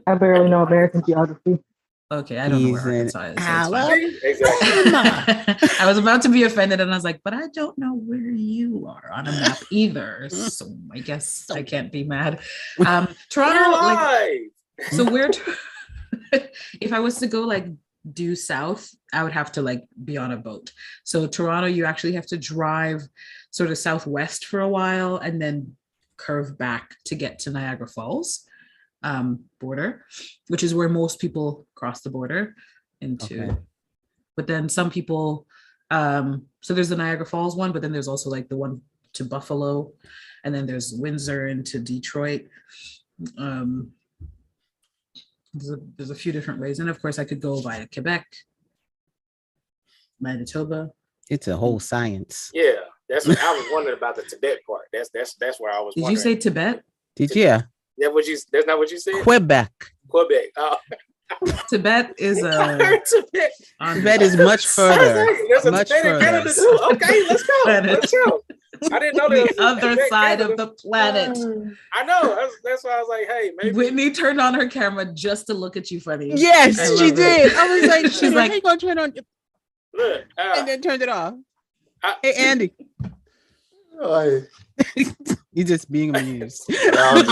I barely know American geography. Okay, I don't know where He's in Arkansas is. So it's fine. Alabama. Exactly. I was about to be offended, and I was like, "But I don't know where you are on a map either, so I guess I can't be mad." Toronto, like, so where? If I was to go like due south, I would have to like be on a boat. So Toronto, you actually have to drive sort of southwest for a while, and then curve back to get to Niagara Falls border, which is where most people cross the border into. Okay. But then some people, so there's the Niagara Falls one, but then there's also like the one to Buffalo, and then there's Windsor into Detroit. There's a few different ways, and of course I could go via Quebec, Manitoba. It's a whole science. Yeah, that's what I was wondering about the Tibet part. That's where I was. Did you say Tibet? Did you? Yeah. That's not what you said. Quebec. Oh. Tibet is Tibet. Tibet is much further. There's a Tibet in Canada too. Okay, let's go. Let's go. I didn't know the other side of the planet. I know. That's why I was like, hey, maybe. Whitney turned on her camera just to look at you funny. Yes, she did. I was like, she's like, hey, gonna turn on. Look, and then turned it off. Hey, Andy. You just being amused. I'm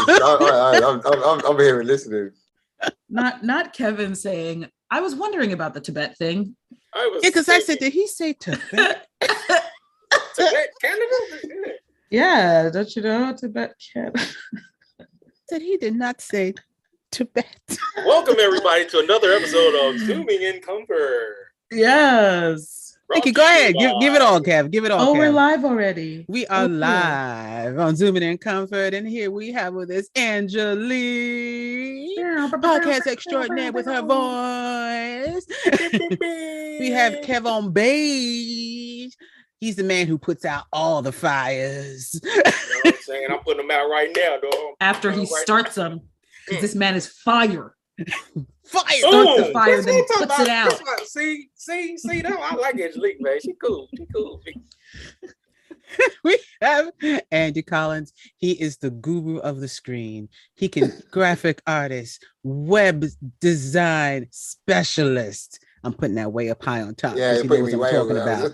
here listening. Not Kevin saying, I was wondering about the Tibet thing. Because I said, did he say Tibet? Tibet, Canada? Yeah, don't you know Tibet, Canada? Said he did not say Tibet. Welcome everybody to another episode of Zooming in Comfort. Yes. Thank you. Go ahead. Give it all, Kev. Give it all. Oh, Kev. We're live already. We are live on Zooming in Comfort, and here we have with us Angelique, podcast extraordinaire with her voice. We have CoCo. He's the man who puts out all the fires. You know what I'm saying? I'm putting them out right now, dog. After he starts them, because this man is fire. Fire! Starts the fire, then puts it out. See, I like Angelique, man. She cool. We have Andy Collins. He is the guru of the screen. He can graphic artist, web design specialist. I'm putting that way up high on top. Yeah, you know what I'm talking about.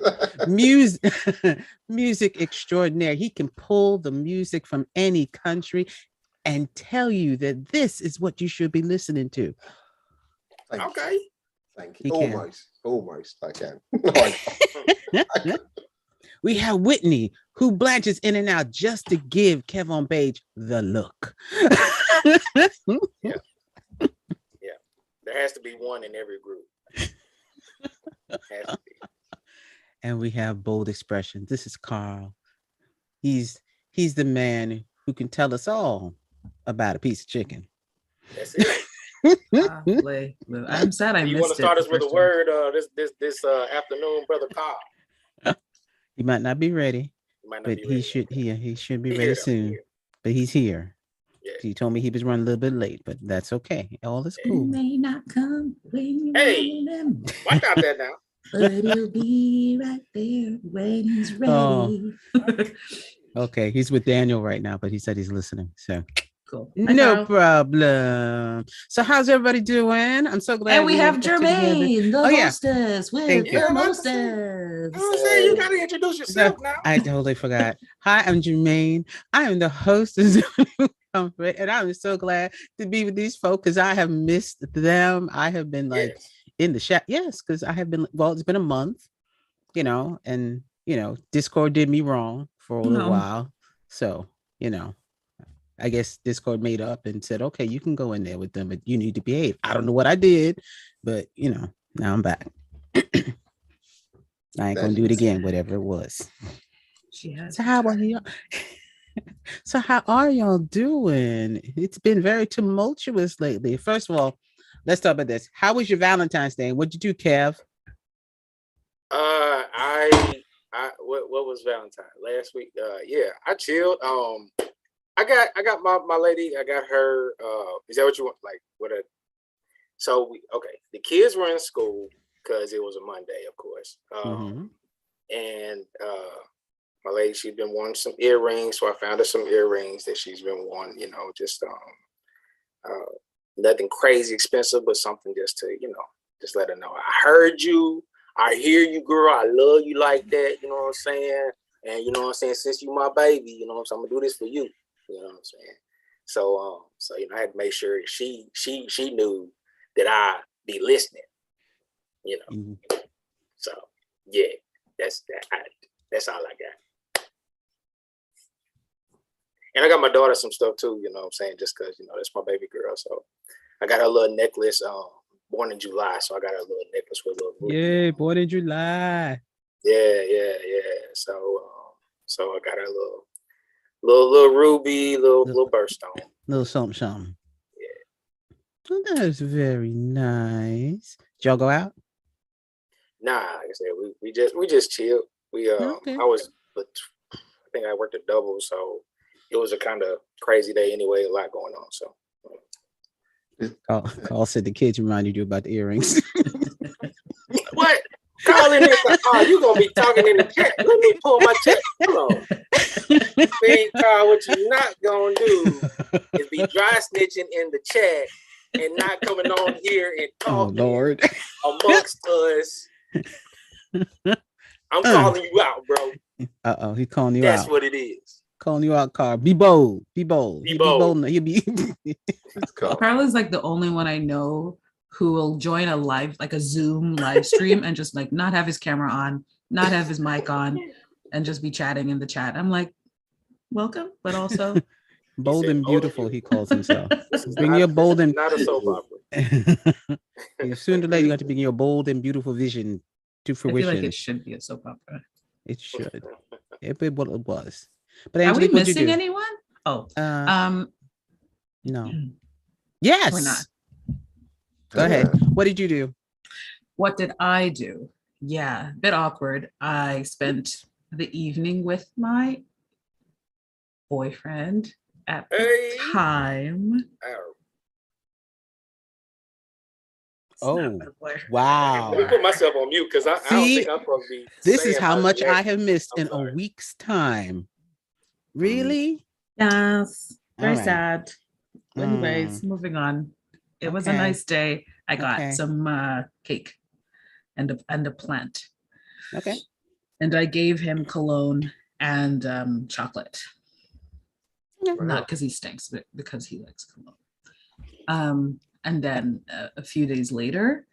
Music extraordinaire. He can pull the music from any country and tell you that this is what you should be listening to. Thank you. Almost I can. We have Whitney, who blanches in and out just to give CoCoBeige the look. Yeah. There has to be one in every group. Has to be. And we have Bold Expression. This is Carl. He's the man who can tell us all about a piece of chicken. That's it. I'm sad I missed it. You want to start us with a word this afternoon, Brother Carl? He might not be ready, but he should be ready soon. But he's here. Yeah. He told me he was running a little bit late, but that's okay. All is cool. He may not come when you want him. Watch out there now. But he'll be right there when he's ready. Oh. Okay, he's with Daniel right now, but he said he's listening. So cool. No problem. So how's everybody doing? I'm so glad. And we have Jermaine, the hostess. Thank you. Hostess. You gotta introduce yourself now. I totally forgot. Hi, I'm Jermaine. I am the hostess of Comfort, and I'm so glad to be with these folks because I have missed them. I have been in the chat. Yes, because I have been. Well, it's been a month, and Discord did me wrong for a little while. So, I guess Discord made up and said, okay, you can go in there with them, but you need to behave. I don't know what I did, but now I'm back. I ain't gonna do it again, whatever it was. So how are you? So how are y'all doing? It's been very tumultuous lately. First of all, let's talk about this. How was your Valentine's Day? What'd you do, Kev? What was Valentine last week? I chilled. I got my lady. I got her. Is that what you want? The kids were in school because it was a Monday, of course. And my lady, she'd been wanting some earrings, so I found her some earrings that she's been wanting. nothing crazy expensive, but something just to, just let her know I heard you, I hear you, girl, I love you like that. You know what I'm saying? And you know what I'm saying, since you my baby, you know what I'm saying, I'm gonna do this for you. You know what I'm saying? So I had to make sure she knew that I be listening. So yeah, that's all I got. And I got my daughter some stuff too, you know what I'm saying, just because that's my baby girl. So I got her little necklace, born in July, so I got her little necklace with a little ruby. Yeah, born in July. Yeah. So I got her little ruby, little birthstone. Little something. Yeah. Oh, that's very nice. Did y'all go out? Nah, like I said, we just chilled. Okay. I think I worked a double, so it was a kind of crazy day anyway, a lot going on. So Carl said the kids reminded you about the earrings. What? Carl in there, you gonna be talking in the chat. Let me pull my chat. Hold on. Man, Carl, what you not gonna do is be dry snitching in the chat and not coming on here and talking Lord. amongst us. I'm calling you out, bro. He's calling you out. That's what it is. Calling you out, Carl. Be bold. Be bold. He'll be. Carl is like the only one I know who will join a live, like a Zoom live stream, and just like not have his camera on, not have his mic on, and just be chatting in the chat. I'm like, welcome, but also bold and beautiful. He calls himself. Bring your bold and not a soap opera. Sooner or later, you got to bring your bold and beautiful vision to fruition. I feel like it should be a soap opera. It should. It was. But Are Angelique, we missing anyone? Oh, no. Yes. We're not. Go ahead. What did you do? What did I do? Yeah, a bit awkward. I spent the evening with my boyfriend at the time. Oh, wow. Let me put myself on mute because I don't think I'm supposed to be. This is how much I have missed in a week's time. Really? Yes. Very sad. Anyways, moving on. It was a nice day. I got some cake and a plant. Okay. And I gave him cologne and chocolate. Not because he stinks, but because he likes cologne. And then a few days later,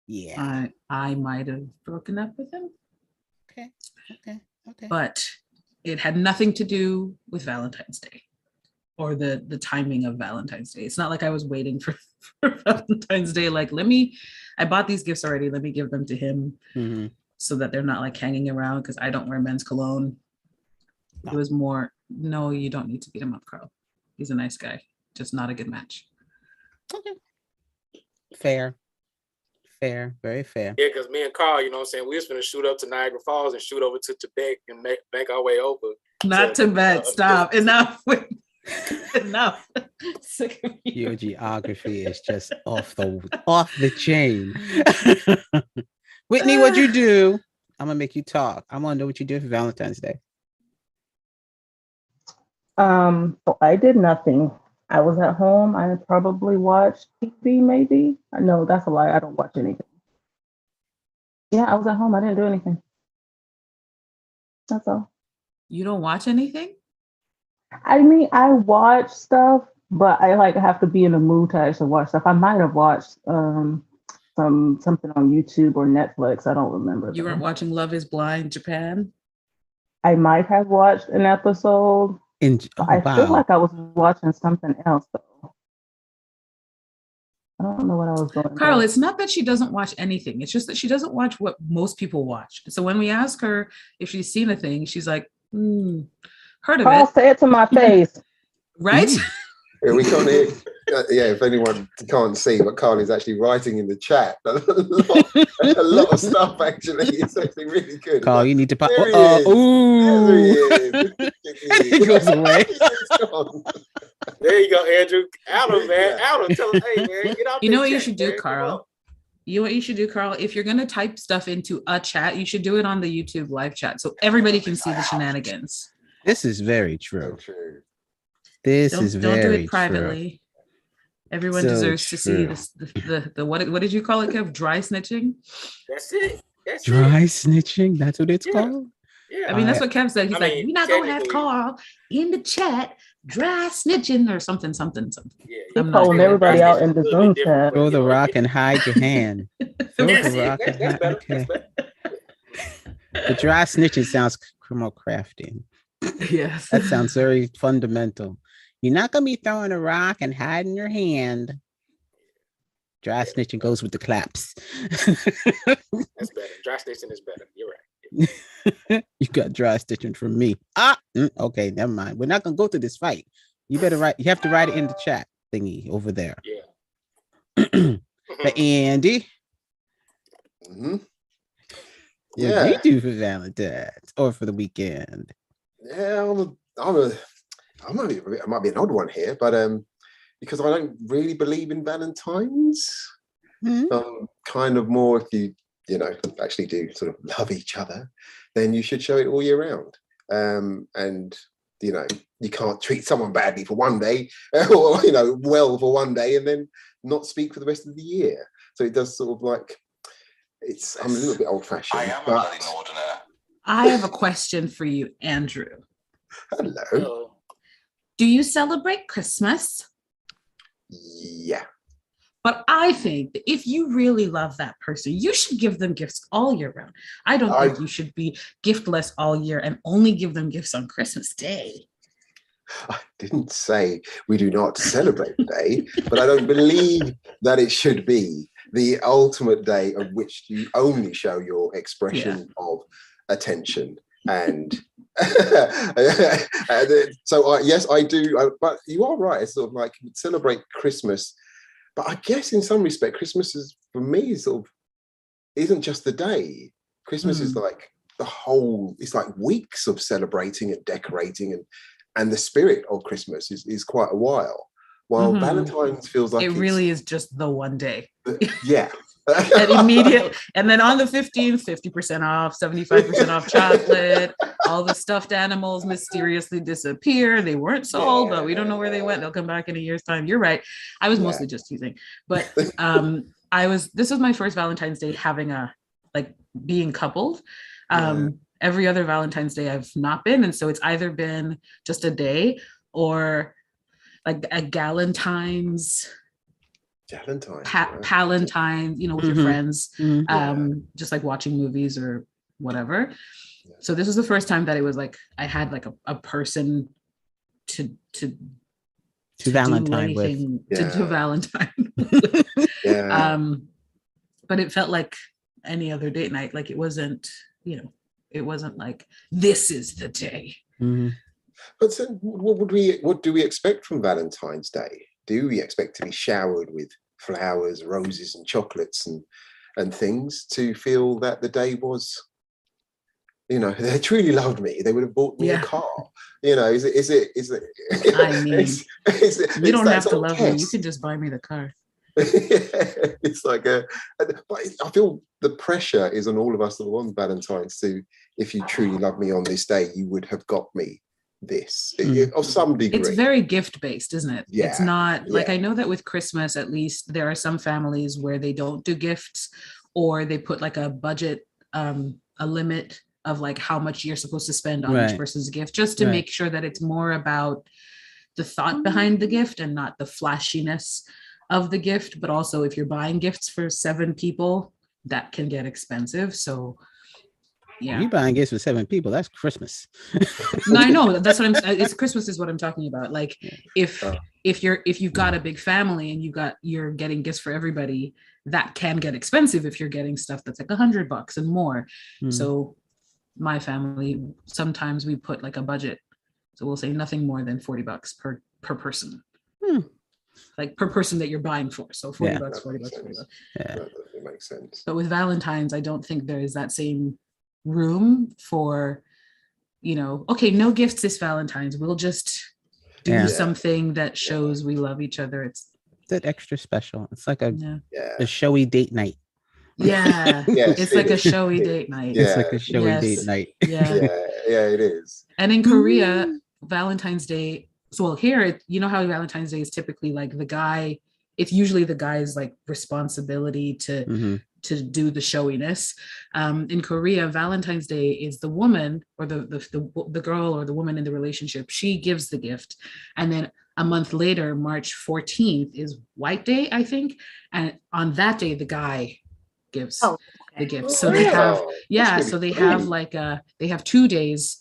I might have broken up with him. Okay. But it had nothing to do with Valentine's Day or the timing of Valentine's Day. It's not like I was waiting for Valentine's Day. Like, I bought these gifts already. Let me give them to him so that they're not like hanging around because I don't wear men's cologne. No. It was more, no, you don't need to beat him up, Carl. He's a nice guy. Just not a good match. Okay. Fair. Very fair. Yeah, because me and Carl, you know what I'm saying, we was gonna shoot up to Niagara Falls and shoot over to Tibet and make our way over. Not Tibet. Stop. Enough. Enough. Your geography is just off the chain. Whitney, what'd you do? I'm gonna make you talk. I want to know what you did for Valentine's Day. So I did nothing. I was at home. I probably watched TV, maybe. No, that's a lie. I don't watch anything. Yeah, I was at home. I didn't do anything. That's all. You don't watch anything? I mean, I watch stuff, but I have to be in the mood to actually watch stuff. I might have watched something on YouTube or Netflix. I don't remember. You weren't watching Love is Blind Japan? I might have watched an episode. I feel like I was watching something else though. I don't know what I was going. Carl, it's not that she doesn't watch anything. It's just that she doesn't watch what most people watch. So when we ask her if she's seen a thing, she's like, heard of Carl, it. say it to my face. Right? Yeah, we can't hear. If anyone can't see, but Carl is actually writing in the chat a lot of stuff. Actually, it's actually really good. Carl, you need to. It goes away. There you go, Andrew. Adam, man. Adam, tell us, hey, man, get out. You know what you should do, Carl? You know what you should do, Carl? If you're gonna type stuff into a chat, you should do it on the YouTube live chat so everybody can see the shenanigans. This is very true. This Don't is don't do very it privately. Everyone So deserves to see true. this. The what did you call it, Kev? Dry snitching. That's it. That's Dry it. snitching. That's what it's Yeah. called. Yeah. I mean, that's what Kev said. He's I like, mean, we're not gonna have technically- Carl in the chat dry snitching or something. Yeah, I'm He's not calling sure. everybody out in That's the a little Zoom bit different, chat. but, Throw you the know, rock and hide your hand. Throw That's the it. rock and That's hide. better. Okay. That's better. The dry snitching sounds more crafty. Yes. That sounds very fundamental. You're not gonna be throwing a rock and hiding your hand. Dry snitching goes with the claps. That's better. Dry stitching is better. You're right. You got dry stitching from me. Okay, never mind. We're not gonna go to this fight. You better write. You have to write it in the chat thingy over there. Yeah. But Andy, Mhm. what do you do for Valentine's or for the weekend? Yeah, I might be an odd one here, but because I don't really believe in Valentine's. Kind of more, if you actually do sort of love each other, then you should show it all year round. And you can't treat someone badly for one day, or well for one day, and then not speak for the rest of the year. So it does sort of like I'm a little bit old-fashioned. I am a bloody northerner. I have a question for you, Andrew. Hello. Do you celebrate Christmas? Yeah. But I think that if you really love that person, you should give them gifts all year round. I don't think you should be giftless all year and only give them gifts on Christmas Day. I didn't say we do not celebrate the day, but I don't believe that it should be the ultimate day of which you only show your expression of attention. And so yes, I do. But you are right. It's sort of like celebrate Christmas. But I guess in some respect, Christmas is, for me, sort of isn't just the day. Christmas is like the whole, it's like weeks of celebrating and decorating, and the spirit of Christmas is quite a while. While Valentine's feels like it really is just the one day. Yeah. And immediately, and then on the 15th, 50% off, 75% off chocolate. All the stuffed animals mysteriously disappear. They weren't sold, but we don't know where they went. They'll come back in a year's time. You're right. I was mostly just teasing, but this was my first Valentine's Day having being coupled. Every other Valentine's Day I've not been, and so it's either been just a day or like a Galentine's. Palentine's, with your friends, just like watching movies or whatever. So this was the first time that it was like I had like a person to Valentine with. To Valentine. But it felt like any other date night. Like it wasn't like this is the day. But so what do we expect from Valentine's Day? Do we expect to be showered with flowers, roses, and chocolates and things to feel that the day was, they truly loved me? They would have bought me a car. Is it? I mean, you don't have to love me. You can just buy me the car. It's like but I feel the pressure is on all of us on Valentine's to, if you truly love me on this day, you would have got me this of some degree. It's very gift based, isn't it? Yeah. It's not like, I know that with Christmas, at least there are some families where they don't do gifts, or they put like a budget, a limit of like how much you're supposed to spend on each person's gift, just to make sure that it's more about the thought behind the gift and not the flashiness of the gift. But also, if you're buying gifts for 7 people, that can get expensive. So you buying gifts for 7 people, that's Christmas. No, I know, that's what it's Christmas is what I'm talking about. Like if you've got a big family and you're getting gifts for everybody, that can get expensive if you're getting stuff that's like $100 and more. So my family, sometimes we put like a budget, so we'll say nothing more than $40 per person. Like per person that you're buying for. So $40, $40. Yeah, that makes sense. But with Valentine's, I don't think there is that same room for, okay, no gifts this Valentine's. We'll just do something that shows we love each other. It's that extra special. It's like a showy date night. Yeah. It's like a showy date night. It's like a showy date night. Yeah, it is. And in Korea, Valentine's Day so here, you know how Valentine's Day is typically like the guy, it's usually the guy's like responsibility to do the showiness. In Korea, Valentine's Day is the woman or the girl or the woman in the relationship. She gives the gift. And then a month later, March 14th is White Day, I think. And on that day, the guy gives the gift. So they have, so they have like they have 2 days,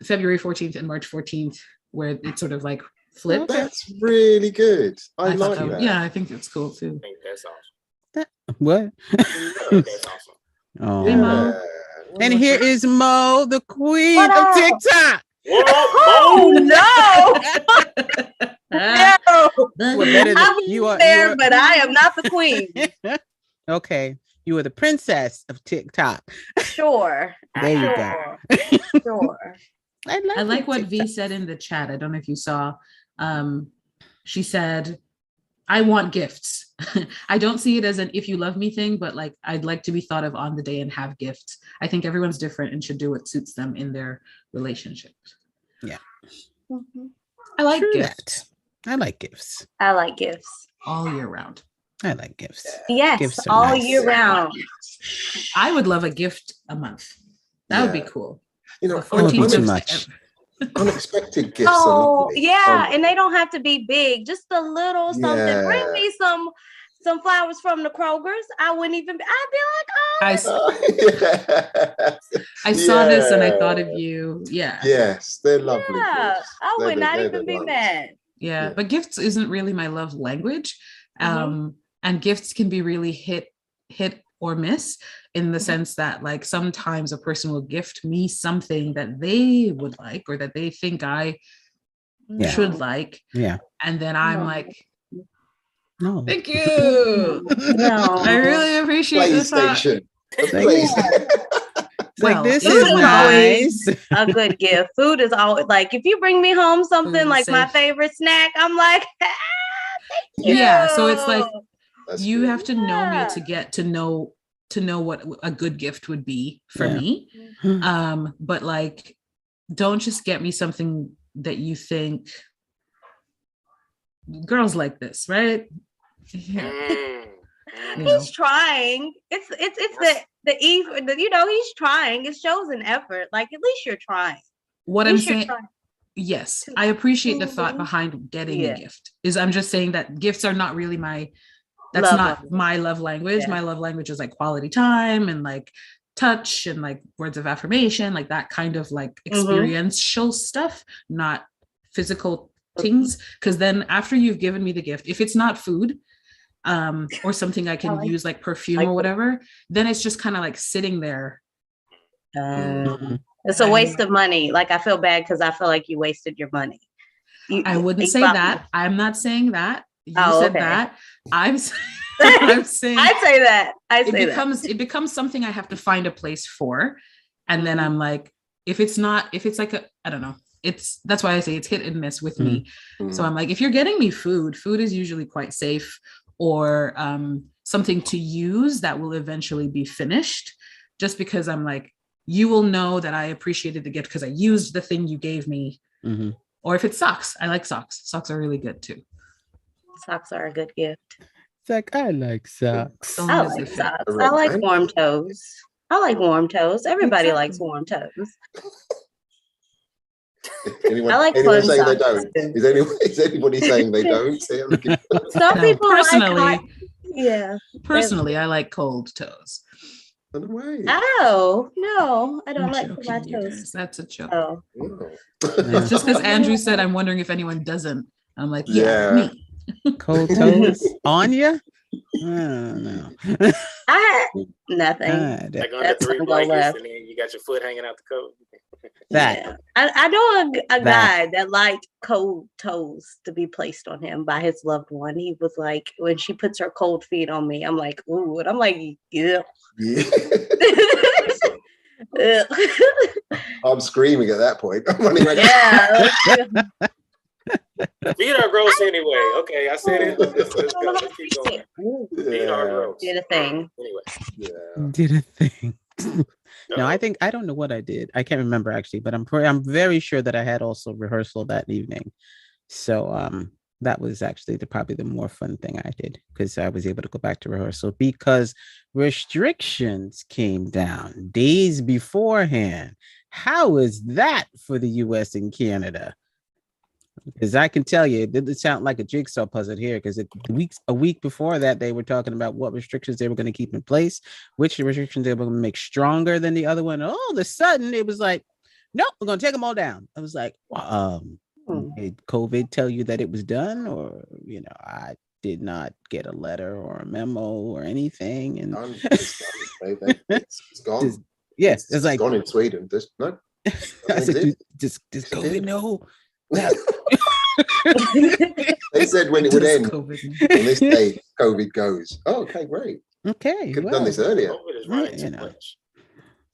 February 14th and March 14th, where it's sort of like flipped. That's really good. I like that. Yeah, I think it's cool too. I think that's awesome. What? That's awesome. Oh. Hey, Mo. And here is Mo, the queen of TikTok. Oh no! No, Well, better than, I was you are there, but I am not the queen. Okay, you are the princess of TikTok. Sure. There you go. Sure. I like what V said in the chat. I don't know if you saw. She said, I want gifts. I don't see it as an if you love me thing, but like I'd like to be thought of on the day and have gifts. I think everyone's different and should do what suits them in their relationship. Yeah. I like True gifts. I like gifts. I like gifts. All year round. I like gifts. Yes, Gifts are all nice. year round. I would love a gift a month. That would be cool. You know, 14 too much. Unexpected gifts. Oh, are lovely. yeah, and they don't have to be big. Just a little something. Yeah. Bring me some flowers from the Kroger's. I wouldn't even. I'd be like, I saw this and I thought of you. Yeah. Yes, they're lovely. yeah. gifts. I would They're not the even be ones. mad. Yeah. But gifts isn't really my love language. And gifts can be really hit or miss in the sense that like sometimes a person will gift me something that they would like or that they think I should like. Yeah. And then I'm like, no. Thank you. No. I really appreciate this. PlayStation. Like, this Food is always nice. a good gift. Food is always like if you bring me home something Food like is my safe. favorite snack, I'm like, thank you. Yeah. So it's like That's you good. have to know me to get to know what a good gift would be for me. But like don't just get me something that you think girls like this, right? Yeah. He's trying. It's the you know, he's trying. It shows an effort. Like at least you're trying. What At I'm least you're saying, trying. yes, I appreciate the thought behind getting a gift. I'm just saying that gifts are not really that's Love not language. my love language. Yeah. My love language is like quality time and like touch and like words of affirmation, like that kind of like experiential stuff, not physical things. Because then after you've given me the gift, if it's not food or something I can use like perfume or whatever, then it's just kind of like sitting there. It's a waste of money. Like I feel bad because I feel like you wasted your money. I wouldn't say that. I'm not saying that. You said that. I'm saying I'd say that. It becomes something I have to find a place for. And then I'm like, if it's like I don't know. That's why I say it's hit and miss with me. So I'm like, if you're getting me food is usually quite safe or something to use that will eventually be finished, just because I'm like, you will know that I appreciated the gift because I used the thing you gave me. Or if it's socks, I like socks. Socks are really good too. Socks are a good gift. It's like, I like socks. I like socks. I like warm toes. Everybody likes warm toes. Anyone saying they don't? Is anybody saying they don't? Some people personally, personally, I like cold toes. Oh no, I don't like my toes. That's a joke. Oh. It's just because Andrew said, I'm wondering if anyone doesn't. I'm like, me. Cold toes on you? No. I had nothing. Like under 3 blankets, and then you got your foot hanging out the coat. Yeah. I know a guy that liked cold toes to be placed on him by his loved one. He was like, when she puts her cold feet on me, I'm like, ooh, and I'm like, yeah. I'm screaming at that point. I'm running around. Yeah. Feet are gross anyway. Okay, I said it. Let's go. Let's keep going. Feet are gross. Did a thing. Anyway. Did a thing. No, I think I don't know what I did. I can't remember actually, but I'm very sure that I had also rehearsal that evening. So that was actually probably the more fun thing I did, because I was able to go back to rehearsal because restrictions came down days beforehand. How is that for the US and Canada? Because I can tell you, it didn't sound like a jigsaw puzzle here, because a week before that, they were talking about what restrictions they were going to keep in place, which restrictions they were going to make stronger than the other one. And all of a sudden, it was like, nope, we're going to take them all down. I was like, did COVID tell you that it was done? Or, I did not get a letter or a memo or anything. And it's gone. Yes, it's like gone in Sweden. No. I said, does COVID know? No. They said when it would end on this day, COVID goes. Oh, okay, great. Okay, could have done this earlier. COVID is right.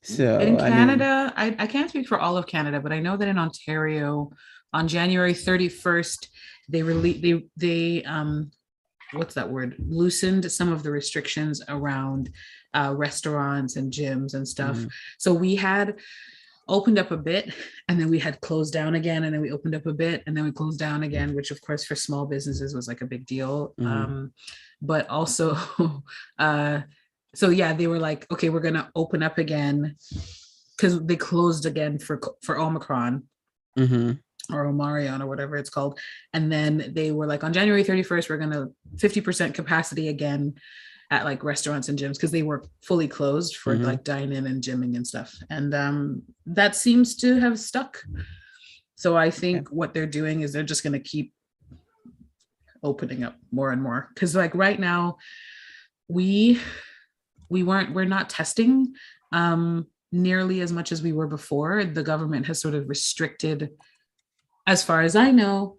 So in Canada, I can't speak for all of Canada, but I know that in Ontario, on January 31st, they what's that word? Loosened some of the restrictions around restaurants and gyms and stuff. Mm-hmm. So we had opened up a bit, and then we had closed down again, and then we opened up a bit, and then we closed down again, which of course for small businesses was like a big deal. Mm-hmm. But also, so yeah, they were like, okay, we're gonna open up again, because they closed again for Omicron. Mm-hmm. Or Omarion or whatever it's called. And then they were like, on January 31st, we're going to 50% capacity again at like restaurants and gyms, because they were fully closed for mm-hmm. like dine-in and gymming and stuff. And that seems to have stuck. So I think what they're doing is they're just going to keep opening up more and more. Because like right now, we're not testing nearly as much as we were before. The government has sort of restricted, as far as I know,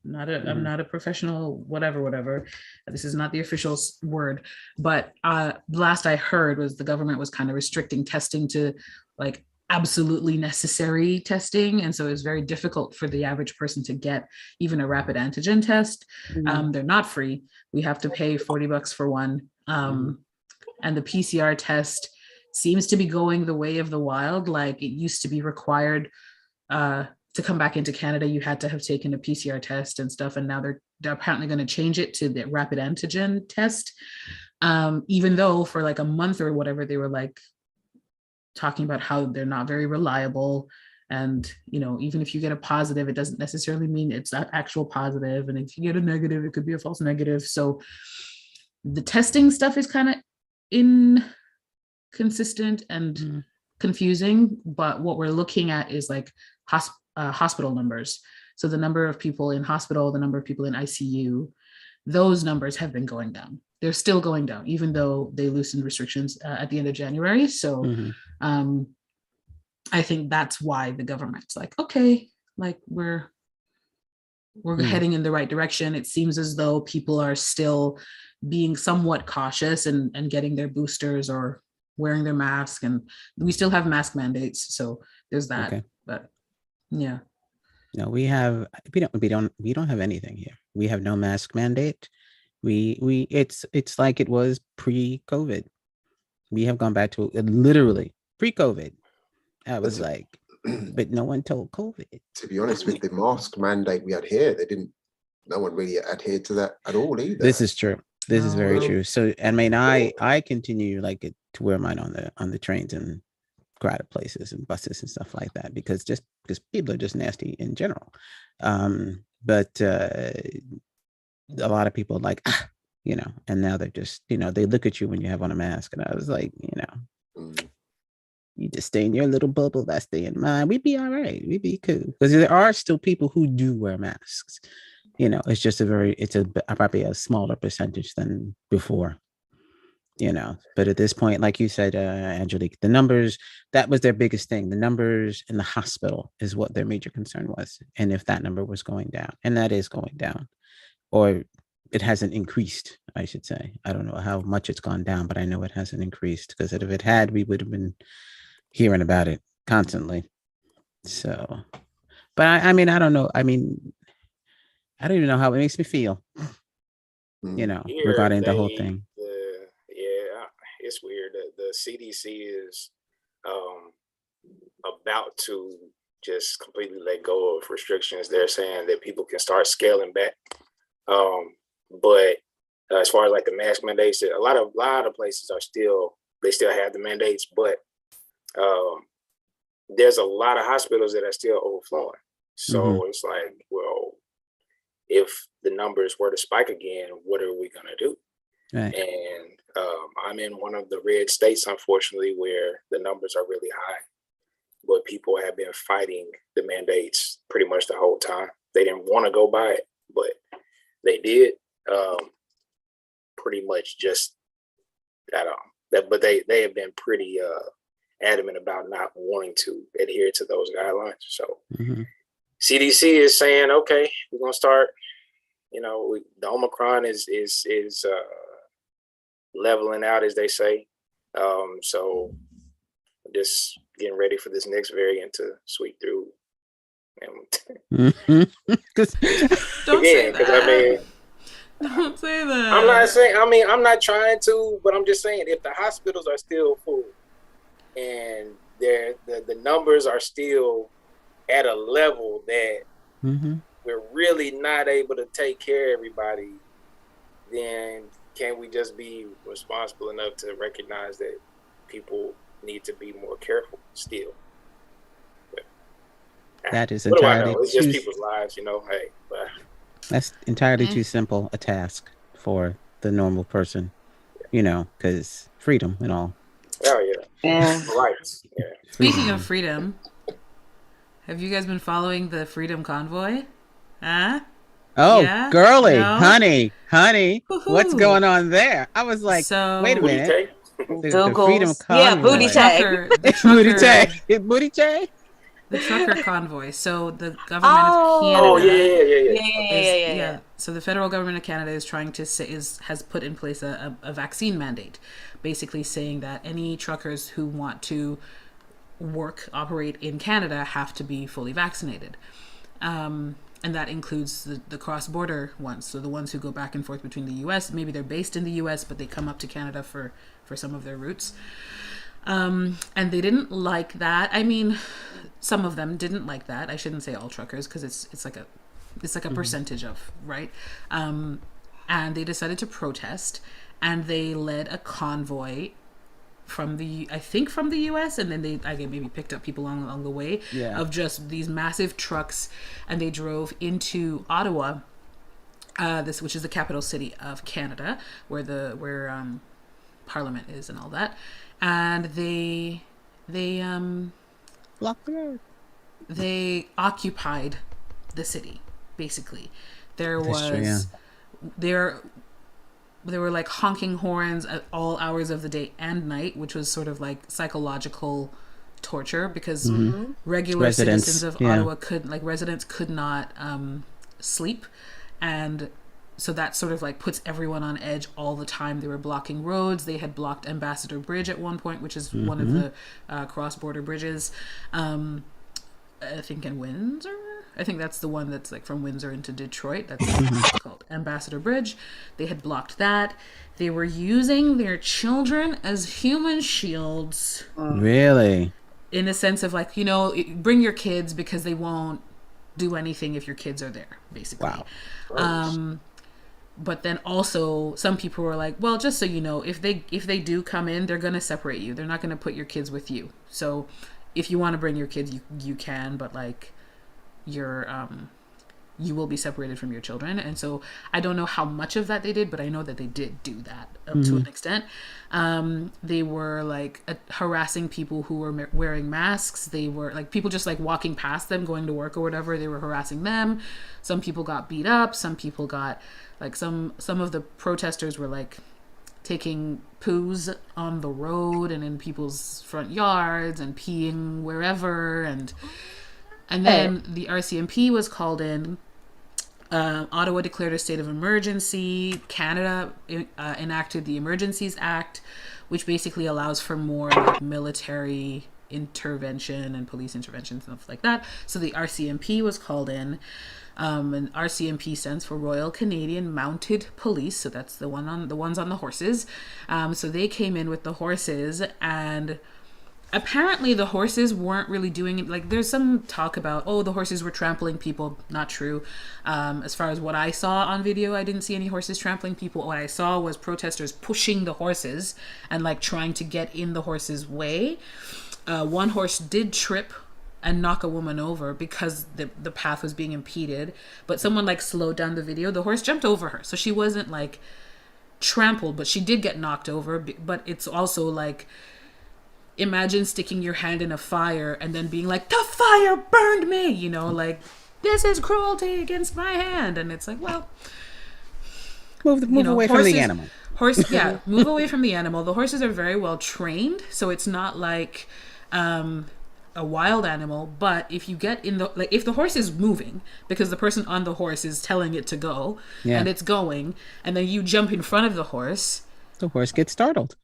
I'm not a professional, whatever. This is not the official word, but last I heard was the government was kind of restricting testing to like absolutely necessary testing. And so it's very difficult for the average person to get even a rapid antigen test. Mm-hmm. They're not free. We have to pay $40 for one. And the PCR test seems to be going the way of the wild. Like it used to be required to come back into Canada, you had to have taken a PCR test and stuff. And now they're apparently going to change it to the rapid antigen test. Even though for like a month or whatever, they were like talking about how they're not very reliable. And, even if you get a positive, it doesn't necessarily mean it's that actual positive. And if you get a negative, it could be a false negative. So the testing stuff is kind of inconsistent and confusing. But what we're looking at is like hospital numbers. So the number of people in hospital, the number of people in ICU, those numbers have been going down. They're still going down, even though they loosened restrictions at the end of January. So I think that's why the government's like, okay, like we're heading in the right direction. It seems as though people are still being somewhat cautious and getting their boosters or wearing their mask, and we still have mask mandates. So there's that. Okay. But yeah. No, we don't have anything here. We have no mask mandate. It's like it was pre-COVID. We have gone back to literally pre-COVID. I was like, but no one told COVID. To be honest, with the mask mandate we had here, no one really adhered to that at all either. This is true. This is very true. So I mean, I continue like to wear mine on the trains and crowded places and buses and stuff like that, because people are just nasty in general. But a lot of people are like, and now they're just, they look at you when you have on a mask. And I was like, you just stay in your little bubble, I stay in mine. We'd be all right. We'd be cool. Because there are still people who do wear masks. It's just probably a smaller percentage than before. But at this point, like you said, Angelique, the numbers, that was their biggest thing. The numbers in the hospital is what their major concern was. And if that number was going down, and that is going down, or it hasn't increased, I should say. I don't know how much it's gone down, but I know it hasn't increased, because if it had, we would have been hearing about it constantly. So, but I mean, I don't know. I mean, I don't even know how it makes me feel, regarding the whole thing. It's weird that the CDC is um, about to just completely let go of restrictions. They're saying that people can start scaling back. But as far as like the mask mandates, a lot of places they still have the mandates, but there's a lot of hospitals that are still overflowing. So it's like, well, if the numbers were to spike again, what are we gonna do? Right. And I'm in one of the red states, unfortunately, where the numbers are really high. But people have been fighting the mandates pretty much the whole time. They didn't want to go by it, but they did. Pretty much just that. But they have been pretty adamant about not wanting to adhere to those guidelines. So CDC is saying, okay, we're gonna start. You know, the Omicron is leveling out, as they say. So just getting ready for this next variant to sweep through. Don't say that. I mean, don't say that. I'm not saying. I mean, I'm not trying to, but I'm just saying, if the hospitals are still full and the numbers are still at a level that we're really not able to take care of everybody, then can we just be responsible enough to recognize that people need to be more careful still? That is what entirely do I know? It's just people's lives, you know. Hey, but that's entirely too simple a task for the normal person, you know, because freedom and all. Oh yeah. Rights. Yeah. Speaking of freedom, have you guys been following the Freedom Convoy? Huh? Oh, yeah? girly, No? honey, Woo-hoo. what's going on there? I was like, So, wait a minute. The Freedom Convoy. Yeah, booty tag. Booty tag. Booty tag. The trucker convoy. So the government of Canada. Oh yeah. Yeah. So the federal government of Canada is trying to say has put in place a vaccine mandate, basically saying that any truckers who want to operate in Canada have to be fully vaccinated. And that includes the cross-border ones. So the ones who go back and forth between the U.S. Maybe they're based in the U.S., but they come up to Canada for some of their routes. And they didn't like that. I mean, some of them didn't like that. I shouldn't say all truckers, because it's like a percentage of, right? And they decided to protest, and they led a convoy from the US, and then they maybe picked up people along the way of just these massive trucks, and they drove into Ottawa, which is the capital city of Canada, where Parliament is and all that. And they blocked the road. They occupied the city, basically. There were like honking horns at all hours of the day and night, which was sort of like psychological torture, because regular citizens of Ottawa residents could not sleep, and so that sort of like puts everyone on edge all the time. They were blocking roads. They had blocked Ambassador Bridge at one point, which is one of the cross-border bridges. I think in Windsor. I think that's the one that's like from Windsor into Detroit. That's called Ambassador Bridge. They had blocked that. They were using their children as human shields. Really? In a sense of like, you know, bring your kids because they won't do anything if your kids are there, basically. Wow. But then also some people were like, well, just so you know, if they do come in, they're going to separate you. They're not going to put your kids with you. So if you want to bring your kids, you can, but like you will be separated from your children. And so I don't know how much of that they did, but I know that they did do that to an extent. They were like harassing people who were wearing masks. They were like people just like walking past them, going to work or whatever. They were harassing them. Some people got beat up. Some people got like some of the protesters were like taking poos on the road and in people's front yards and peeing wherever. And then the RCMP was called in. Ottawa declared a state of emergency. Canada enacted the Emergencies Act, which basically allows for more like military intervention and police intervention, stuff like that. So the RCMP was called in. And RCMP stands for Royal Canadian Mounted Police. So that's the ones on the horses. So they came in with the horses, and apparently the horses weren't really doing it. Like there's some talk about, oh, the horses were trampling people. Not true. As far as what I saw on video, I didn't see any horses trampling people. What I saw was protesters pushing the horses and like trying to get in the horse's way. One horse did trip and knock a woman over because the path was being impeded, but someone like slowed down the video. The horse jumped over her, so she wasn't like trampled, but she did get knocked over. But it's also like, imagine sticking your hand in a fire and then being like, the fire burned me, you know, like, this is cruelty against my hand. And it's like, well, move away from the animal. Move away from the animal. The horses are very well trained, so it's not like a wild animal. But if you get in if the horse is moving because the person on the horse is telling it to go, and it's going, and then you jump in front of the horse gets startled.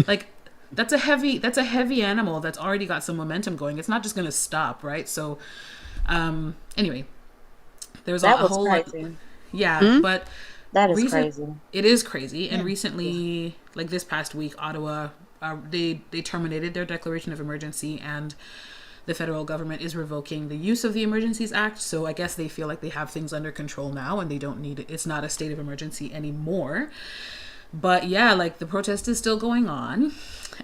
Like, that's a heavy animal that's already got some momentum going. It's not just going to stop, right? So, anyway, there's a whole crazy. But that is crazy. It is crazy. And recently, like this past week, Ottawa, they terminated their declaration of emergency, and the federal government is revoking the use of the Emergencies Act. So I guess they feel like they have things under control now, and they don't need it. It's not a state of emergency anymore. But yeah, like the protest is still going on,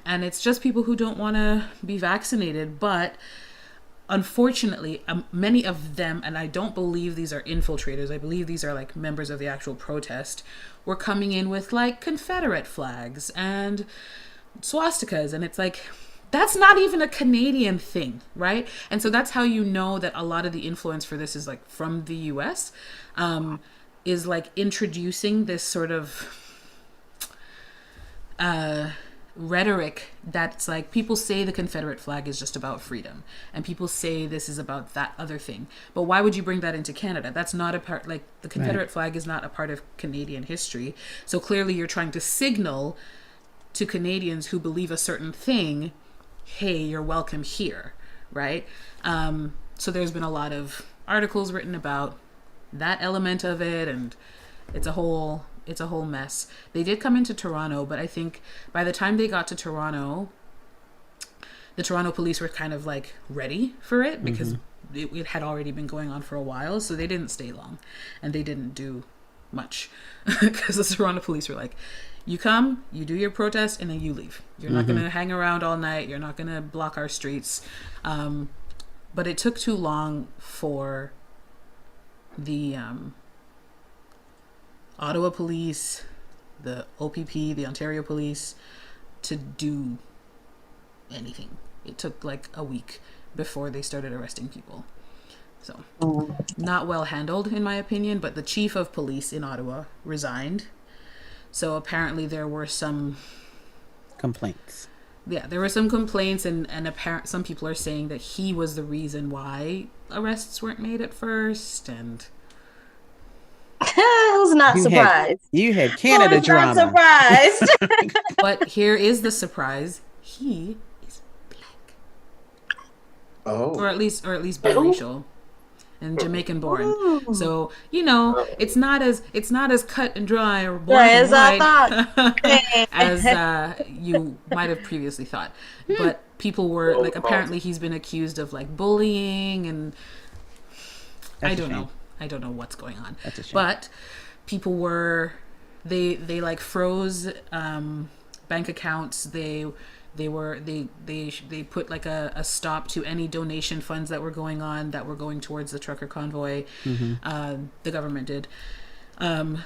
and it's just people who don't want to be vaccinated. But unfortunately, many of them, and I don't believe these are infiltrators, I believe these are like members of the actual protest, were coming in with like Confederate flags and swastikas. And it's like, that's not even a Canadian thing, right? And so that's how you know that a lot of the influence for this is like from the US, is like introducing this sort of rhetoric that's like, people say the Confederate flag is just about freedom, and people say this is about that other thing, but why would you bring that into Canada? That's not a part, like the Confederate flag is not a part of Canadian history. So clearly you're trying to signal to Canadians who believe a certain thing, hey, you're welcome here, right? So there's been a lot of articles written about that element of it, and it's a whole mess. They did come into Toronto, but I think by the time they got to Toronto, the Toronto police were kind of like ready for it, because it had already been going on for a while. So they didn't stay long, and they didn't do much because the Toronto police were like, you come, you do your protest, and then you leave. You're not going to hang around all night. You're not going to block our streets. But it took too long for the Ottawa police, the OPP, the Ontario police, to do anything. It took like a week before they started arresting people. So not well handled in my opinion, but the chief of police in Ottawa resigned. So apparently there were some complaints. Yeah, there were some complaints, and some people are saying that he was the reason why arrests weren't made at first, and I was not surprised. You had Canada drama. Not surprised. But here is the surprise: he is black. Oh, or at least biracial and Jamaican born. So it's not as cut and dry or black and white as you might have previously thought. But people were like, apparently he's been accused of like bullying, and I don't know what's going on. That's a shame. But people were they like froze bank accounts. They put like a stop to any donation funds that were going towards the trucker convoy. The government did.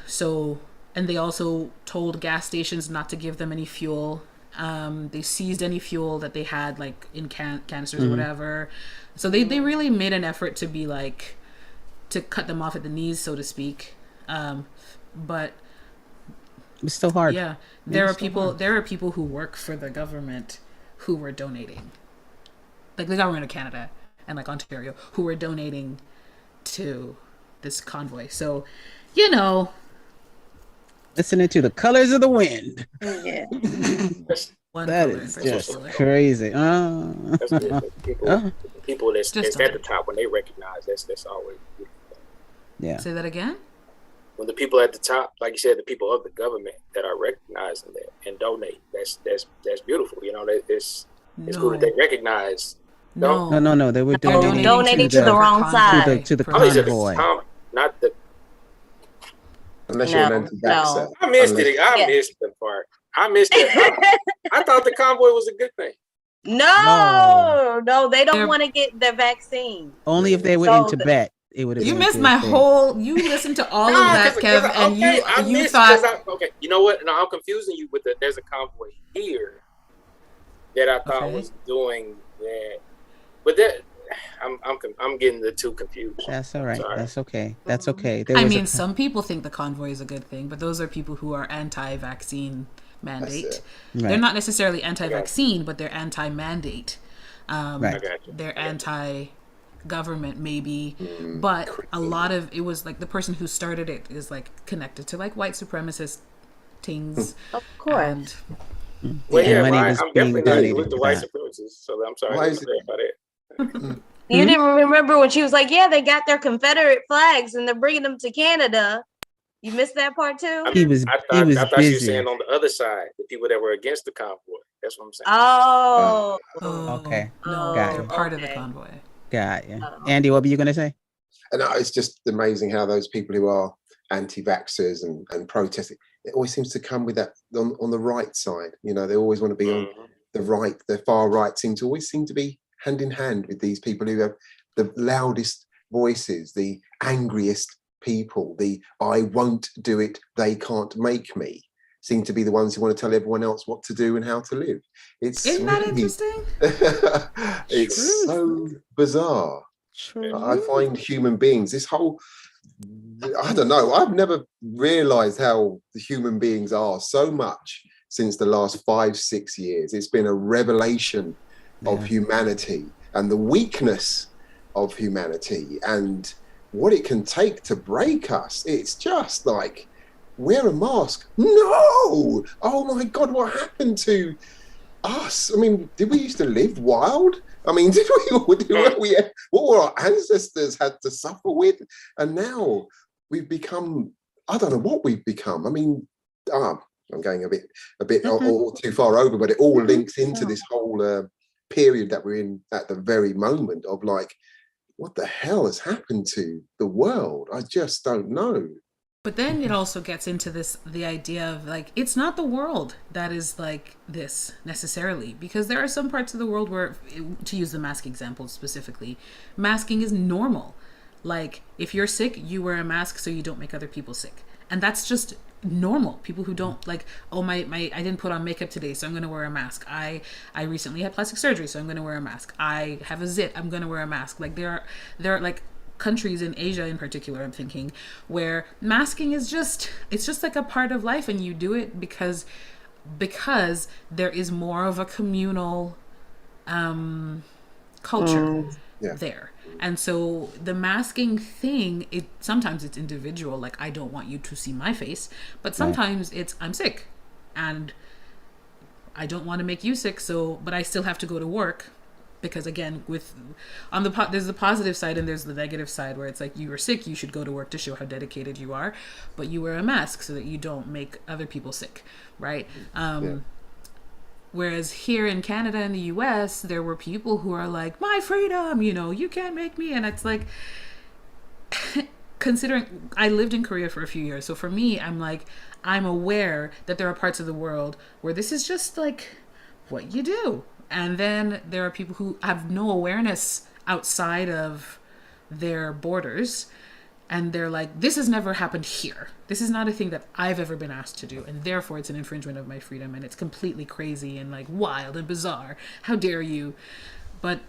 So, and they also told gas stations not to give them any fuel. They seized any fuel that they had like in canisters or whatever. So they really made an effort to be like, to cut them off at the knees, so to speak. But it's still hard. Yeah, there are people who work for the government who were donating, like the government of Canada and like Ontario, who were donating to this convoy. So, listening to the colors of the wind. Yeah. That is just crazy. People that's at the top, when they recognize that's always beautiful. Yeah. Say that again. When the people at the top, like you said, the people of the government that are recognizing that and donate, that's beautiful. It's cool that they recognize. No. They were donating to the wrong side. To the convoy. Not the. Unless you're an anti-vaxxer. I missed it. I missed the part. I missed it. I thought the convoy was a good thing. No, they don't want to get the vaccine. Only if they were in Tibet. It would have. You missed my whole. You listened to all of that, Kev, and you thought. Okay, you know what? No, I'm confusing you with there's a convoy here that I thought was doing that, but that I'm getting the two confused. That's all right. Sorry. That's okay. That's okay. I mean, some people think the convoy is a good thing, but those are people who are anti-vaccine mandate. Right. They're not necessarily anti-vaccine, but they're anti-mandate. They're anti-government, maybe, but a lot of it was like the person who started it is like connected to like white supremacist things. Of course. Well, I'm definitely not with the white supremacists, so I'm sorry about it. You didn't remember when she was like, "Yeah, they got their Confederate flags and they're bringing them to Canada." You missed that part too. I thought she was saying on the other side, the people that were against the convoy. That's what I'm saying. Oh, okay. No, they're part of the convoy. Got you. Andy, what were you going to say? And it's just amazing how those people who are anti-vaxxers and protesting, it always seems to come with that on the right side. You know, they always want to be on the right. The far right seem to be hand in hand with these people who have the loudest voices, the angriest people, the I won't do it, they can't make me, seem to be the ones who want to tell everyone else what to do and how to live. Isn't that interesting? It's so bizarre. I find human beings, this whole, I don't know, I've never realized how the human beings are so much since the last 5-6 years. It's been a revelation of humanity and the weakness of humanity and what it can take to break us. It's just like, wear a mask. No! Oh my God, what happened to us? I mean, did we used to live wild? I mean, what were our ancestors had to suffer with? And now we've become, I don't know what we've become. I mean, I'm going a bit all too far over, but it all links into this whole period that we're in at the very moment of like, what the hell has happened to the world? I just don't know. But then it also gets into the idea of like, it's not the world that is like this necessarily, because there are some parts of the world where, to use the mask example specifically, masking is normal. Like if you're sick, you wear a mask so you don't make other people sick. And that's just normal. People who don't like, oh, my I didn't put on makeup today, so I'm going to wear a mask. I recently had plastic surgery, so I'm going to wear a mask. I have a zit, I'm going to wear a mask. Like there are like countries in Asia in particular, I'm thinking, where masking is it's just like a part of life, and you do it because there is more of a communal culture there. And so the masking thing, sometimes it's individual, like I don't want you to see my face, but sometimes it's I'm sick and I don't want to make you sick, but I still have to go to work. Because again, there's the positive side and there's the negative side where it's like, you were sick, you should go to work to show how dedicated you are, but you wear a mask so that you don't make other people sick, right? Whereas here in Canada and the US, there were people who are like, my freedom, you can't make me. And it's like, considering I lived in Korea for a few years, so for me, I'm like, I'm aware that there are parts of the world where this is just like what you do. And then there are people who have no awareness outside of their borders. And they're like, this has never happened here. This is not a thing that I've ever been asked to do. And therefore, it's an infringement of my freedom. And it's completely crazy and like wild and bizarre. How dare you? But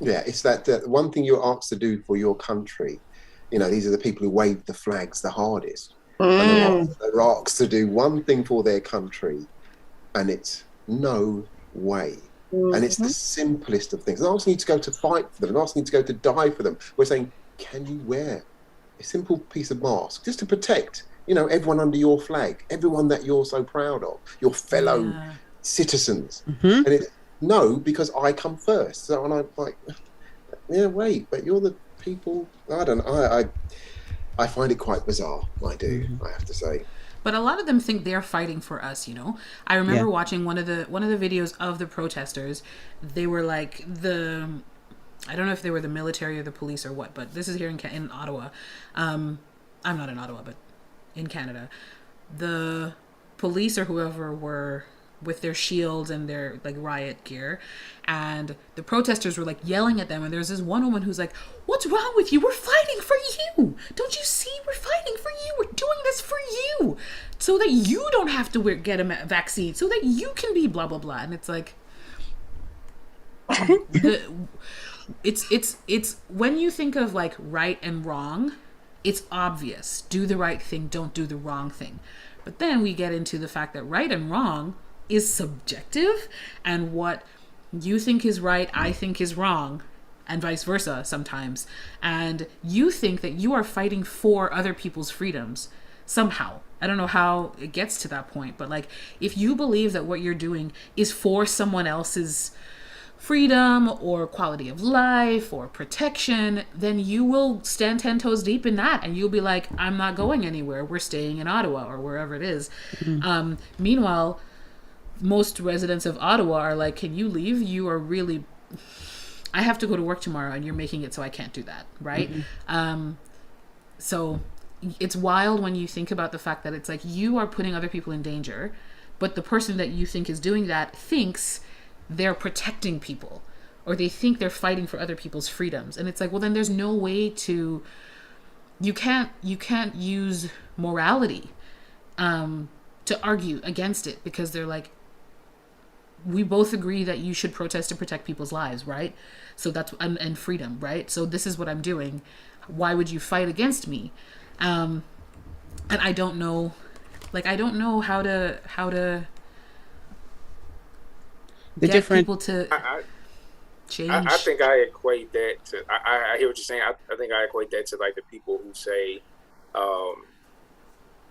yeah, it's that one thing you're asked to do for your country. These are the people who wave the flags the hardest. And they're asked to do one thing for their country. And it's no way. And it's the simplest of things. They're asking you to go to fight for them, and asking you to go to die for them. We're saying, can you wear a simple piece of mask just to protect, everyone under your flag, everyone that you're so proud of, your fellow citizens? And it's no, because I come first. So, and I'm like, wait, but you're the people. I don't know. I find it quite bizarre. I do, I have to say. But a lot of them think they're fighting for us, you know. I remember watching one of the videos of the protesters. They were like I don't know if they were the military or the police or what, but this is here in Ottawa. I'm not in Ottawa, but in Canada. The police or whoever were with their shields and their like riot gear, and the protesters were like yelling at them, and there's this one woman who's like, "What's wrong with you? We're fighting for you. Don't you see? We're fighting for you. We're doing this for you so that you don't have to get a vaccine, so that you can be blah blah blah." And it's like it's when you think of like right and wrong, it's obvious. Do the right thing, don't do the wrong thing. But then we get into the fact that right and wrong is subjective, and what you think is right, I think is wrong, and vice versa sometimes. And you think that you are fighting for other people's freedoms somehow. I don't know how it gets to that point, but like if you believe that what you're doing is for someone else's freedom or quality of life or protection, then you will stand 10 toes deep in that, and you'll be like, I'm not going anywhere, we're staying in Ottawa or wherever it is. Meanwhile, most residents of Ottawa are like, can you leave? You are really, I have to go to work tomorrow and you're making it so I can't do that, right? So it's wild when you think about the fact that it's like you are putting other people in danger, but the person that you think is doing that thinks they're protecting people, or they think they're fighting for other people's freedoms. And it's like, well, then there's no way to, you can't use morality to argue against it, because they're like, we both agree that you should protest to protect people's lives, right? So that's and freedom, right? So this is what I'm doing. Why would you fight against me? And I don't know, like I don't know how to the get different people to change. I think I equate that to. I hear what you're saying. I think I equate that to like the people who say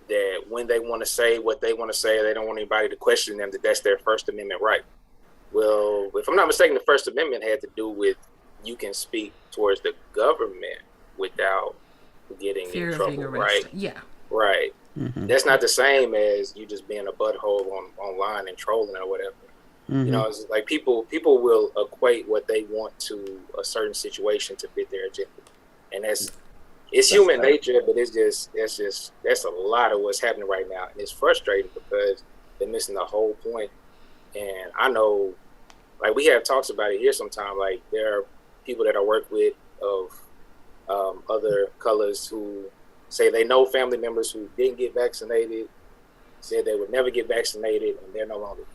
that when they want to say what they want to say, they don't want anybody to question them, that's their First Amendment right. Well, if I'm not mistaken, the First Amendment had to do with you can speak towards the government without getting Fear in of trouble, being right? arrested. Yeah. Right. That's not the same as you just being a butthole online and trolling or whatever. You know, it's like people will equate what they want to a certain situation to fit their agenda, and it's human nature, but that's a lot of what's happening right now, and it's frustrating because they're missing the whole point. And I know, like we have talks about it here sometime. Like there are people that I work with of other colors who say they know family members who didn't get vaccinated, said they would never get vaccinated, and they're no longer.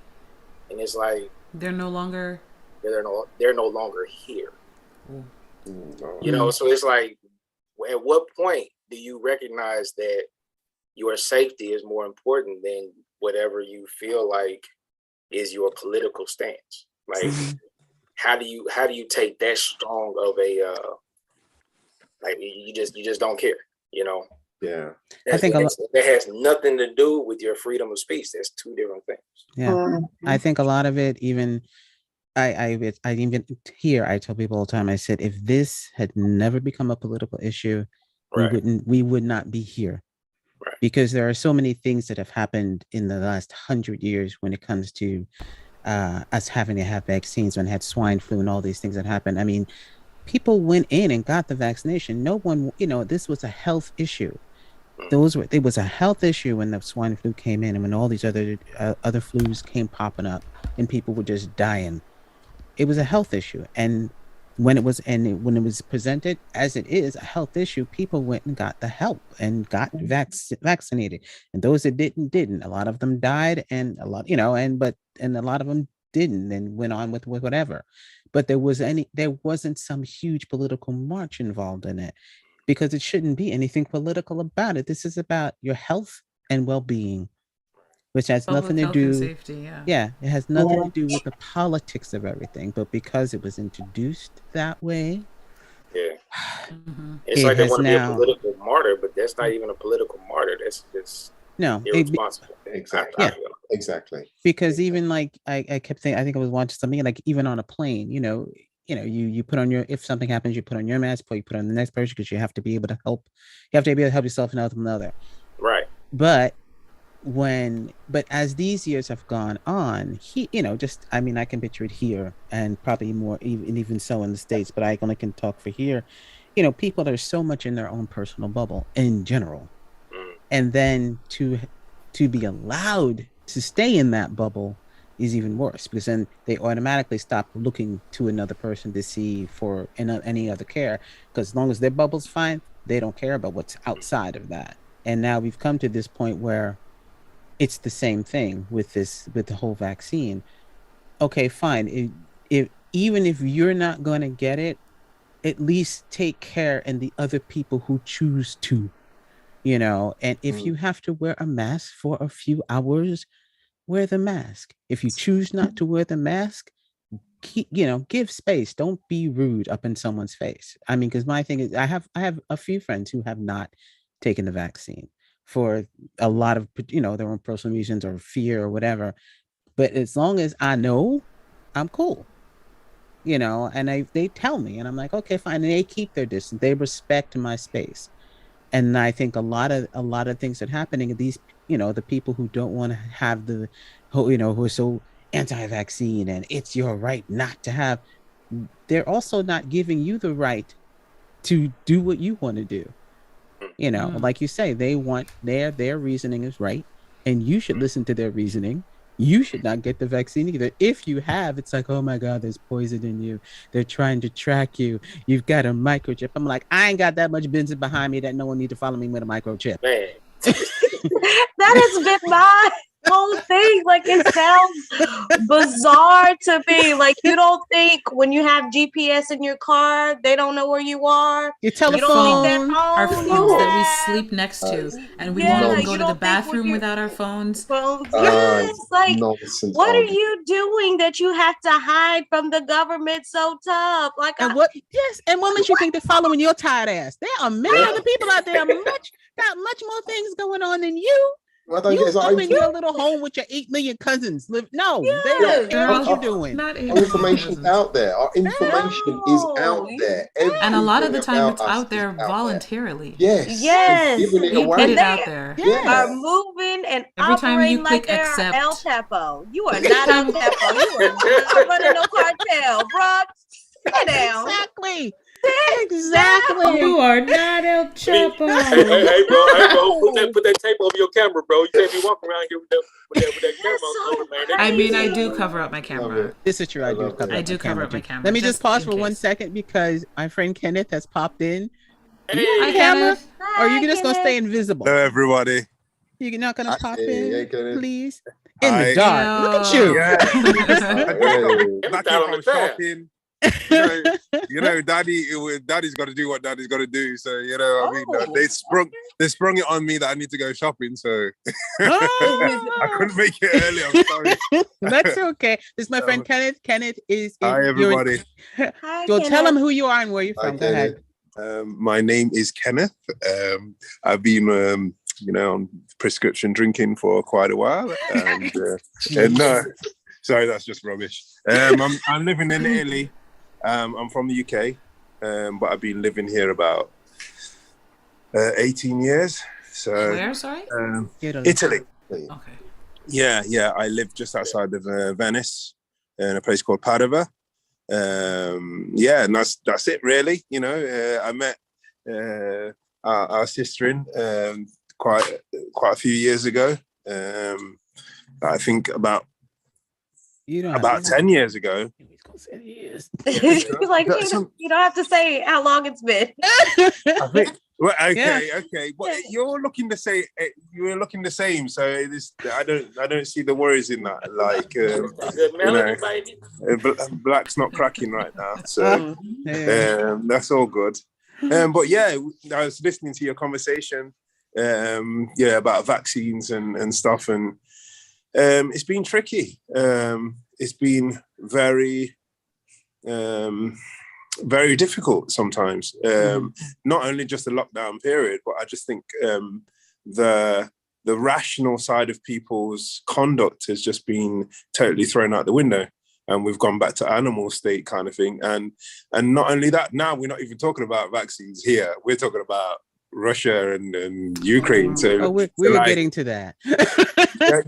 And it's like they're no longer here. You know, so it's like, at what point do you recognize that your safety is more important than whatever you feel like is your political stance? Like, how do you take that strong of a like you just don't care, you know? Yeah. I think that has nothing to do with your freedom of speech. That's two different things. Yeah. I think a lot of it, even I even here, I tell people all the time, I said, if this had never become a political issue, we would not be here. Right. Because there are so many things that have happened in the last 100 years when it comes to us having to have vaccines, when I had swine flu and all these things that happened. I mean, people went in and got the vaccination. No one, you know, this was a health issue. It was a health issue when the swine flu came in, and when all these other flus came popping up and people were just dying. It was a health issue. And when it was presented as it is a health issue, people went and got the help and got vaccinated. And those that didn't. A lot of them died, and a lot, you know, and a lot of them didn't and went on with whatever. But there wasn't some huge political march involved in it, because it shouldn't be anything political about it. This is about your health and well-being, which has nothing to do. Safety, it has nothing to do with the politics of everything. But because it was introduced that way, it's like they want to be a political martyr, but that's not even a political martyr. That's irresponsible. Exactly. Exactly. Because even like I kept thinking, I think I was watching something like even on a plane, you know, you put on if something happens, you put on your mask, or you put on the next person because you have to be able to help. You have to be able to help yourself and help another. Right. But as these years have gone on, I can picture it here and probably more even so in the States, but I only can talk for here. People are so much in their own personal bubble in general. And then to be allowed to stay in that bubble is even worse, because then they automatically stop looking to another person to see for any other care, because as long as their bubble's fine, they don't care about what's outside of that. And now we've come to this point where it's the same thing with the whole vaccine. Okay, fine. Even if you're not going to get it, at least take care in the other people who choose to, and if you have to wear a mask for a few hours, wear the mask. If you choose not to wear the mask, give space. Don't be rude up in someone's face. I mean, because my thing is, I have a few friends who have not taken the vaccine for a lot of, their own personal reasons or fear or whatever. But as long as I know, I'm cool. And they tell me, and I'm like, okay, fine. And they keep their distance. They respect my space. And I think a lot of things that are happening, these, the people who don't want to have who are so anti-vaccine and it's your right not to have, they're also not giving you the right to do what you want to do. Like you say, they want their reasoning is right, and you should listen to their reasoning. You should not get the vaccine either. If you have, it's like, oh my God, there's poison in you. They're trying to track you. You've got a microchip. I'm like, I ain't got that much business behind me that no one need to follow me with a microchip. Man. That has been my whole thing. Like, it sounds bizarre to me. Like, you don't think when you have GPS in your car, they don't know where you are? Your telephone, you don't think that our phones that we sleep next to, and we won't go to the bathroom without our phones. Yes, like, nonsense. what are you doing that you have to hide from the government so tough? Like, and what makes you think they're following your tired ass? There are many other people out there got much more things going on than you. You live in your little home with your 8 million cousins. What you doing? Our information's out there. Our information is out there. And a lot of the time it's out there voluntarily. Yes. Giving it away. Put it out there. Are moving and every time you click like accept. El Chapo. You are not El Chapo. You are not running no cartel, bro. Sit down. Exactly. You are not El Chapo. Hey, bro. Put that tape over your camera, bro. You can't be walking around here with that camera on, man. I mean, I do cover up my camera. This is true. I do cover up my camera. Let me just pause for 1 second because my friend Kenneth has popped in. Hi, camera? Kenneth. Or are you just going to stay invisible? Hello, everybody. You're not going to pop in, please? Hi. In the dark. Look at you. Yeah. Back from shopping. Daddy's got to do what daddy's got to do. So they sprung it on me that I need to go shopping. So I couldn't make it early. I'm sorry. That's okay. This is my friend Kenneth. Kenneth is. Hi, everybody. Hi, so tell him who you are and where you're from. Go ahead. My name is Kenneth. I've been on prescription drinking for quite a while, and sorry, that's just rubbish. I'm living in Italy. I'm from the UK, but I've been living here about 18 years. So where? Sorry, Italy. Okay. Yeah. I live just outside of Venice, in a place called Padova. And that's it, really. I met our sister in quite a few years ago. I think about 10 years ago. Like, you don't have to say how long it's been. I think. Well, okay. But you're looking the same. So I don't see the worries in that. Like, black's not cracking right now. So that's all good. But yeah, I was listening to your conversation. About vaccines and stuff, and it's been tricky. It's been very, very difficult sometimes. Not only just the lockdown period, but I just think the rational side of people's conduct has just been totally thrown out the window. and we've gone back to animal state kind of thing. And not only that, now we're not even talking about vaccines here. We're talking about Russia and Ukraine. So we're getting to that.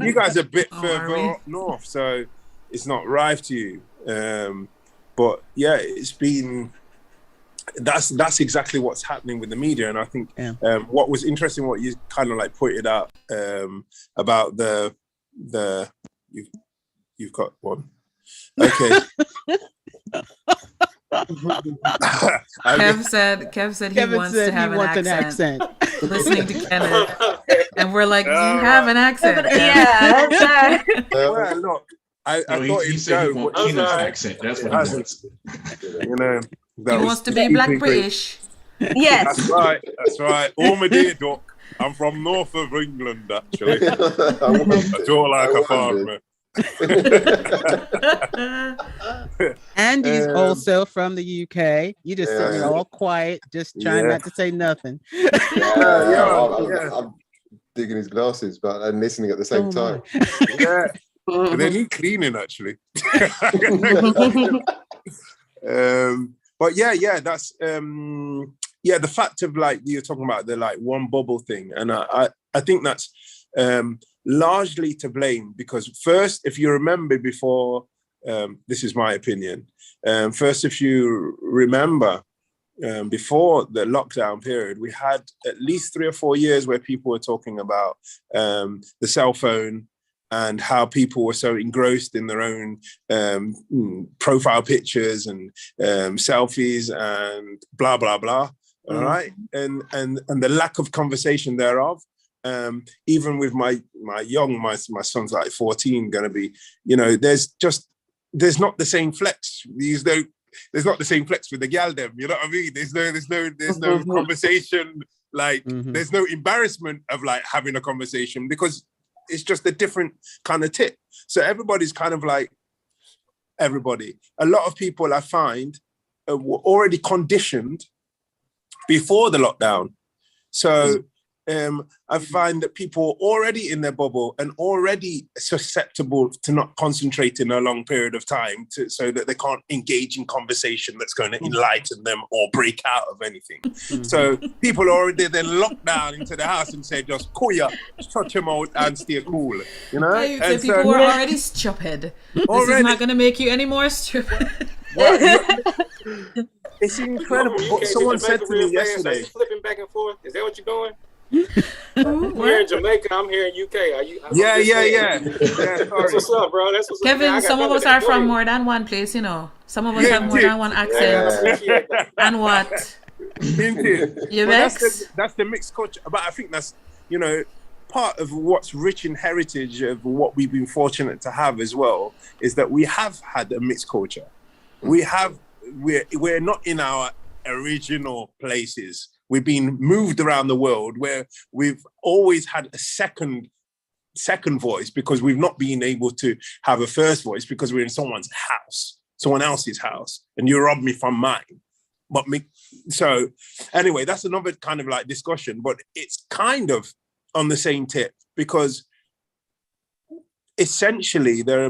You guys are a bit further up north, so it's not rife to you. But yeah, it's been that's exactly what's happening with the media. And I think what was interesting, what you kind of like pointed out about the you've got one. Okay. Kev said he wants to have an accent. Listening to Kenneth, and we're like, you have an accent. Yeah, that's well, look, I thought he said he wants Kenneth's accent. That's what he wants. You know, he wants to be Black British. Yes, that's right. That's right. Oh my dear Doc, I'm from north of England, actually. I talk like a farmer. And he's also from the UK. You just sitting all quiet, just trying not to say nothing. I'm digging his glasses, but I'm listening at the same time. Yeah, but they need cleaning actually. But that's the fact of like you're talking about the like one bubble thing, and I think that's largely to blame because first, if you remember before, this is my opinion. First, if you remember, before the lockdown period, we had at least 3 or 4 years where people were talking about the cell phone and how people were so engrossed in their own profile pictures and selfies and blah, blah, blah. All right. And the lack of conversation thereof. Even with my son's like 14, gonna be, there's not the same flex. There's not the same flex with the gal them. You know what I mean? There's no conversation. Like there's no embarrassment of like having a conversation because it's just a different kind of tip. So everybody's kind of like everybody. A lot of people I find were already conditioned before the lockdown. So I find that people are already in their bubble and already susceptible to not concentrating a long period of time so that they can't engage in conversation that's going to enlighten them or break out of anything. So people are already then locked down into the house and say, just kuya, shut your mouth and stay cool. You know? And so people are already stupid. This is not going to make you any more stupid. It's incredible. What someone said to me yesterday. Flipping back and forth. Is that what you're doing? We're in Jamaica. I'm here in UK. Yeah. That's what's up, bro. That's what's Kevin, up. some of us are from more than one place, you know. Some of us have more than one accent. And what? You vex? That's the mixed culture. But I think that's, part of what's rich in heritage of what we've been fortunate to have as well is that we have had a mixed culture. We're not in our original places. We've been moved around the world where we've always had a second voice because we've not been able to have a first voice because we're in someone else's house, and you robbed me from mine. So anyway, that's another kind of like discussion, but it's kind of on the same tip because essentially there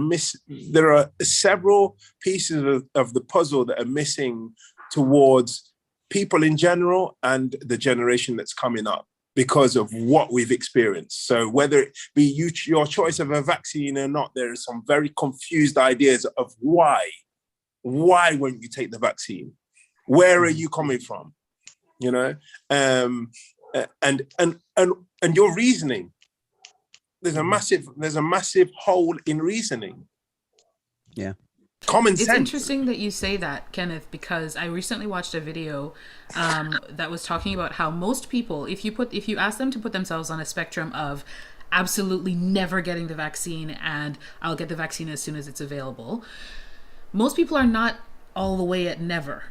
are several pieces of the puzzle that are missing towards people in general and the generation that's coming up because of what we've experienced. So whether it be your choice of a vaccine or not, there are some very confused ideas of why won't you take the vaccine? Where are you coming from? And your reasoning. There's a massive hole in reasoning. Yeah. Common sense. It's interesting that you say that, Kenneth, because I recently watched a video that was talking about how most people, if you ask them to put themselves on a spectrum of absolutely never getting the vaccine and I'll get the vaccine as soon as it's available, most people are not all the way at never.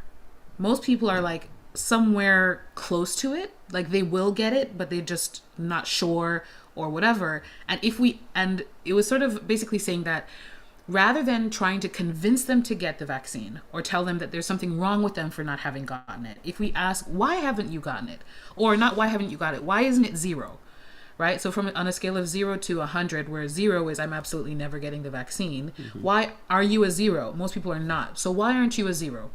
Most people are like somewhere close to it, like they will get it, but they're just not sure or whatever. And it was sort of basically saying that rather than trying to convince them to get the vaccine or tell them that there's something wrong with them for not having gotten it, if we ask, why haven't you gotten it? Or not why haven't you got it? Why isn't it 0? right? So on a scale of 0 to 100, where 0 is I'm absolutely never getting the vaccine, why are you a 0? Most people are not. So why aren't you a 0?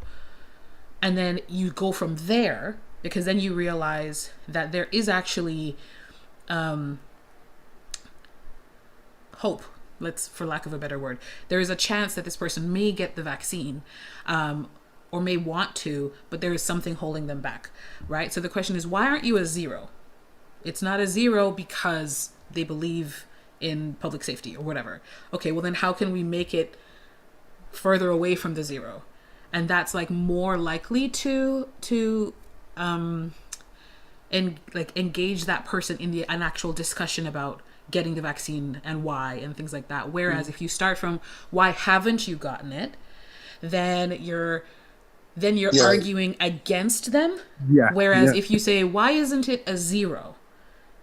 And then you go from there, because then you realize that there is actually hope, for lack of a better word. There is a chance that this person may get the vaccine, or may want to, but there is something holding them back, right? So the question is, why aren't you a 0? It's not a 0 because they believe in public safety or whatever. Okay, well then how can we make it further away from the 0? And that's like more likely to engage that person in an actual discussion about getting the vaccine and why and things like that. Whereas if you start from why haven't you gotten it, then you're arguing against them. Whereas if you say, why isn't it a 0?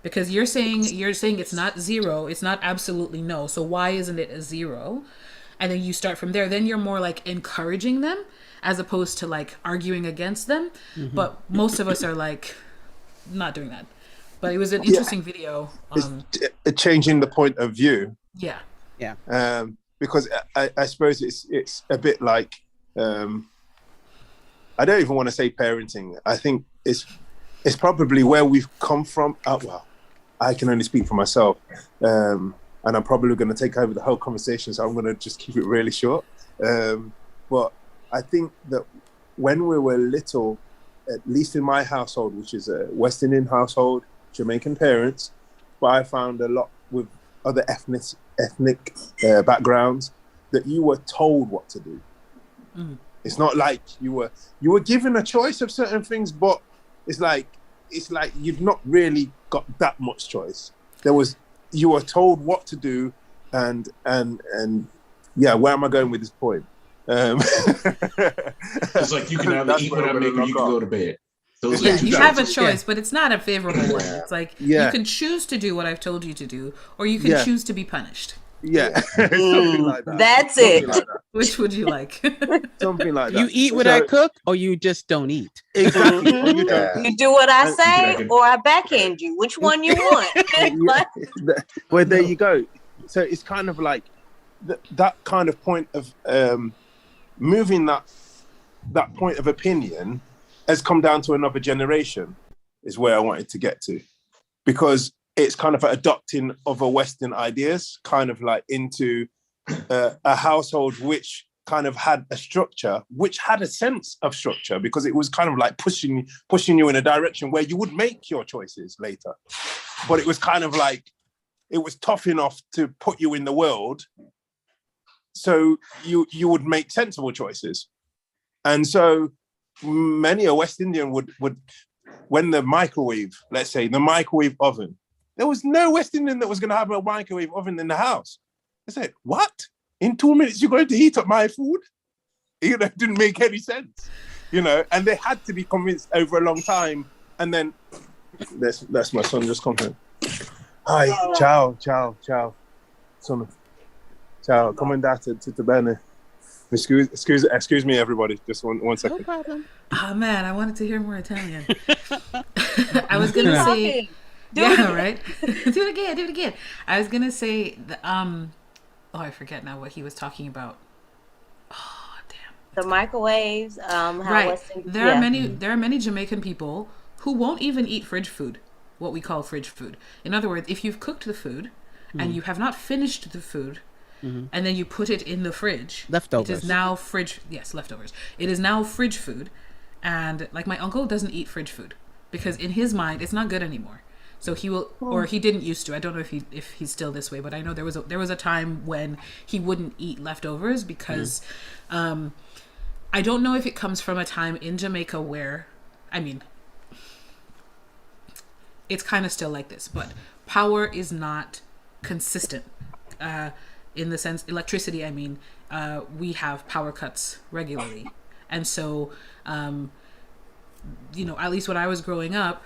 Because you're saying it's not 0, it's not absolutely no. So why isn't it a 0? And then you start from there. Then you're more like encouraging them as opposed to like arguing against them. But most of us are like not doing that. But it was an interesting video. Changing the point of view. Yeah. Because I suppose it's a bit like, I don't even want to say parenting. I think it's probably where we've come from. Well, I can only speak for myself. And I'm probably going to take over the whole conversation, so I'm going to just keep it really short. But I think that when we were little, at least in my household, which is a West Indian household, Jamaican parents, but I found a lot with other ethnic backgrounds, that you were told what to do. It's not like you were given a choice of certain things, but it's like you've not really got that much choice. You were told what to do, and yeah, where am I going with this point? It's like you can either eat what I make or you can go to bed. You have a choice, but it's not a favorable one. It's like you can choose to do what I've told you to do, or you can choose to be punished. Something like that. That's something it. Like that. Which would you like? Something like that. You eat what I cook, or you just don't eat. Exactly. You do what I say, or I backhand you. Which one you want? Well, there you go. So it's kind of like that kind of point of moving that point of opinion has come down to another generation, is where I wanted to get to, because it's kind of adopting other Western ideas, kind of like into a household which kind of had a structure, which had a sense of structure, because it was kind of like pushing you in a direction where you would make your choices later. But it was kind of like, it was tough enough to put you in the world, so you would make sensible choices. And so many a West Indian would when the microwave, let's say the microwave oven, there was no West Indian that was going to have a microwave oven in the house. I said, what? In 2 minutes, you're going to heat up my food? It didn't make any sense, and they had to be convinced over a long time. And then that's my son just come home. Hi, ciao. Son, ciao. Comandate bene. Excuse me, everybody. Just one second. No problem. Oh man, I wanted to hear more Italian. I was gonna say, right. Do it again. I was gonna say, I forget now what he was talking about. Oh damn. The microwaves. Right. There are many Jamaican people who won't even eat fridge food. What we call fridge food. In other words, if you've cooked the food and you have not finished the food, and then you put it in the fridge, leftovers. It is now fridge. Yes, leftovers. It is now fridge food, and like my uncle doesn't eat fridge food because in his mind it's not good anymore. So he will, or he didn't used to. I don't know if he's still this way, but I know there was a time when he wouldn't eat leftovers because, I don't know if it comes from a time in Jamaica where, I mean, it's kind of still like this, but power is not consistent. In the sense, electricity, I mean, we have power cuts regularly. And so, at least when I was growing up,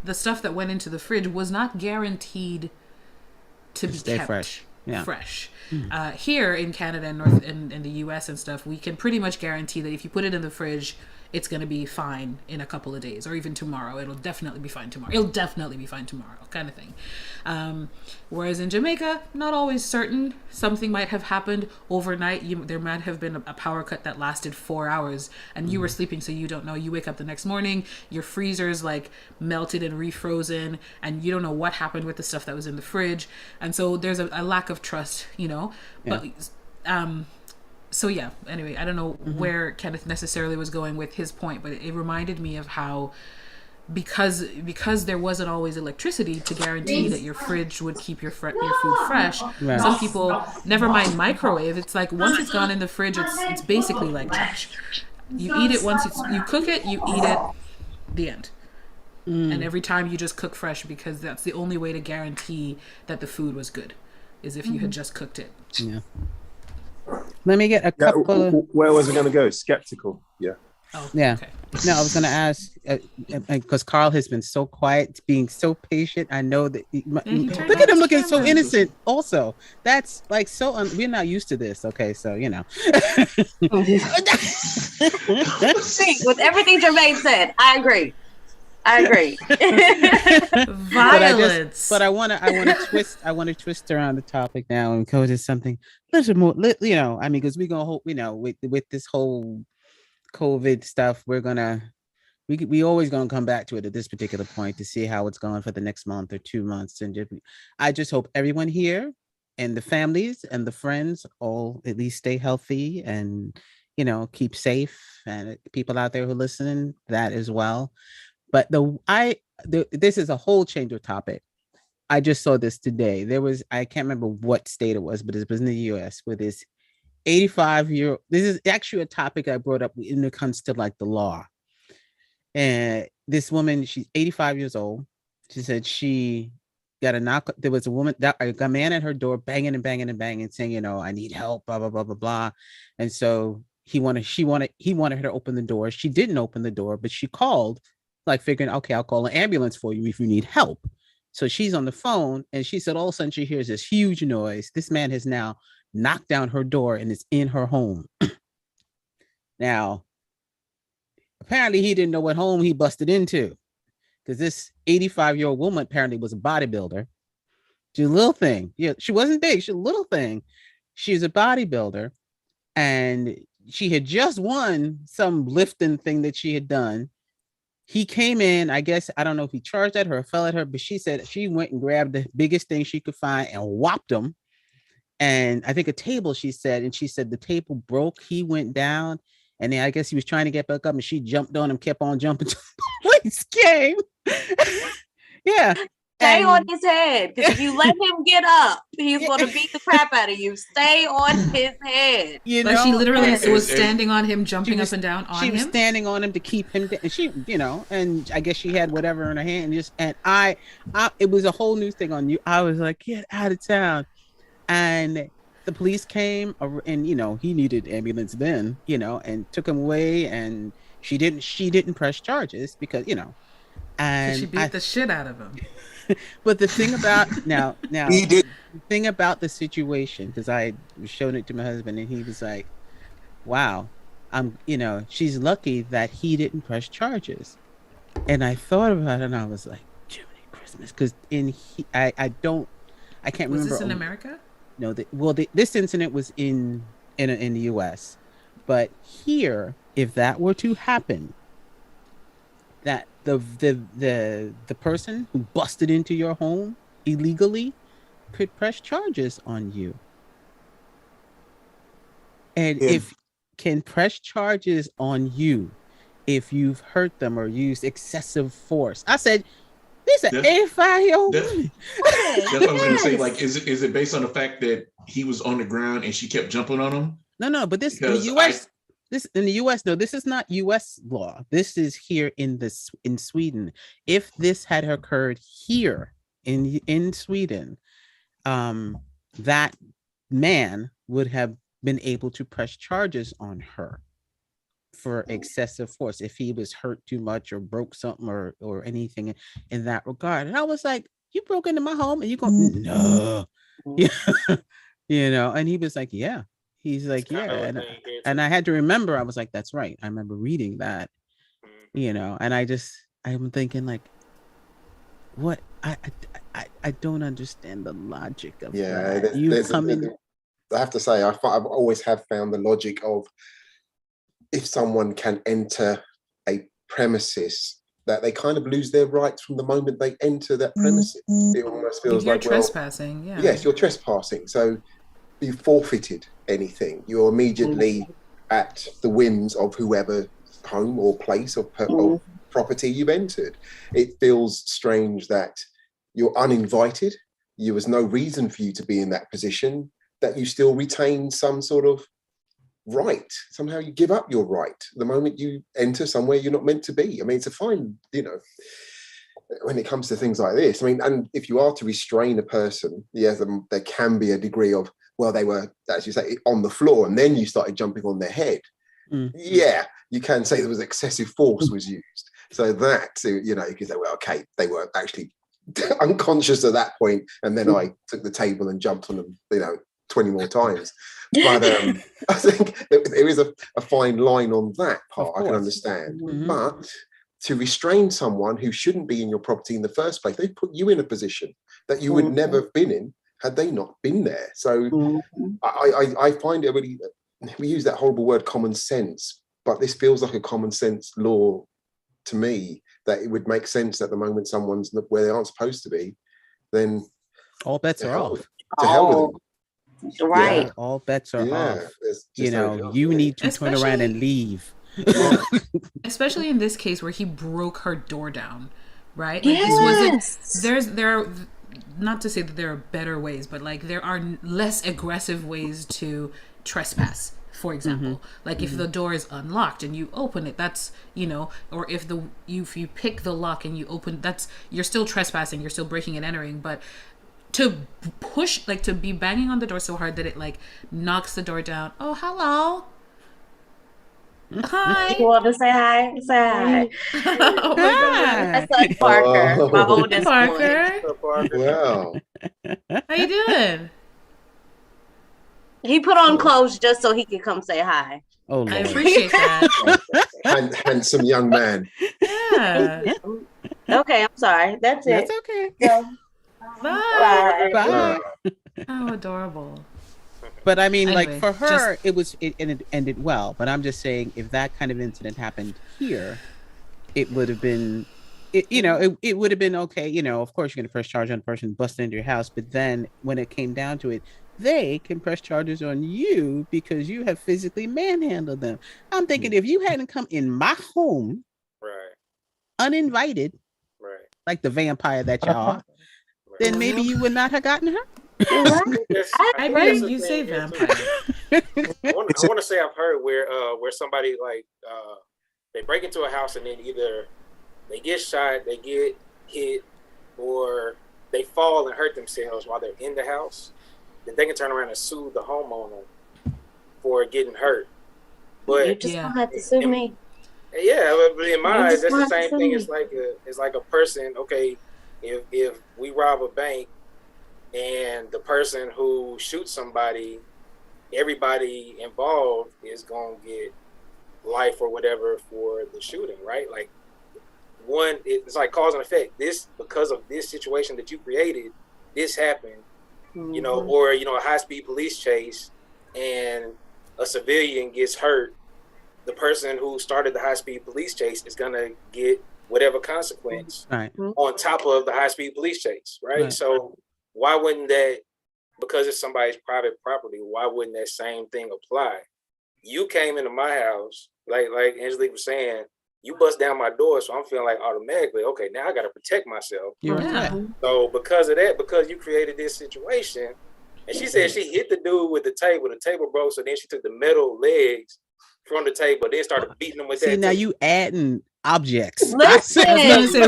the stuff that went into the fridge was not guaranteed to be kept fresh. Here in Canada and in the US and stuff, we can pretty much guarantee that if you put it in the fridge, it's going to be fine in a couple of days, or even tomorrow. It'll definitely be fine tomorrow. It'll definitely be fine tomorrow, kind of thing. Whereas in Jamaica, not always certain. Something might have happened overnight. There might have been a power cut that lasted 4 hours, and you were sleeping, so you don't know. You wake up the next morning, your freezer's like melted and refrozen, and you don't know what happened with the stuff that was in the fridge. And so there's a lack of trust, you know. Yeah. But so yeah, anyway, I don't know where Kenneth necessarily was going with his point, but it reminded me of how because there wasn't always electricity to guarantee that your fridge would keep your food fresh. Right. Some people, never mind microwave, it's like once it's gone in the fridge, it's basically like trash. You eat it once you cook it, you eat it, the end. And every time you just cook fresh, because that's the only way to guarantee that the food was good, is if you had just cooked it. Yeah. Let me get a couple. Where was it going to go? Skeptical. Yeah. Oh, yeah. Okay. No, I was going to ask because Carl has been so quiet, being so patient. I know that. Look at him looking so innocent. Also, that's like so. We're not used to this. Okay, so you know. See, with everything Jermaine said, I agree. Violence. But I want to twist around the topic now and go to something a little more. You know, I mean, because we're gonna hope. You know, with this whole COVID stuff, we always gonna come back to it at this particular point to see how it's going for the next month or 2 months. And I just hope everyone here and the families and the friends all at least stay healthy and, you know, keep safe, and people out there who listen that as well. But this is a whole change of topic. I just saw this today. I can't remember what state it was, but it was in the US with this 85-year. This is actually a topic I brought up when it comes to like the law. And this woman, she's 85 years old. She said she got a knock. There was a man at her door banging and banging and banging, saying, you know, I need help, blah, blah, blah, blah, blah. And so he wanted her to open the door. She didn't open the door, but she called, like figuring, okay, I'll call an ambulance for you if you need help. So she's on the phone, and she said all of a sudden she hears this huge noise. This man has now knocked down her door and is in her home. Now, apparently he didn't know what home he busted into, because this 85-year-old woman apparently was a bodybuilder. She's a little thing. Yeah, she wasn't big. She's a little thing. She's a bodybuilder, and she had just won some lifting thing that she had done. He came in, I guess, I don't know if he charged at her or fell at her, but she said she went and grabbed the biggest thing she could find and whopped him. And I think a table, she said the table broke. He went down, and then I guess he was trying to get back up, and she jumped on him, kept on jumping till the police came. Yeah. Stay on his head, because if you let him get up, he's going to beat the crap out of you. Stay on his head. You know, she literally was standing on him, jumping up and down on him. She was standing on him to keep him down. And she, you know, and I guess she had whatever in her hand. It was a whole new thing on you. I was like, get out of town. And the police came, and, you know, he needed ambulance then, you know, and took him away. And she didn't press charges because, you know, and she beat the shit out of him. But the thing about now the thing about the situation, because I was showing it to my husband, and he was like, wow, you know, she's lucky that he didn't press charges. And I thought about it, and I was like, Jiminy Christmas, because I can't remember. Was this in America? No, this incident was in the US, but here, if that were to happen, that the person who busted into your home illegally could press charges on you, and if can press charges on you if you've hurt them or used excessive force. I said, this is an 85-year-old woman. That's what I was going to say. Like, is it based on the fact that he was on the ground and she kept jumping on him? No, but this in the US. In the US, no, this is not US law. This is here in Sweden. If this had occurred here in Sweden, that man would have been able to press charges on her for excessive force if he was hurt too much or broke something or anything in that regard. And I was like, you broke into my home and you going, no. You know, and he was like, yeah. He's like, yeah. And I had to remember, I was like, that's right. I remember reading that. you know, and I'm thinking like, what? I don't understand the logic of that. You come in. I have to say, I've always have found the logic of if someone can enter a premises, that they kind of lose their rights from the moment they enter that premises. It almost feels you're like trespassing. Yeah. Yes, you're trespassing. So you forfeited anything. You're immediately at the whims of whoever home or place or property you've entered. It feels strange that you're uninvited. There was no reason for you to be in that position, that you still retain some sort of right. Somehow you give up your right the moment you enter somewhere you're not meant to be. I mean, it's a fine, you know, when it comes to things like this. I mean, and if you are to restrain a person, yes, there can be a degree of, well, they were, as you say, on the floor and then you started jumping on their head. Yeah, you can say there was excessive force was used. So that, you know, you can say, well, okay, they were actually unconscious at that point, and then I took the table and jumped on them, you know, 20 more times. But I think there is a fine line on that part. I can understand. But to restrain someone who shouldn't be in your property in the first place, they put you in a position that you would never have been in had they not been there. So I find it really, we use that horrible word common sense, but this feels like a common sense law to me, that it would make sense that the moment someone's where they aren't supposed to be, then all bets are off. To hell with them. Right. Yeah, all bets are off. You know, you need to turn around and leave. Especially in this case where he broke her door down, right? Like this wasn't, there are, not to say that there are better ways, but like there are less aggressive ways to trespass. For example, like if the door is unlocked and you open it, that's, you know, or if you pick the lock and you open, that's, you're still trespassing, you're still breaking and entering. But to push, like to be banging on the door so hard that it like knocks the door down. Oh, hello. Hi. You want to say hi? Say hi. Oh my God. That's like Parker, my oldest Parker. Wow. How you doing? He put on clothes just so he could come say hi. Oh, Lord. I appreciate that. Handsome young man. Yeah. Okay, I'm sorry. That's it. That's okay. So, Bye. Bye. Oh, adorable. But I mean, Anyway, like for her, it ended well. But I'm just saying, if that kind of incident happened here, it would have been, it would have been okay. You know, of course, you're going to press charge on the person busting into your house. But then when it came down to it, they can press charges on you because you have physically manhandled them. I'm thinking if you hadn't come in my home, uninvited, like the vampire that you are, then maybe you would not have gotten her. I mean, you say vampire. I want to say I've heard where somebody like they break into a house and then either they get shot, they get hit, or they fall and hurt themselves while they're in the house. Then they can turn around and sue the homeowner for getting hurt. But you just don't have to sue me. Yeah, but in my eyes, that's the same thing. It's like a person. Okay, if we rob a bank and the person who shoots somebody, everybody involved is gonna get life or whatever for the shooting, right? Like it's like cause and effect. This, because of this situation that you created, this happened. You know, or, you know, a high-speed police chase and a civilian gets hurt, the person who started the high-speed police chase is going to get whatever consequence on top of the high-speed police chase, right? So why wouldn't that, because it's somebody's private property, why wouldn't that same thing apply? You came into my house, like Angelique was saying, you bust down my door, so I'm feeling like automatically, okay, now I got to protect myself. So because of that, because you created this situation, and she said she hit the dude with the table broke, so then she took the metal legs from the table, then started beating him with that. See, now you adding objects. Listen,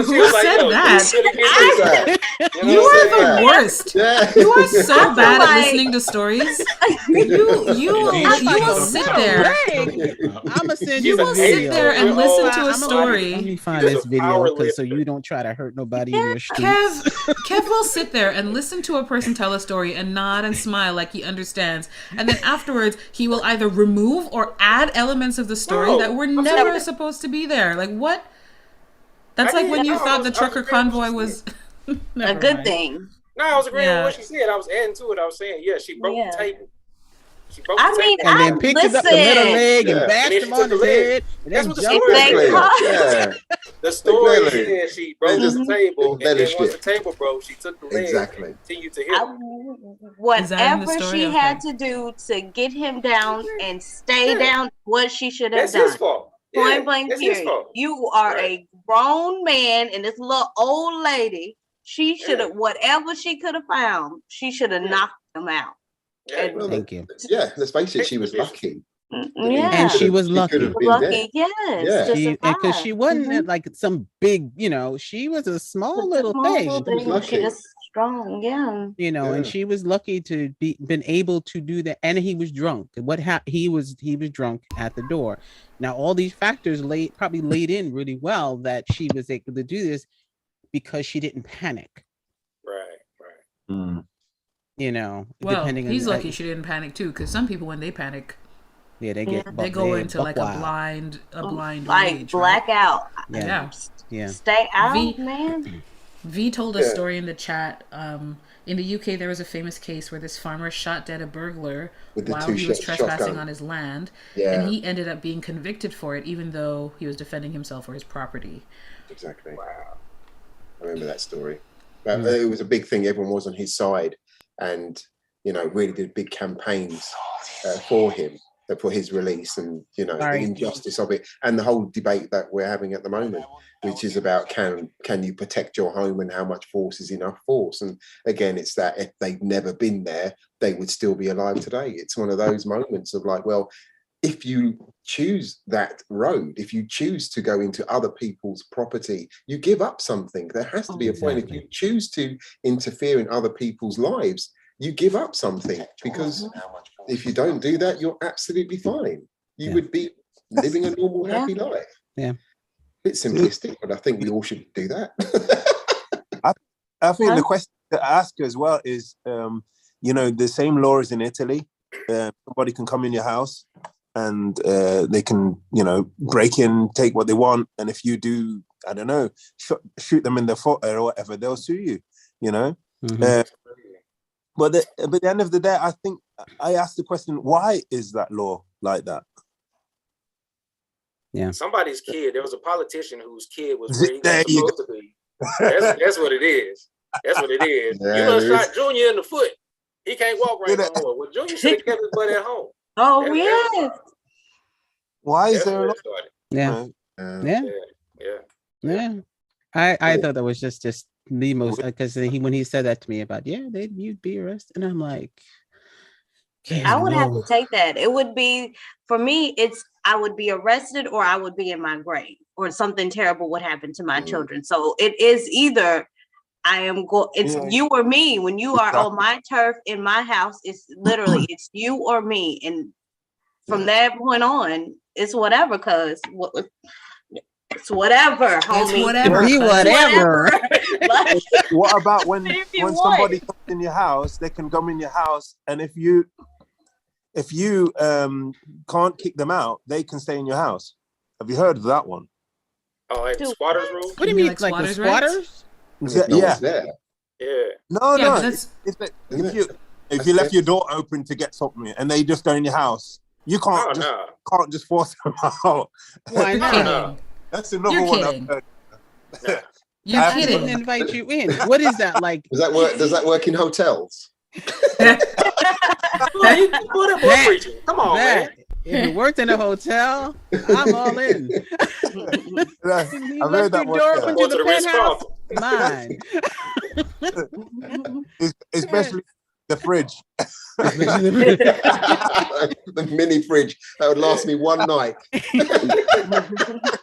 who said that? You are the worst. You are so bad at listening to stories. You will sit there. I'm gonna send you you will sit there and listen to a story. Let me find this video so you don't try to hurt nobody in your streets. Kev will sit there and listen to a person tell a story and nod and smile like he understands, and then afterwards he will either remove or add elements of the story that were never supposed to be there. Like what? That's like when you No, thought the trucker agreeing with convoy what she was A Never good mind. thing. No, I was agreeing Yeah. with what she said. I was adding to it. I was saying, yeah, she broke Yeah. the table. She broke I the mean, table. And then picked it up the middle listen. leg and Yeah. bashed And then him she on took his the leg. head. And That's then what the jumped story in. They Exactly. caught- Yeah. The story Clearly. said she broke just the table, and then embellished once it. the table broke, she took the leg Exactly. and continued to hit him. Is that in the Whatever story? she Okay. had to do to get him down and stay Yeah. down, what she should have That's his done. fault. Point Yeah, blank, that's his period. fault. You are Right. a grown man, and this little old lady, she should have, whatever she could have found, she should have knocked him out. Yeah. And- Well, Thank you. yeah, let's face it, she was lucky. Yeah. And she was She could lucky. have been lucky, dead. yes. Yeah. To Because survive. she wasn't Mhm. like some big, she was a small Just a little small thing. little She was thing, lucky. she just strong, yeah. And Yeah. she was lucky to been able to do that. And he was drunk. He was drunk at the door. Now all these factors probably laid in really well that she was able to do this because she didn't panic. Right. Mm. Well, depending he's on lucky she didn't panic too, because some people when they panic, they get they go into buck like wild. a blind Like rage, right? blackout. Yeah. Yeah. Stay out, V- man. V told a Yeah. story in the chat. In the UK, there was a famous case where this farmer shot dead a burglar With the while two he was shot- trespassing shotgun. on his land, Yeah. and he ended up being convicted for it, even though he was defending himself or his property. Exactly. Wow. I remember that story. But it was a big thing. Everyone was on his side, and really did big campaigns for him, for his release, and the injustice of it, and the whole debate that we're having at the moment, which is about can you protect your home and how much force is enough force. And again, it's that if they'd never been there, they would still be alive today. It's one of those moments of like, well, if you choose that road, if you choose to go into other people's property, you give up something. There has to be a point. If you choose to interfere in other people's lives, you give up something, because if you don't do that, you're absolutely fine. You would be living a normal, happy life. Yeah. Bit simplistic, but I think we all should do that. I think the question to ask as well is, the same law is in Italy. Somebody can come in your house and they can, break in, take what they want. And if you do, I don't know, shoot them in the foot or whatever, they'll sue you, Mhm. But at the end of the day, I think I asked the question, why is that law like that? Yeah. Somebody's kid. There was a politician whose kid was There where he was you supposed to be. That's what it is. That's what it is. Yeah, You done there shot Junior in the foot. He can't walk right no more. Well, Junior should have kept his butt at home. Oh, That's- yes. Why is That's there a where law? it started. Yeah. Um, Yeah. Yeah. Yeah. I thought that was just the most, because when he said that to me about you'd be arrested, and I'm like, I would have no. to take that. It would be, for me, I would be arrested or I would be in my grave, or something terrible would happen to my children. So it is either it's you or me. When you are on my turf in my house, it's literally it's you or me. And from that point on, it's whatever, because it's whatever, homie. It's whatever. Be whatever. Like, What about when If you want. somebody comes in your house, they can come in your house, and if you can't kick them out, they can stay in your house. Have you heard of that one? Oh, like the squatters rule? What do you mean, mean, like like the squatters' squatters? if no one's there. Yeah. No, Yeah, no. but that's- It's like Isn't if you left your door open to get something and they just go in your house, you Oh, can't just force them out. Why not? no. That's another You're one kidding. I've heard. You're I I didn't kidding. invite you in. What is that like? Does that work in hotels? Well, you can put it for That- preaching. Come on, man. That if it worked in a hotel, I'm all in. You I've heard left that your one. door Yeah. open Go to to the the Ritz penthouse. Carlton. Mine. Especially the fridge. The mini fridge that would last me one night,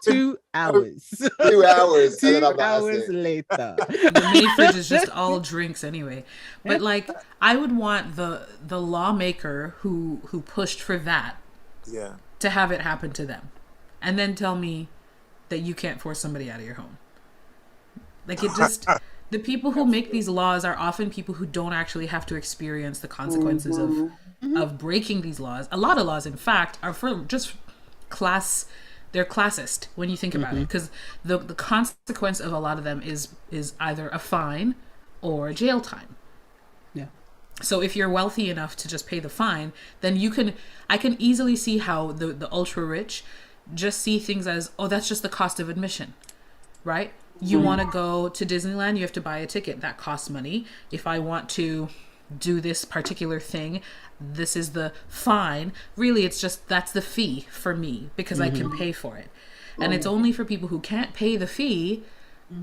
2 hours. 2 hours, and 2 then I'm like, that's hours it. later. The mini fridge is just all drinks anyway. But like, I would want the lawmaker who pushed for that Yeah. to have it happen to them, and then tell me that you can't force somebody out of your home. Like, it just, the people who make these laws are often people who don't actually have to experience the consequences of breaking these laws. A lot of laws, in fact, are for just class they're classist when you think about it, because the consequence of a lot of them is either a fine or jail time. Yeah. So if you're wealthy enough to just pay the fine, then I can easily see how the ultra rich just see things as, oh, that's just the cost of admission, right? You want to go to Disneyland, you have to buy a ticket. That costs money. If I want to do this particular thing, this is the fine. Really, it's just, that's the fee for me because I can pay for it. And it's only for people who can't pay the fee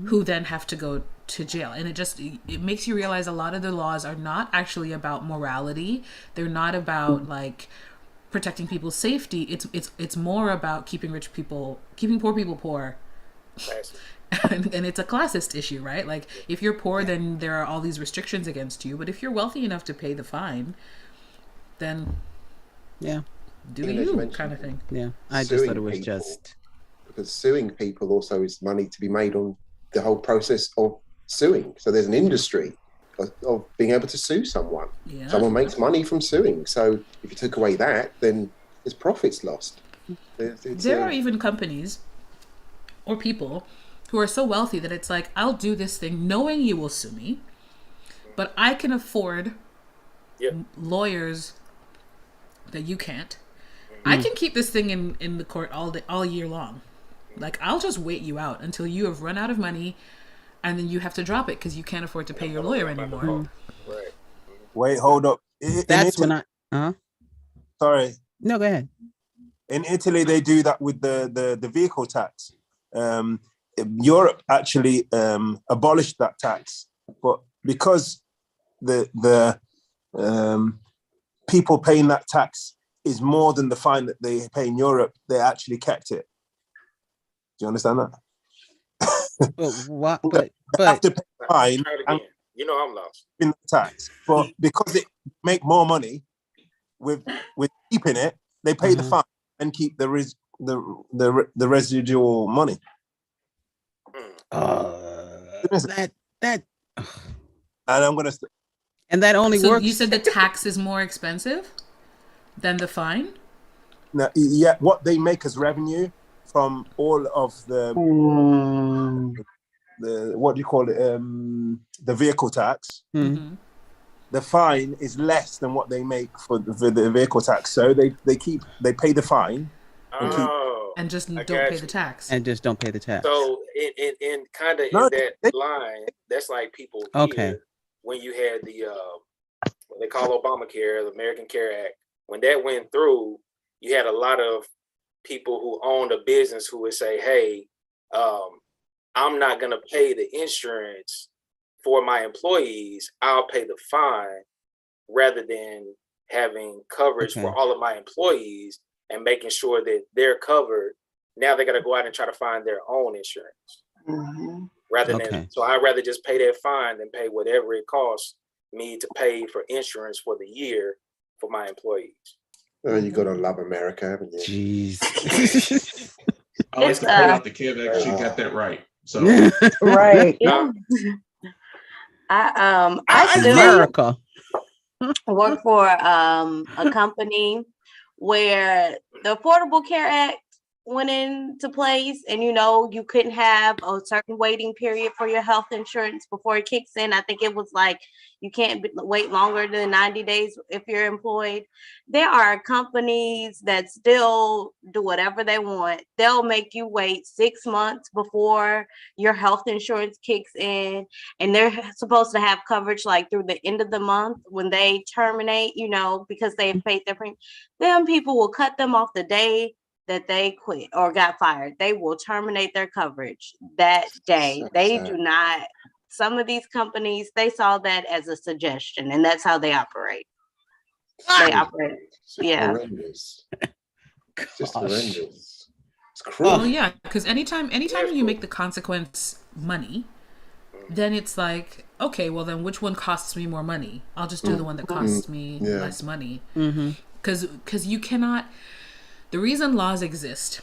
who then have to go to jail. And it makes you realize a lot of the laws are not actually about morality. They're not about like protecting people's safety. It's more about keeping poor people poor. And it's a classist issue, right? Like if you're poor, then there are all these restrictions against you. But if you're wealthy enough to pay the fine, then do you kind of thing. Yeah, I just thought it was just because suing people also is money to be made on the whole process of suing. So there's an industry of being able to sue someone. Yeah. Someone makes money from suing. So if you took away that, then there's profits lost. There are even companies or people who are so wealthy that it's like, I'll do this thing knowing you will sue me, but I can afford lawyers that you can't. I can keep this thing in the court all year long. Like, I'll just wait you out until you have run out of money, and then you have to drop it because you can't afford to pay your lawyer anymore. Right. Wait, hold up. that's when I Sorry. No, go ahead. In Italy, they do that with the vehicle tax. Europe actually abolished that tax, but because the people paying that tax is more than the fine that they pay in Europe, they actually kept it. Do you understand that? But they have to pay the fine and you know I'm lost in the tax, but because it make more money with keeping it, they pay the fine and keep the residual money. And I'm gonna. And that only So works. you said the tax is more expensive than the fine? Now, yeah, what they make as revenue from all of the what do you call it? The vehicle tax. The fine is less than what they make for the vehicle tax. So they pay the fine and just don't pay the tax. And just don't pay the tax. So in kind of in that line, that's like people here, when you had the what they call Obamacare, the American Care Act. When that went through, you had a lot of people who owned a business who would say, hey, I'm not going to pay the insurance for my employees. I'll pay the fine rather than having coverage for all of my employees and making sure that they're covered. Now they got to go out and try to find their own insurance rather than, so I'd rather just pay that fine than pay whatever it costs me to pay for insurance for the year for my employees. Oh, you got to love America, haven't you? Jeez. I like to point out the kid actually got that right. So right. I still work for a company where the Affordable Care Act went into place, and you couldn't have a certain waiting period for your health insurance before it kicks in. I think it was like you can't wait longer than 90 days if you're employed. There are companies that still do whatever they want. They'll make you wait 6 months before your health insurance kicks in, and they're supposed to have coverage like through the end of the month when they terminate, because they have paid their premium. Then people will cut them off the day that they quit or got fired. They will terminate their coverage that day. They do not. Some of these companies, they saw that as a suggestion, and that's how they operate. They operate. Yeah. Horrendous. Just horrendous. It's cruel. Well, yeah, because anytime you make the consequence money, then it's like, okay, well then which one costs me more money? I'll just do the one that costs me less money. Because you cannot. The reason laws exist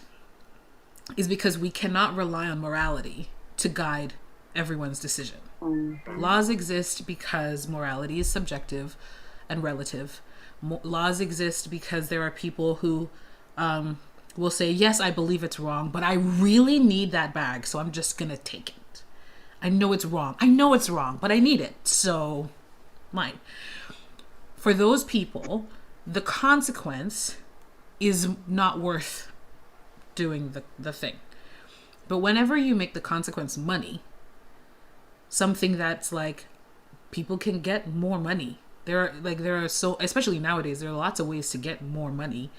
is because we cannot rely on morality to guide everyone's decision. Laws exist because morality is subjective and relative. Laws exist because there are people who will say, yes, I believe it's wrong, but I really need that bag, so I'm just going to take it. I know it's wrong, but I need it, so mine. For those people, the consequence is not worth doing the thing. But whenever you make the consequence money, something that's like, people can get more money. There are so, especially nowadays, there are lots of ways to get more money.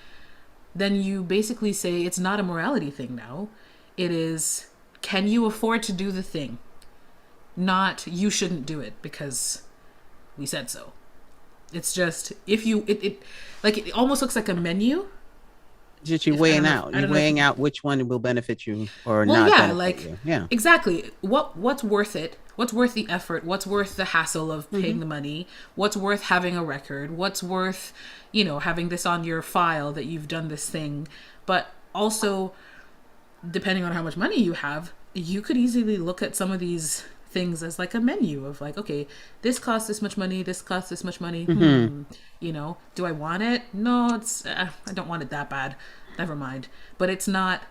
Then you basically say it's not a morality thing now. It is, can you afford to do the thing? Not, you shouldn't do it because we said so. It's just, if you, it almost looks like a menu. Just you're weighing out which one will benefit you or not. Yeah, benefit you. Yeah, exactly. What's worth it? What's worth the effort? What's worth the hassle of paying the money? What's worth having a record? What's worth, having this on your file that you've done this thing? But also, depending on how much money you have, you could easily look at some of these things as like a menu of like, okay, this costs this much money, this costs this much money. Do I want it? No, it's I don't want it that bad. Never mind. But it's not,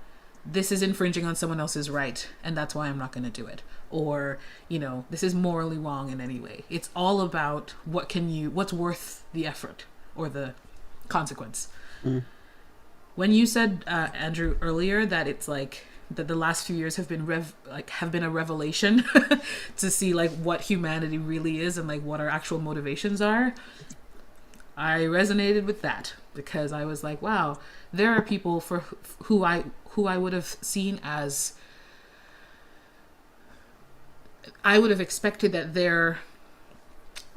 this is infringing on someone else's right, and that's why I'm not going to do it. Or, this is morally wrong in any way. It's all about what's worth the effort or the consequence. When you said, Andrew, earlier that it's like that the last few years have been a revelation to see like what humanity really is and like what our actual motivations are, I resonated with that because I was like, wow, there are people for who I would have seen as, I would have expected that their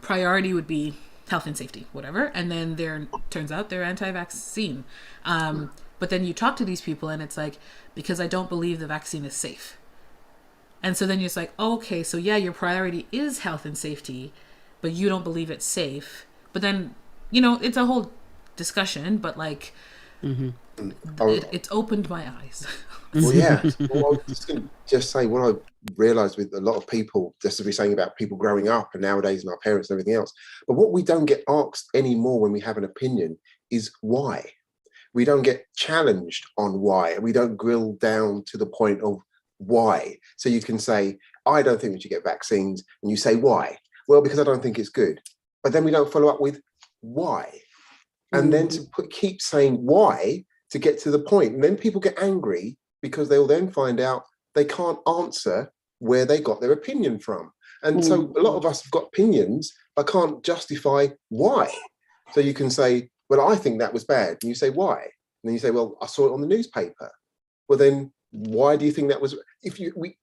priority would be health and safety, whatever, and then turns out they're anti-vaccine. But then you talk to these people and it's like, because I don't believe the vaccine is safe. And so then you're just like, oh, okay, so yeah, your priority is health and safety, but you don't believe it's safe. But then, it's a whole discussion, but like, it's opened my eyes. Well, yeah. Well, I was just going to just say what I realised with a lot of people, just as we're saying about people growing up and nowadays and our parents and everything else. But what we don't get asked anymore when we have an opinion is why. We don't get challenged on why. We don't grill down to the point of why. So you can say, I don't think we should get vaccines. And you say, why? Well, because I don't think it's good. But then we don't follow up with why. And then to keep saying why to get to the point. And then people get angry because they'll then find out they can't answer where they got their opinion from. And so a lot of us have got opinions, but can't justify why. So you can say, well, I think that was bad. And you say, why? And then you say, well, I saw it on the newspaper. Well, then why do you think that was? If we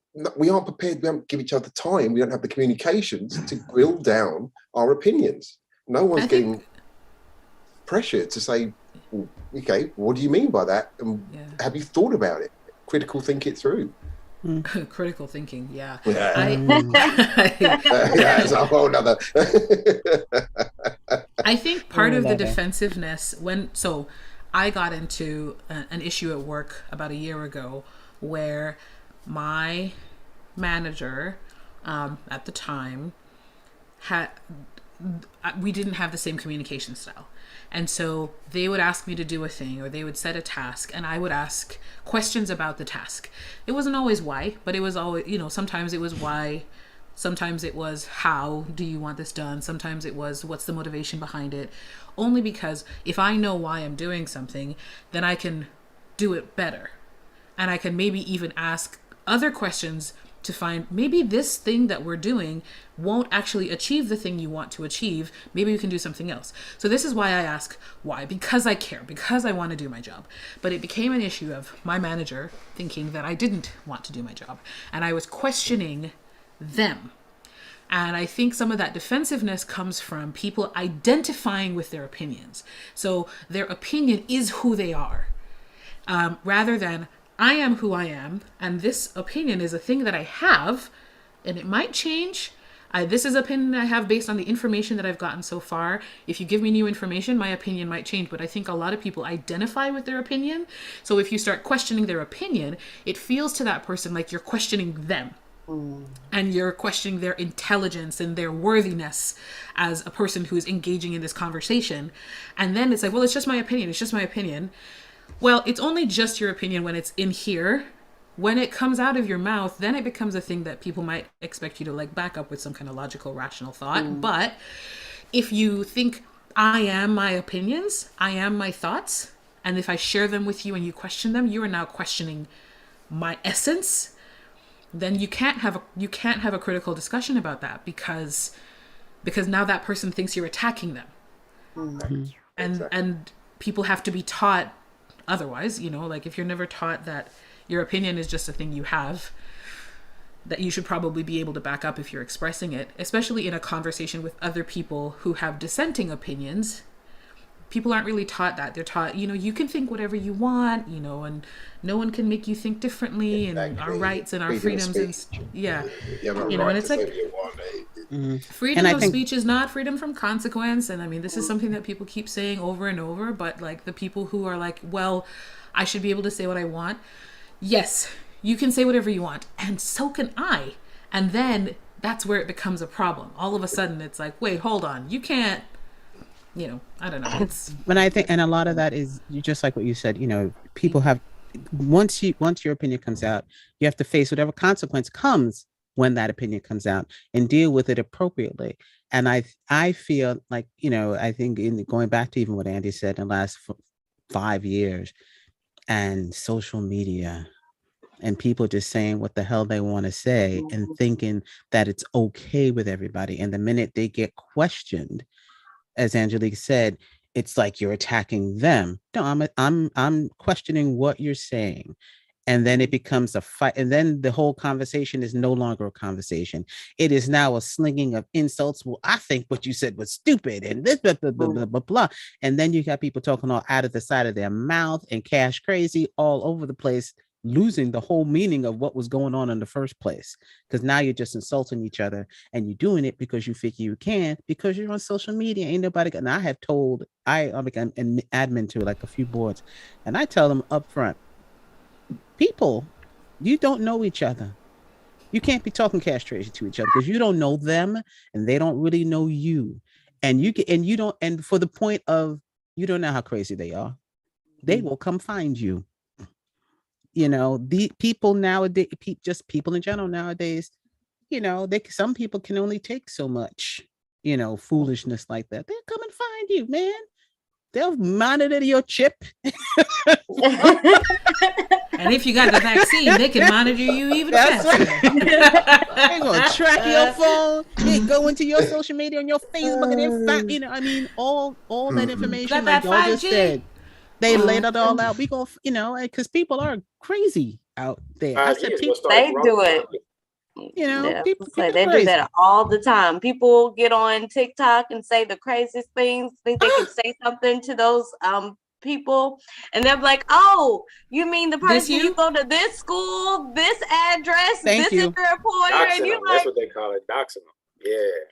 aren't prepared, we don't give each other time, we don't have the communications to grill down our opinions. No one's getting pressured to say, well, okay, what do you mean by that? And have you thought about it? Critical think it through. Critical thinking, yeah. It's a whole nother. I think part of the defensive-ness so I got into an issue at work about a year ago where my manager at the time we didn't have the same communication style. And so they would ask me to do a thing or they would set a task and I would ask questions about the task. It wasn't always why, but it was always, sometimes it was why, sometimes it was how do you want this done? Sometimes it was what's the motivation behind it? Only because if I know why I'm doing something, then I can do it better. And I can maybe even ask other questions to find maybe this thing that we're doing won't actually achieve the thing you want to achieve. Maybe we can do something else. So this is why I ask why, because I care, because I want to do my job. But it became an issue of my manager thinking that I didn't want to do my job. And I was questioning them. And I think some of that defensiveness comes from people identifying with their opinions. So their opinion is who they are, rather than I am who I am, and this opinion is a thing that I have, and it might change. This is an opinion I have based on the information that I've gotten so far. If you give me new information, my opinion might change, but I think a lot of people identify with their opinion. So if you start questioning their opinion, it feels to that person like you're questioning them. And you're questioning their intelligence and their worthiness as a person who's engaging in this conversation. And then it's like, well, it's just my opinion. It's just my opinion. Well, it's only just your opinion when it's in here. When it comes out of your mouth, then it becomes a thing that people might expect you to like back up with some kind of logical, rational thought. But if you think I am my opinions, I am my thoughts, and if I share them with you and you question them, you are now questioning my essence. Then you can't have a critical discussion about that because now that person thinks you're attacking them. And people have to be taught otherwise, you know, like if you're never taught that your opinion is just a thing you have, that you should probably be able to back up if you're expressing it, especially in a conversation with other people who have dissenting opinions. People aren't really taught that. They're taught, you know, you can think whatever you want, you know, and no one can make you think differently, and our rights and our freedoms and you know, and it's like freedom of speech is not freedom from consequence. And I mean, this is something that people keep saying over and over, but like the people who are like, well, I should be able to say what I want. Yes, you can say whatever you want, and so can I. And then that's where it becomes a problem. All of a sudden it's like, wait, hold on, you can't, you know, I don't know. But I think, and a lot of that is just like what you said, you know, people have, once your opinion comes out, you have to face whatever consequence comes when that opinion comes out and deal with it appropriately. And I feel like, you know, I think in going back to even what Andy said in the last 5 years and social media and people just saying what the hell they want to say and thinking that it's okay with everybody. And the minute they get questioned, as Angelique said, it's like you're attacking them. No, I'm questioning what you're saying. And then it becomes a fight. And then the whole conversation is no longer a conversation. It is now a slinging of insults. Well, I think what you said was stupid and this, blah, blah, blah, blah, blah, blah. And then you got people talking all out of the side of their mouth and cash crazy all over the place, losing the whole meaning of what was going on in the first place. Because now you're just insulting each other and you're doing it because you think you can, because you're on social media. Ain't nobody got, and I have told, I'm an admin to like a few boards, and I tell them up front, people, you don't know each other. You can't be talking castration to each other because you don't know them and they don't really know you. And and for the point of, you don't know how crazy they are. They will come find you. You know, the people nowadays, just people in general nowadays, you know, some people can only take so much, you know, foolishness like that. They'll come and find you, man. They'll monitor your chip. And if you got the vaccine, they can monitor you even faster. They're gonna track your phone. They go into your social media on your Facebook, and then find, you know, I mean, all that information, like y'all just said. They laid it all out. We go, you know, because people are crazy out there. I said people, they do it. You know, yeah, people they crazy. do that all the time. People get on TikTok and say the craziest things. Think they can say something to those people, and they're like, "Oh, you mean the person you go to this school, this address, this is your reporter?" And you like, that's what they call it, doxing them.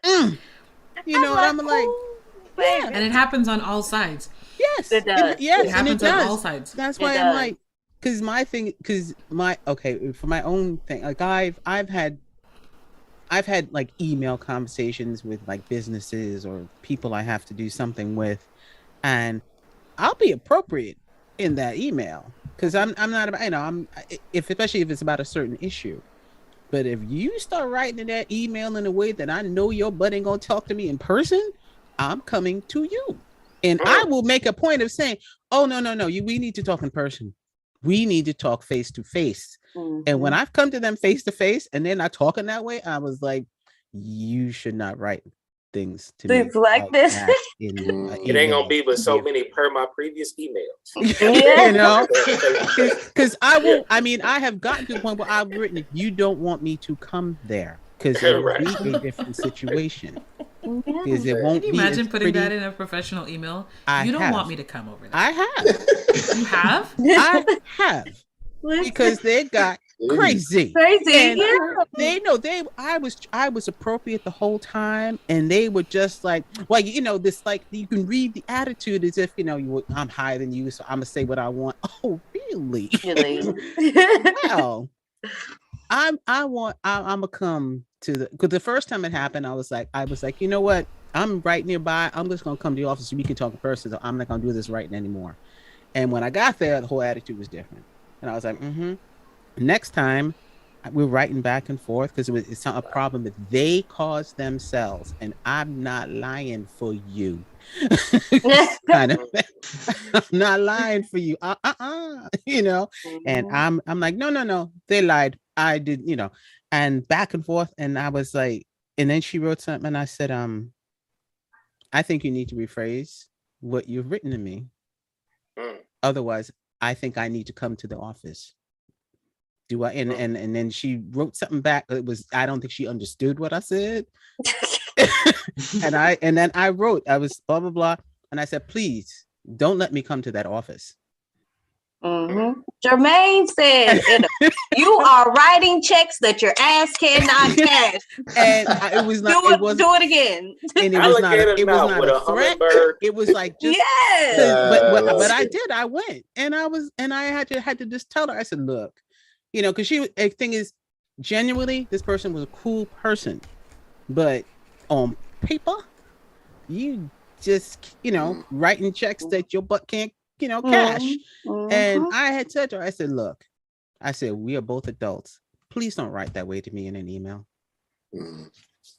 Yeah. You know, I'm like, yeah. And it happens on all sides. Yes, it does. It happens on all sides. That's why I'm like, for my own thing, like I've had like email conversations with like businesses or people I have to do something with, and I'll be appropriate in that email because I'm not about, you know, especially if it's about a certain issue. But if you start writing in that email in a way that I know your butt ain't gonna talk to me in person, I'm coming to you. And I will make a point of saying, oh, no, we need to talk in person. We need to talk face to face. And when I've come to them face to face and they're not talking that way, I was like, you should not write things to me like this. It ain't gonna be but so many per my previous emails. You know, because I have gotten to the point where I've written, if you don't want me to come there, because it will be a different situation. Because it won't. Can you imagine putting that in a professional email? You don't want me to come over there. I have. You have? I have. Because they got crazy. And they know I was appropriate the whole time, and they were just like, well, you know, this, like, you can read the attitude as if, you know, I'm higher than you, so I'm gonna say what I want. Oh, really? Well, I'm gonna come to because the first time it happened, I was like, you know what? I'm right nearby. I'm just gonna come to the office so we can talk in person. So I'm not gonna do this writing anymore. And when I got there, the whole attitude was different. And I was like, Next time, we're writing back and forth because it's not a problem that they caused themselves. And I'm not lying for you. Kind of, I'm not lying for you. You know, and I'm like, no, they lied. I did, you know, and back and forth. And I was like, and then she wrote something and I said, I think you need to rephrase what you've written to me. Otherwise, I think I need to come to the office. Do I? And then she wrote something back. It was, I don't think she understood what I said. and then I wrote, I was blah, blah, blah. And I said, please don't let me come to that office. Jermaine said, you are writing checks that your ass cannot cash. And it was not, do it again. And it was not a threat. It was like, just, but I did, I went and I had to just tell her, I said, look, you know, because the thing is, genuinely, this person was a cool person, but on paper, you just, you know, writing checks that your butt can't, you know, cash. And I had said to her, I said, look, I said, we are both adults. Please don't write that way to me in an email.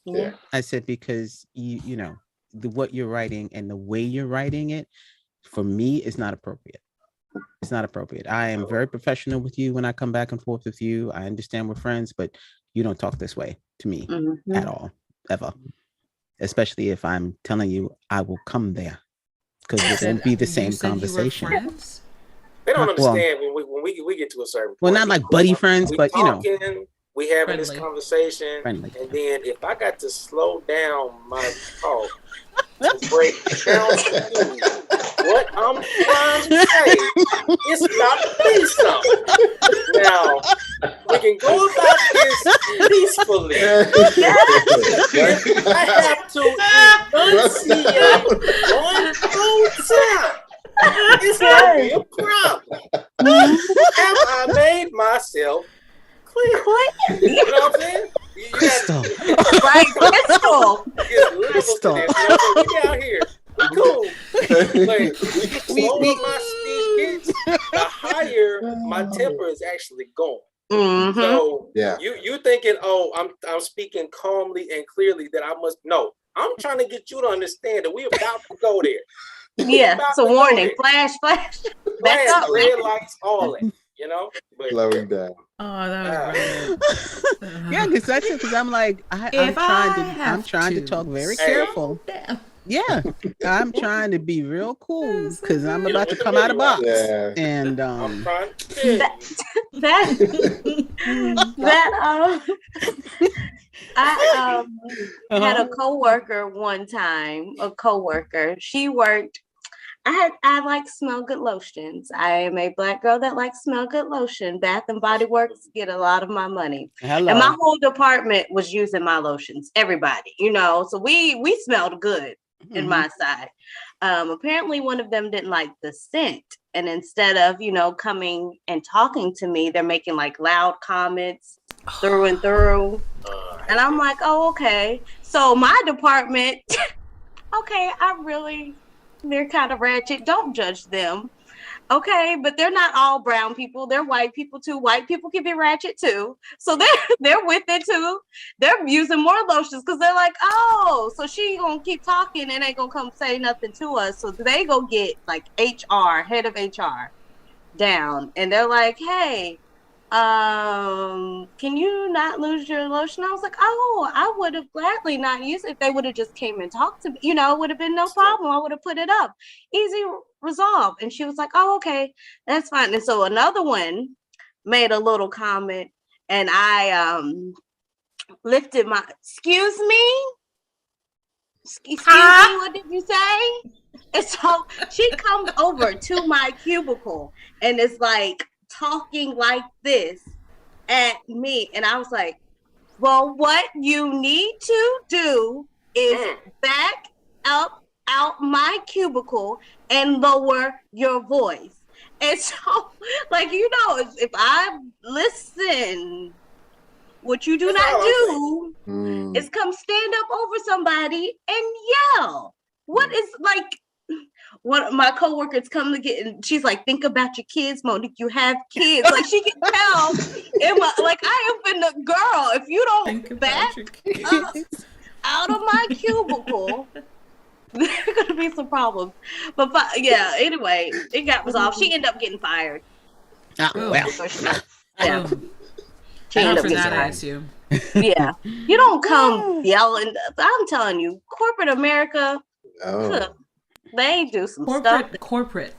Yeah. I said, because you know, what you're writing and the way you're writing it, for me, is not appropriate. It's not appropriate. I am very professional with you when I come back and forth with you. I understand we're friends, but you don't talk this way to me at all, ever. Especially if I'm telling you I will come there, because it won't be the same conversation. They don't understand when we get to a certain point. Well, not like buddy friends, but talking, you know, we having this conversation, and then if I got to slow down my talk to break down to you what I'm trying to say, it's about to be something. Now we can go about this peacefully. If I have to enunciate one more time, it's gonna be a problem. Have I made myself clear? You know what I'm saying? Crystal. Right, Crystal. Crystal. We out here. We cool. Like, the slower my speech gets, the higher my temper is actually going. So you thinking, oh, I'm speaking calmly and clearly that I must no. I'm trying to get you to understand that we're about to go there. Yeah, it's a warning. Flash. Back up. Red lights, all that, you know? Slowing down. Oh, that was brilliant. Yeah, because I'm like, I'm trying to talk very careful. Yeah, I'm trying to be real cool because I'm about to come out of box. Yeah. And I had a coworker one time. She worked. I like smell good lotions. I am a Black girl that likes smell good lotion. Bath and Body Works get a lot of my money. Hello. And my whole department was using my lotions. Everybody, you know. So we smelled good in my side. Apparently one of them didn't like the scent. And instead of, you know, coming and talking to me, they're making like loud comments through and through. And I'm like, oh, okay. So my department, okay, they're kind of ratchet. Don't judge them. Okay, but they're not all brown people. They're white people too. White people can be ratchet too. So they're with it too. They're using more lotions because they're like, oh, so she gonna keep talking and ain't gonna come say nothing to us. So they go get like HR, head of HR down, and they're like, hey, can you not lose your lotion? I was like, oh, I would have gladly not used it if they would have just came and talked to me. You know, it would have been no problem. I would have put it up. Easy resolve. And she was like, oh, okay, that's fine. And so another one made a little comment, and I lifted my, excuse me, what did you say? And so she comes over to my cubicle and is like talking like this at me, and I was like, well, what you need to do is back up out my cubicle and lower your voice. And so, like, you know, if I listen, what you do not do is come stand up over somebody and yell. What is, like, one of my coworkers come to get, and she's like, "Think about your kids, Monique. You have kids." Like she can tell. Like I have been the girl. If you don't back up out of my cubicle, there's gonna be some problems. But yeah, anyway, it got resolved. She ended up getting fired. Oh, well. Yeah. She ended up getting fired. I assume. Yeah, you don't come yelling. I'm telling you, corporate America. They do some stuff. Corporate.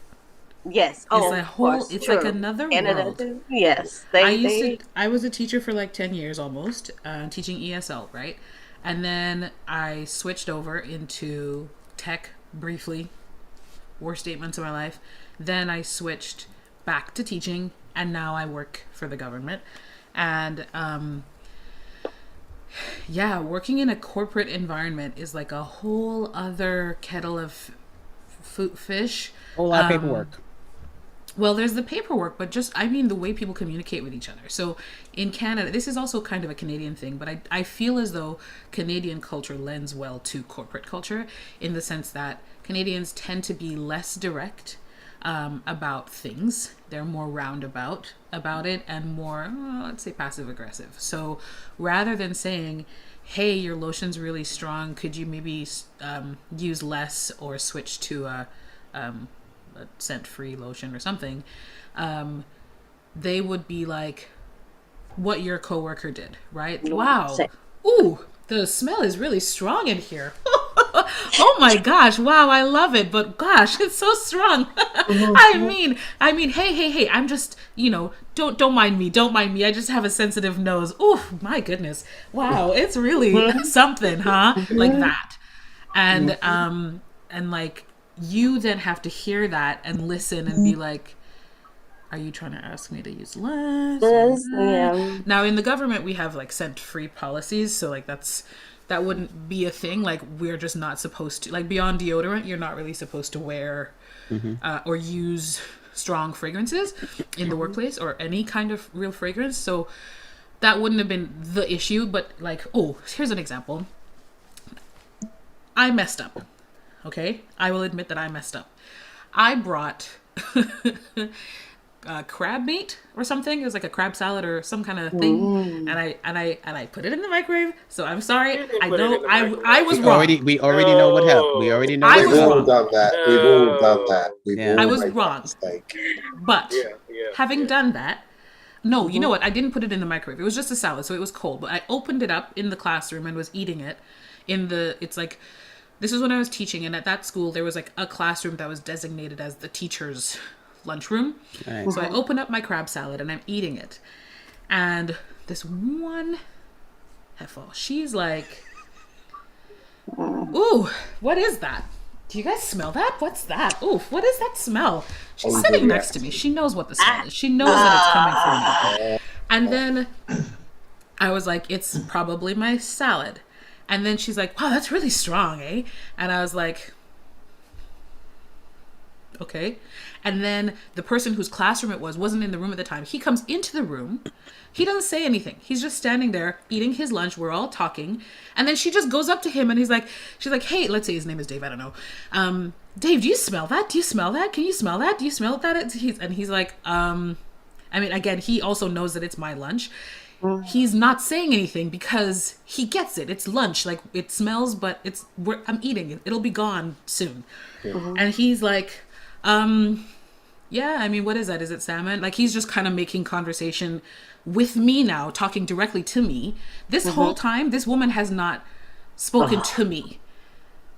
Yes. It's like another world. Yes. I was a teacher for like 10 years almost, teaching ESL, right? And then I switched over into tech briefly. Worst 8 months of my life. Then I switched back to teaching, and now I work for the government. And working in a corporate environment is like a whole other kettle of fish. A whole lot of paperwork. Well, there's the paperwork, but the way people communicate with each other. So in Canada, this is also kind of a Canadian thing, but I feel as though Canadian culture lends well to corporate culture in the sense that Canadians tend to be less direct about things. They're more roundabout about it and more, let's say, passive aggressive. So rather than saying, "Hey, your lotion's really strong. Could you maybe use less or switch to a scent-free lotion or something?" They would be like, "What your coworker did, right? Wow. Ooh, the smell is really strong in here. Oh my gosh, wow, I love it, but gosh, it's so strong." I mean, hey, I'm just, don't mind me. I just have a sensitive nose. Oh my goodness. Wow, it's really something, huh? Like that. And like, you then have to hear that and listen and be like, "Are you trying to ask me to use less?" Yeah. Now in the government, we have like scent-free policies. So like that wouldn't be a thing. Like, we're just not supposed to, like, beyond deodorant, you're not really supposed to wear or use strong fragrances in the workplace or any kind of real fragrance. So that wouldn't have been the issue. But like, here's an example. I messed up. Okay. I will admit that I messed up. I brought crab meat or something. It was like a crab salad or some kind of thing, and I put it in the microwave. So I'm sorry. I know I was wrong. We already know what happened. We already know. We've all done that. We've all done that. I was wrong. But having done that, no, you know what? I didn't put it in the microwave. It was just a salad, so it was cold. But I opened it up in the classroom and was eating it. It's like, this is when I was teaching, and at that school there was like a classroom that was designated as the teacher's lunchroom. Right. So I open up my crab salad and I'm eating it, and this one heifer, she's like, "Ooh, what is that? Do you guys smell that? What's that? Ooh, what is that smell?" She's sitting next to me. She knows what the smell is. She knows that it's coming from me. And then I was like, "It's probably my salad." And then she's like, "Wow, that's really strong, eh?" And I was like, "Okay." And then the person whose classroom it wasn't in the room at the time. He comes into the room. He doesn't say anything. He's just standing there eating his lunch. We're all talking. And then she just goes up to him and she's like, "Hey," let's say his name is Dave. I don't know. "Dave, do you smell that? Do you smell that? Can you smell that? Do you smell that?" And he's like, again, he also knows that it's my lunch. He's not saying anything because he gets it. It's lunch. Like, it smells, but I'm eating it. It'll be gone soon. And he's like, "Yeah, what is that? Is it salmon?" Like, he's just kind of making conversation with me now, talking directly to me. This whole time, this woman has not spoken to me.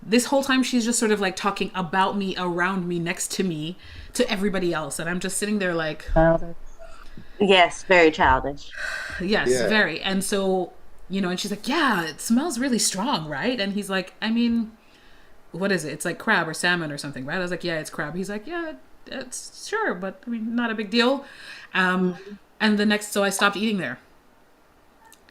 This whole time, she's just sort of like talking about me, around me, next to me, to everybody else. And I'm just sitting there like... Yes, very childish. Yes, very. And so, and she's like, "Yeah, it smells really strong, right?" And he's like, "What is it? It's like crab or salmon or something, right?" I was like, "Yeah, it's crab." He's like, "Yeah, it's sure, but not a big deal." And so I stopped eating there.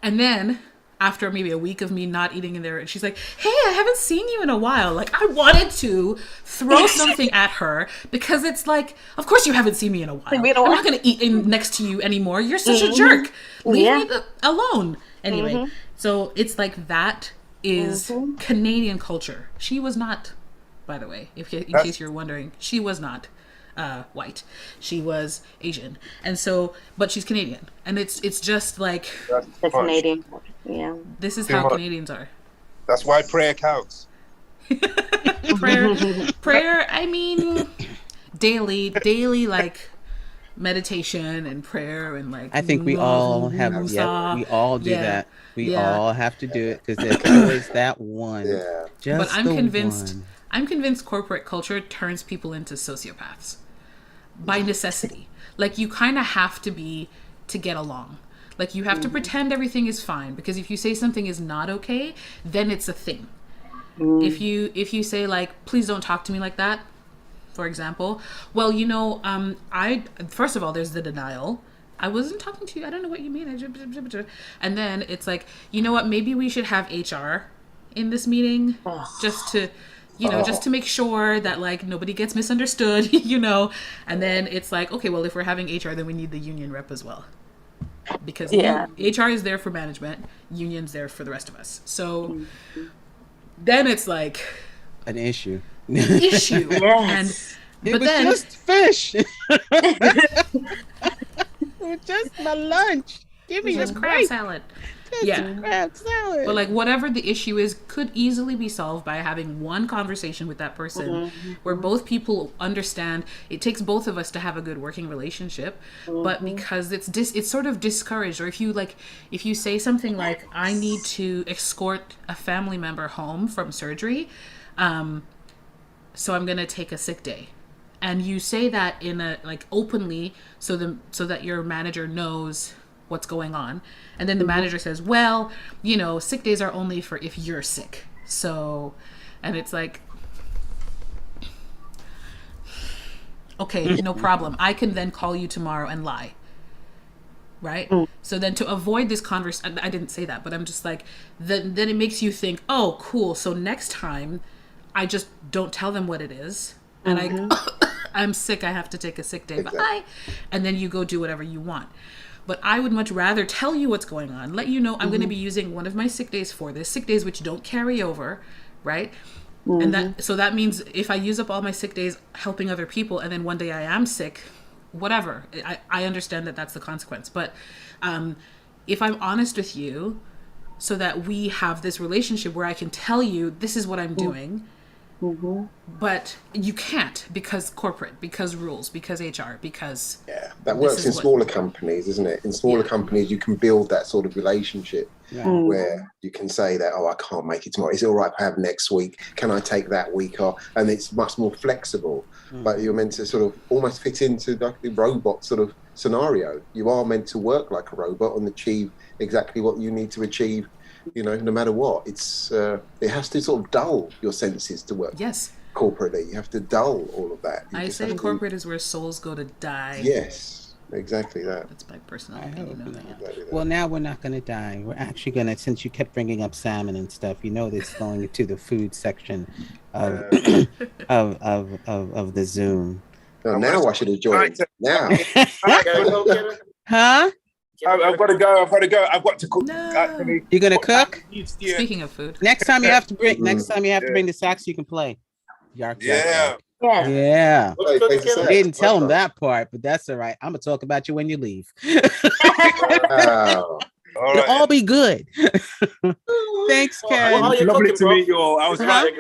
And then after maybe a week of me not eating in there, and she's like, "Hey, I haven't seen you in a while." Like, I wanted to throw something at her because it's like, of course you haven't seen me in a while. I'm not going to eat next to you anymore. You're such a jerk. Leave me alone. Anyway, so it's like, that is Canadian culture. She was not by the way, in case you're wondering. She was not white. She was Asian. And so, but she's Canadian. And it's just like... The Canadian. Yeah. This is how Canadians are. That's why prayer counts. prayer, I mean, daily like meditation and prayer and like... I think we all have, we all do that. We all have to do it because there's always that one. Yeah. But I'm convinced corporate culture turns people into sociopaths by necessity. Like you kind of have to be to get along. Like you have to pretend everything is fine, because if you say something is not okay, then it's a thing. If you say like, please don't talk to me like that, for example, well, you know, I first of all, there's the denial. I wasn't talking to you. I don't know what you mean. And then it's like, you know what? Maybe we should have HR in this meeting just to, you know, just to make sure that like nobody gets misunderstood, you know. And then it's like, okay, well, if we're having HR, then we need the union rep as well. Because HR is there for management, union's there for the rest of us. So then it's like an issue. Yes. But then just fish. Just my lunch. Give me just crab salad. Crab salad. But like whatever the issue is could easily be solved by having one conversation with that person where both people understand. It takes both of us to have a good working relationship, but because it's sort of discouraged. Or if you say something like, I need to escort a family member home from surgery, so I'm gonna take a sick day. And you say that in a like openly so that your manager knows what's going on. And then the manager says, well, you know, sick days are only for if you're sick. So, and it's like, okay, no problem. I can then call you tomorrow and lie. Right? So then to avoid this conversation, I didn't say that, but I'm just like, then it makes you think, oh, cool. So next time I just don't tell them what it is. And I'm sick. I have to take a sick day. Exactly. Bye. And then you go do whatever you want. But I would much rather tell you what's going on, let you know I'm going to be using one of my sick days for this, sick days which don't carry over, right? And that means if I use up all my sick days helping other people and then one day I am sick, whatever, I understand that that's the consequence. But if I'm honest with you so that we have this relationship where I can tell you this is what I'm doing, but you can't because corporate, because rules, because HR, because that works in smaller companies, isn't it? In smaller companies, you can build that sort of relationship where you can say that, oh, I can't make it tomorrow. Is it all right if I have next week? Can I take that week off? And it's much more flexible. But you're meant to sort of almost fit into like the robot sort of scenario. You are meant to work like a robot and achieve exactly what you need to achieve. You know, no matter what, it's it has to sort of dull your senses to work. Yes. Corporately, you have to dull all of that. I say corporate is where souls go to die. Yes, exactly that. That's my personal opinion. Exactly that. Well, now we're not going to die. We're actually going to, since you kept bringing up salmon and stuff, you know, this going into the food section of of the Zoom. Well, now I should enjoy it. Now. Huh? I've got to go. I've got to cook. No. You're gonna cook? Speaking of food, next time you have to bring the sax, you can play. Yeah. Yeah. I didn't tell him that part, but that's all right. I'm gonna talk about you when you leave. Wow. It'll all be good. Thanks, Ken. It's lovely to meet you all. I was right.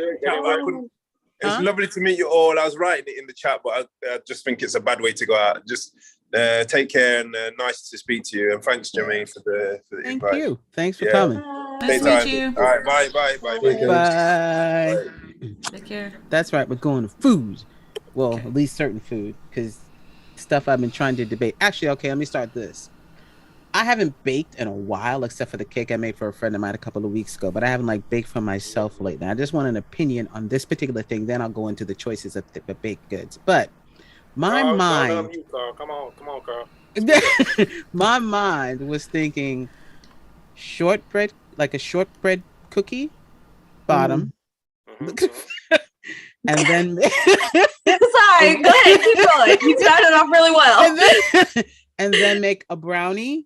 It's lovely to meet you all. I was writing it in the chat, but I just think it's a bad way to go out. Just take care and nice to speak to you. And thanks, Jermaine, for the invite. Thank you. Thanks for coming. Nice to meet you. All right, bye. Bye. Take care. That's right. We're going to food. Well, at least certain food, because stuff I've been trying to debate. Actually, okay, let me start this. I haven't baked in a while, except for the cake I made for a friend of mine a couple of weeks ago, but I haven't baked for myself lately. I just want an opinion on this particular thing. Then I'll go into the choices of the baked goods. But my mind, come on, Carl. my mind was thinking shortbread, like a shortbread cookie bottom. And then sorry, go ahead, keep going. You started off really well. And then make a brownie.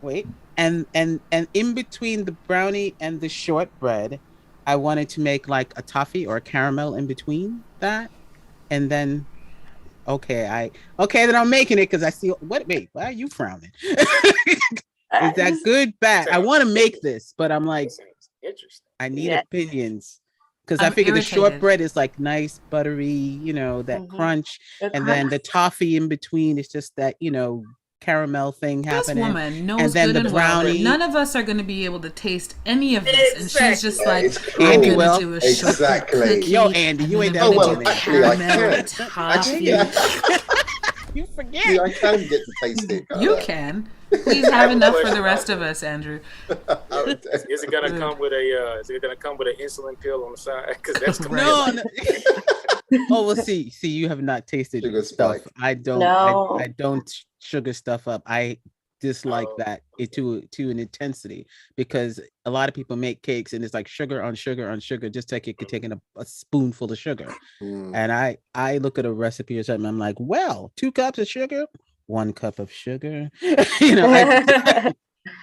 Wait, and in between the brownie and the shortbread, I wanted to make like a toffee or a caramel in between that, and then then I'm making it because I see wait, why are you frowning? Is that good, bad? I want to make this, but I'm like, interesting. I need opinions because I figure irritated. The shortbread is like nice, buttery, you know, that crunch, and then the toffee in between is just that, you know, caramel thing happening. This woman knows and then good the and brownie. Well, none of us are going to be able to taste any of this, and she's just like, Andy I'm will. Do a exactly. Yo, Andy, you ain't that actually, I can. Actually, you forget. Yeah, I can get to taste it. You can. Please have enough for the rest of us, Andrew. Is it gonna come with a? Is it gonna come with an insulin pill on the side? Because that's no. Oh, well, see, you have not tasted sugar stuff. spike. I don't. No. I don't sugar stuff up. I dislike that to an intensity because a lot of people make cakes and it's like sugar on sugar on sugar, just like it could take in a spoonful of sugar. And I look at a recipe or something, I'm like, well, 2 cups of sugar, 1 cup of sugar. You know,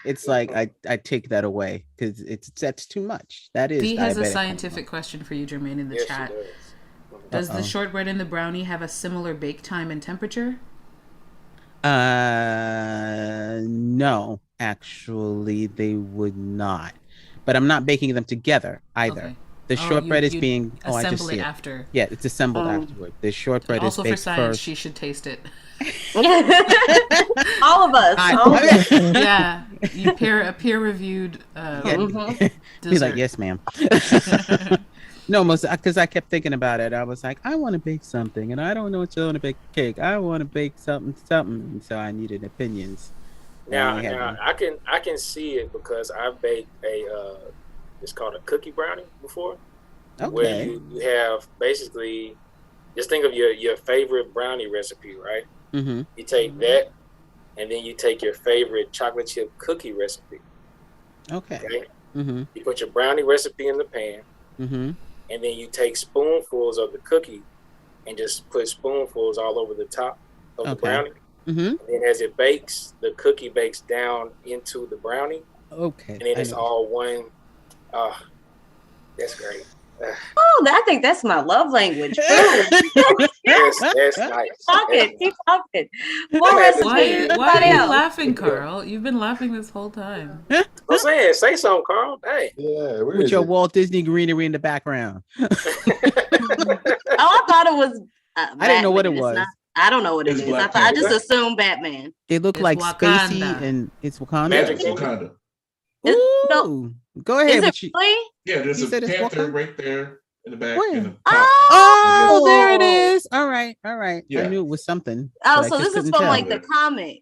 it's like I take that away because that's too much. That is. Dee has a scientific question for you, Jermaine, in the chat. Does the shortbread and the brownie have a similar bake time and temperature? No, actually they would not. But I'm not baking them together either. Okay. The shortbread is being I just see it after. Yeah, it's assembled afterward. The shortbread also is baked for science. First. She should taste it. All of us. Yeah, you a peer-reviewed. Be like, yes, ma'am. No, most because I kept thinking about it. I was like, I want to bake something, and I don't know what you want to bake cake. I want to bake something, and so I needed opinions. Now I can see it because I baked it's called a cookie brownie before. Okay. Where you have basically, just think of your favorite brownie recipe, right? Mm-hmm. You take that, and then you take your favorite chocolate chip cookie recipe. Okay. Mm-hmm. You put your brownie recipe in the pan. Mm-hmm. And then you take spoonfuls of the cookie and just put spoonfuls all over the top of the brownie. Mm-hmm. And then as it bakes, the cookie bakes down into the brownie. Okay. And then it's all one. That's great. Oh, I think that's my love language. That's nice. Keep talking. Why are you laughing, Carl? You've been laughing this whole time. I'm saying, say something, Carl. Hey. Yeah. With your Walt Disney greenery in the background. I thought it was. I didn't know what it was. I don't know what it is. I just assumed Batman. It looked like Wakanda. Spacey, and it's Wakanda. Magic Wakanda. Ooh, go ahead. Is it really? Yeah, there's a panther right there in the back. In the oh, there it is. All right. Yeah. I knew it was something. Oh, so this is from like the comic,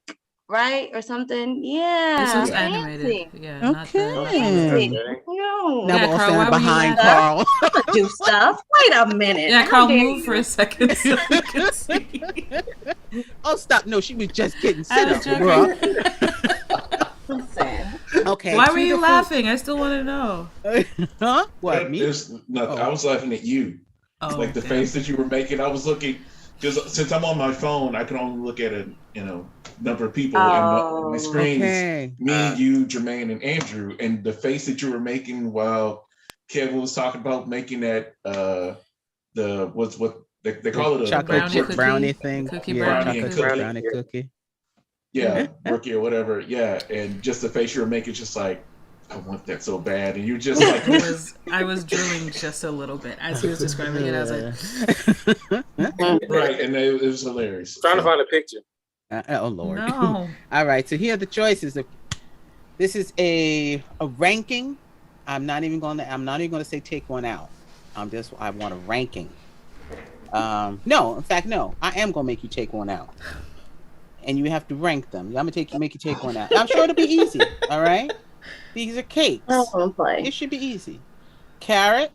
right, or something? Yeah. This was animated. Yeah. Okay. No. Now we're all standing behind Carl. Do stuff. Wait a minute. Yeah, Carl, move for a second so you can see. Oh, stop! No, she was just getting sit up, bro. Okay. Why were you laughing? I still want to know. Huh? What? Me? Nothing. I was laughing at you. Like the face that you were making. I was looking because since I'm on my phone, I can only look at a number of people, and my screen is me, you, Jermaine, and Andrew. And the face that you were making while Kevin was talking about making that what they call it a chocolate chip brownie thing. Cookie brownie. Brownie cookie. Yeah, rookie or whatever. Yeah, and just the face you were making, just like, I want that so bad, and you're just like, I was drooling just a little bit as he was describing it. I was like, right, and it was hilarious. Trying to find a picture. Oh Lord! No. All right, so here are the choices. This is a ranking. I'm not even gonna say take one out. I want a ranking. No, in fact, no. I am gonna make you take one out. And you have to rank them. I'm gonna make you take one out. I'm sure it'll be easy. All right. These are cakes. I don't want to play. It should be easy. Carrot,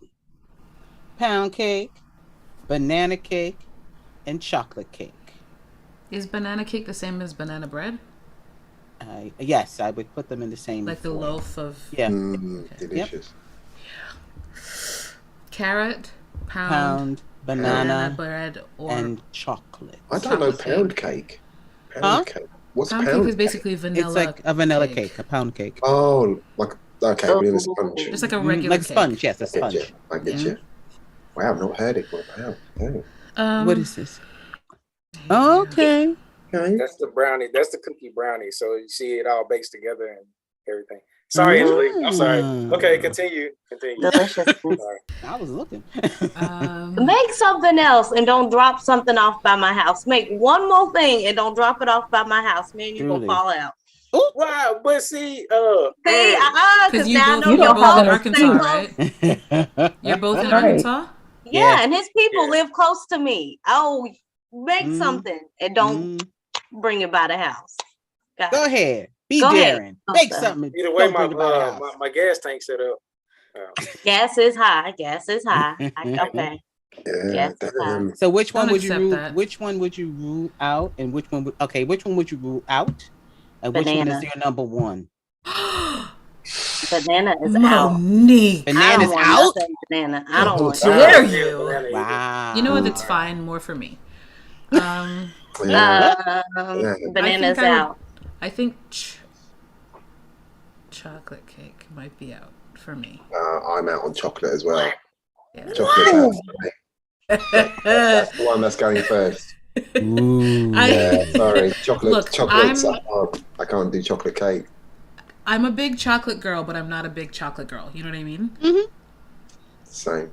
pound cake, banana cake, and chocolate cake. Is banana cake the same as banana bread? Yes, I would put them in the same. Like the loaf of. Yeah. Delicious. Yeah. Carrot, pound, banana bread, and chocolate. I don't know pound cake. Pound cake. What's pound cake? Is basically vanilla. It's like a vanilla cake, a pound cake. Oh, like Okay, vanilla sponge. Just like a regular like sponge. Yes, a I get you. sponge. I get you. Wow, I've not heard it. Wow. What is this? Oh, okay. That's the brownie. That's the cookie brownie. So you see it all bakes together and everything. Sorry, Angelique. I'm sorry. Okay, continue. Delicious. I was looking. Make something else and don't drop something off by my house. Make one more thing and don't drop it off by my house. Man, you gonna fall out. Wow, but see, because now I know you're you're both in Arkansas, right? You're both in Arkansas? Yeah, and his people live close to me. Oh, make something and don't bring it by the house. Go ahead. Be daring. Make something. Either way, my gas tank set up. Gas is high. Okay. So which one would you rule? Which one would you rule out, and which one would you rule out, and which one is your number one? Banana is Monique. out. Banana's out. Banana. I don't want. Dare you? Wow. You know what? That's fine. More for me. Banana's out. I think chocolate cake might be out for me. I'm out on chocolate as well. Yeah. Chocolate's out. That's the one that's going first. Sorry, chocolate. I can't do chocolate cake. I'm a big chocolate girl, but I'm not a big chocolate girl. You know what I mean? The same.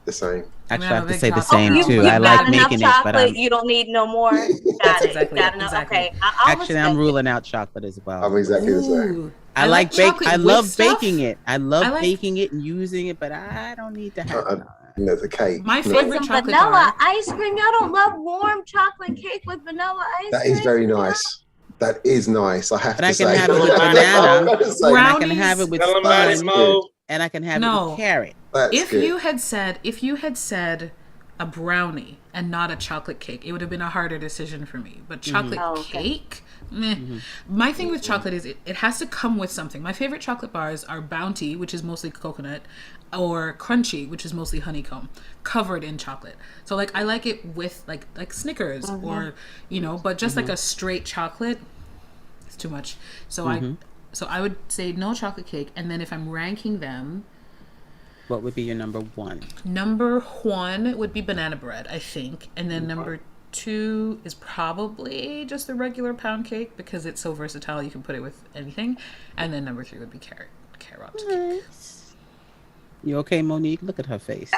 Actually, I have to say the same too. I like making it, but you don't need no more. Got it. Okay. Actually, I'm ruling out chocolate as well. I'm exactly the same. I like I love baking it. I love baking it and using it, but I don't need to have it. There's a cake. My favorite chocolate vanilla ice cream. Y'all don't love warm chocolate cake with vanilla ice cream? That is very nice. That is nice. I have to say. I can have it with banana. I can have it with sponge, and I can have it with carrot. If you had said a brownie and not a chocolate cake, it would have been a harder decision for me. But chocolate cake, meh. My thing with chocolate is it has to come with something. My favorite chocolate bars are Bounty, which is mostly coconut, or Crunchy, which is mostly honeycomb, covered in chocolate. So like I like it with like Snickers or but just like a straight chocolate, it's too much. So I would say no chocolate cake, and then if I'm ranking them, what would be your number one? Number one would be banana bread, I think. And then number two is probably just the regular pound cake because it's so versatile. You can put it with anything. And then number three would be carrot. Nice. You okay, Monique? Look at her face.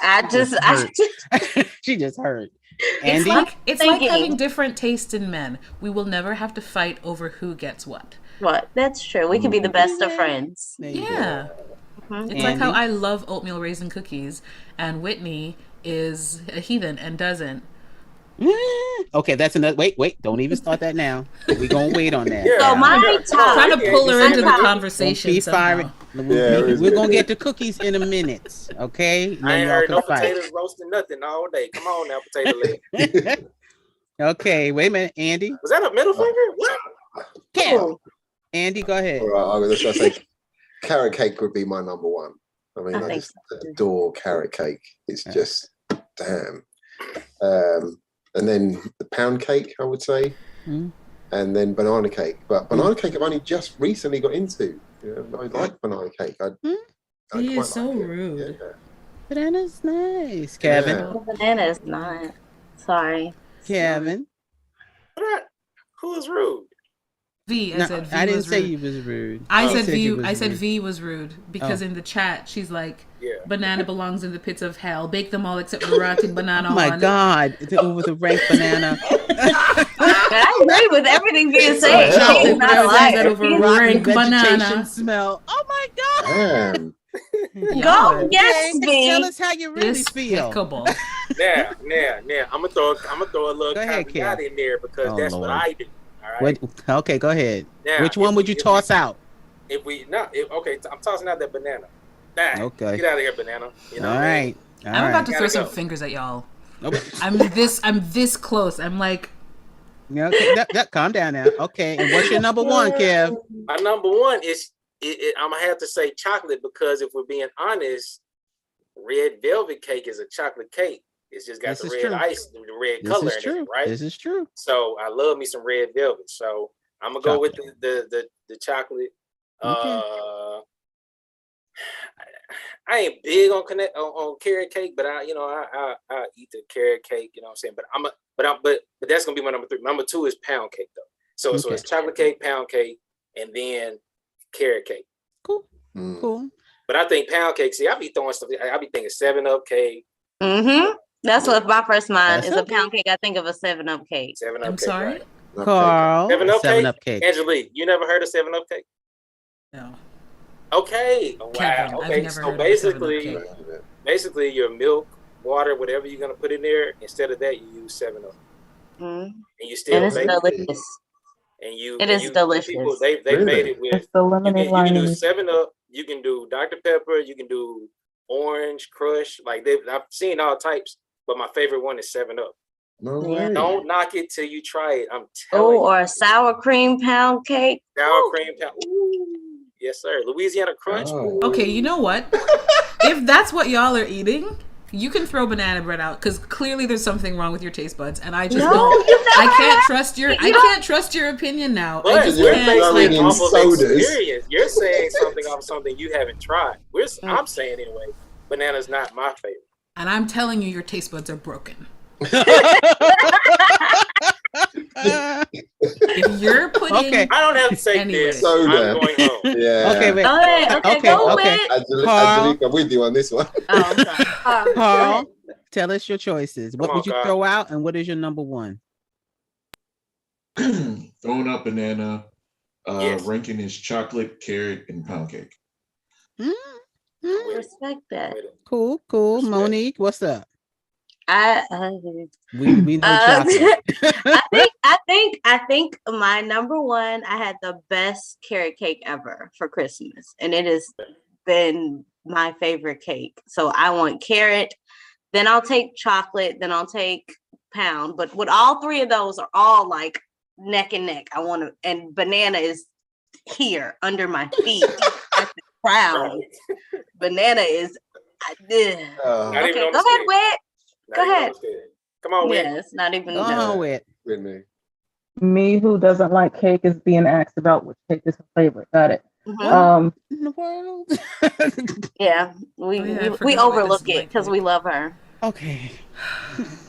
She just heard. Andy? It's like having different tastes in men. We will never have to fight over who gets what. That's true. We can be the best of friends. Yeah. It's like how I love oatmeal raisin cookies and Whitney is a heathen and doesn't. Okay, that's another. Wait! Don't even start that now. We're gonna wait on that. So my time. Trying to pull her into the conversation. We're gonna get to cookies in a minute. Okay. I ain't heard no potatoes roasting nothing all day. Come on now, potato leg. Okay, wait a minute, Andy. Was that a middle finger? What? Yeah. Andy, go ahead. All right, I'm gonna say carrot cake would be my number one. I mean, I just adore carrot cake. It's just damn. And then the pound cake, I would say, and then banana cake. But banana cake, I've only just recently got into. I like banana cake. He is so rude. Yeah. Banana's nice, Kevin. Yeah. Banana is not. Sorry, Kevin. Who is rude? V. I said V. I didn't was say rude. you was rude. I said V. I said V was rude because in the chat she's like, Yeah. Banana belongs in the pits of hell. Bake them all except the rotten banana. Oh my God! Over the rank banana. I agree with everything being said. She's not a liar. Over rank banana smell. Oh my God! Damn. Go, yes, B. Tell us how you really feel. Now, I'm gonna throw a little caveat in there because that's what I do. All right. Okay, go ahead. Now, which one would you toss out? I'm tossing out that banana. Nah, okay. Get out of here, banana. You know all right. I'm about to throw some fingers at y'all. Nope. I'm this close. I'm like. Yeah, okay. Calm down now. Okay, and what's your number one, Kev? My number one is I'm gonna have to say chocolate because if we're being honest, red velvet cake is a chocolate cake. It's just got the red ice, the red color in it, right? This is true. So I love me some red velvet. So I'm gonna go with the chocolate. Okay. I ain't big on carrot cake, but I eat the carrot cake. You know what I'm saying? But that's gonna be my number 3. Number 2 is pound cake though. So it's chocolate cake, pound cake, and then carrot cake. Cool. But I think pound cake. See, I be throwing stuff. I be thinking 7-Up cake. That's what my first mind is. A pound cake. I think of a 7-Up cake. 7-Up I'm cake. sorry, Right. Carl. 7-Up cake. Angelique, you never heard of 7-Up cake? no. Okay. Oh, Kevin, wow. I've Okay. never So heard of a 7-Up basically, your milk, water, whatever you're gonna put in there. Instead of that, you use 7-Up, and you still and it's make delicious. it is delicious. People, they made it with. It's the lemonade You can do lining. 7-Up. You can do Dr. Pepper. You can do Orange Crush. Like I've seen all types, but my favorite one is 7-Up. No way. Don't knock it till you try it. I'm telling you. Or a sour cream pound cake. Sour cream pound. Ooh. Yes, sir. Louisiana Crunch. Oh. Okay, you know what? If that's what y'all are eating, you can throw banana bread out because clearly there's something wrong with your taste buds, and I just don't. I can't trust your opinion now. But I just you're can't. saying Like, off of experience. You're saying something off of something you haven't tried. I'm saying anyway, banana's not my favorite. and I'm telling you, your taste buds are broken. If you're putting, I don't have to say Anyway. this. I'm going home. Yeah. Okay, wait. Okay, go with. Angelique, I'm with you on this one. Oh, I'm sorry. Carl, tell us your choices. What Come would you on, throw out, and what is your number 1? Throwing up banana. Yes. Ranking is chocolate, carrot, and pound cake. Respect that. Cool. Respect. Monique, what's up? I We know chocolate. I think my number 1. I had the best carrot cake ever for Christmas, and it has been my favorite cake. So I want carrot. Then I'll take chocolate. Then I'll take pound. But with all 3 of those are all like neck and neck. I want to, and banana is here under my feet at the crown. Banana is. Okay, go ahead, Whit. Go ahead. Come on, Whit. Yes, not even. Go on, Whit. With me. Me, who doesn't like cake, is being asked about which cake is her favorite. Got it. In the world. Yeah, we overlook it because we love her. Okay.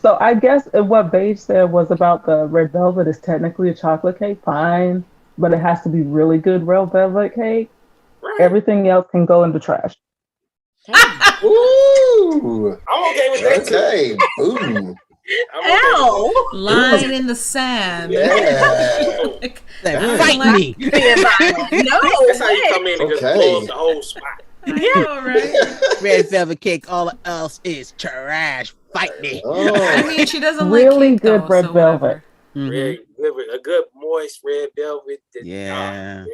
So I guess what Beige said was about the red velvet is technically a chocolate cake, fine, but it has to be really good red velvet cake. Right. Everything else can go in the trash. Ooh. I'm okay with that too. Okay. Boom. Ow! line in the sand. Yeah. Fight me. No, That's how you come in and just blow up the whole spot. I know, right? Red velvet cake. All else is trash. Fight me. I mean, she doesn't Really like cake, good though, red so velvet. whatever. A good moist red velvet. Yeah.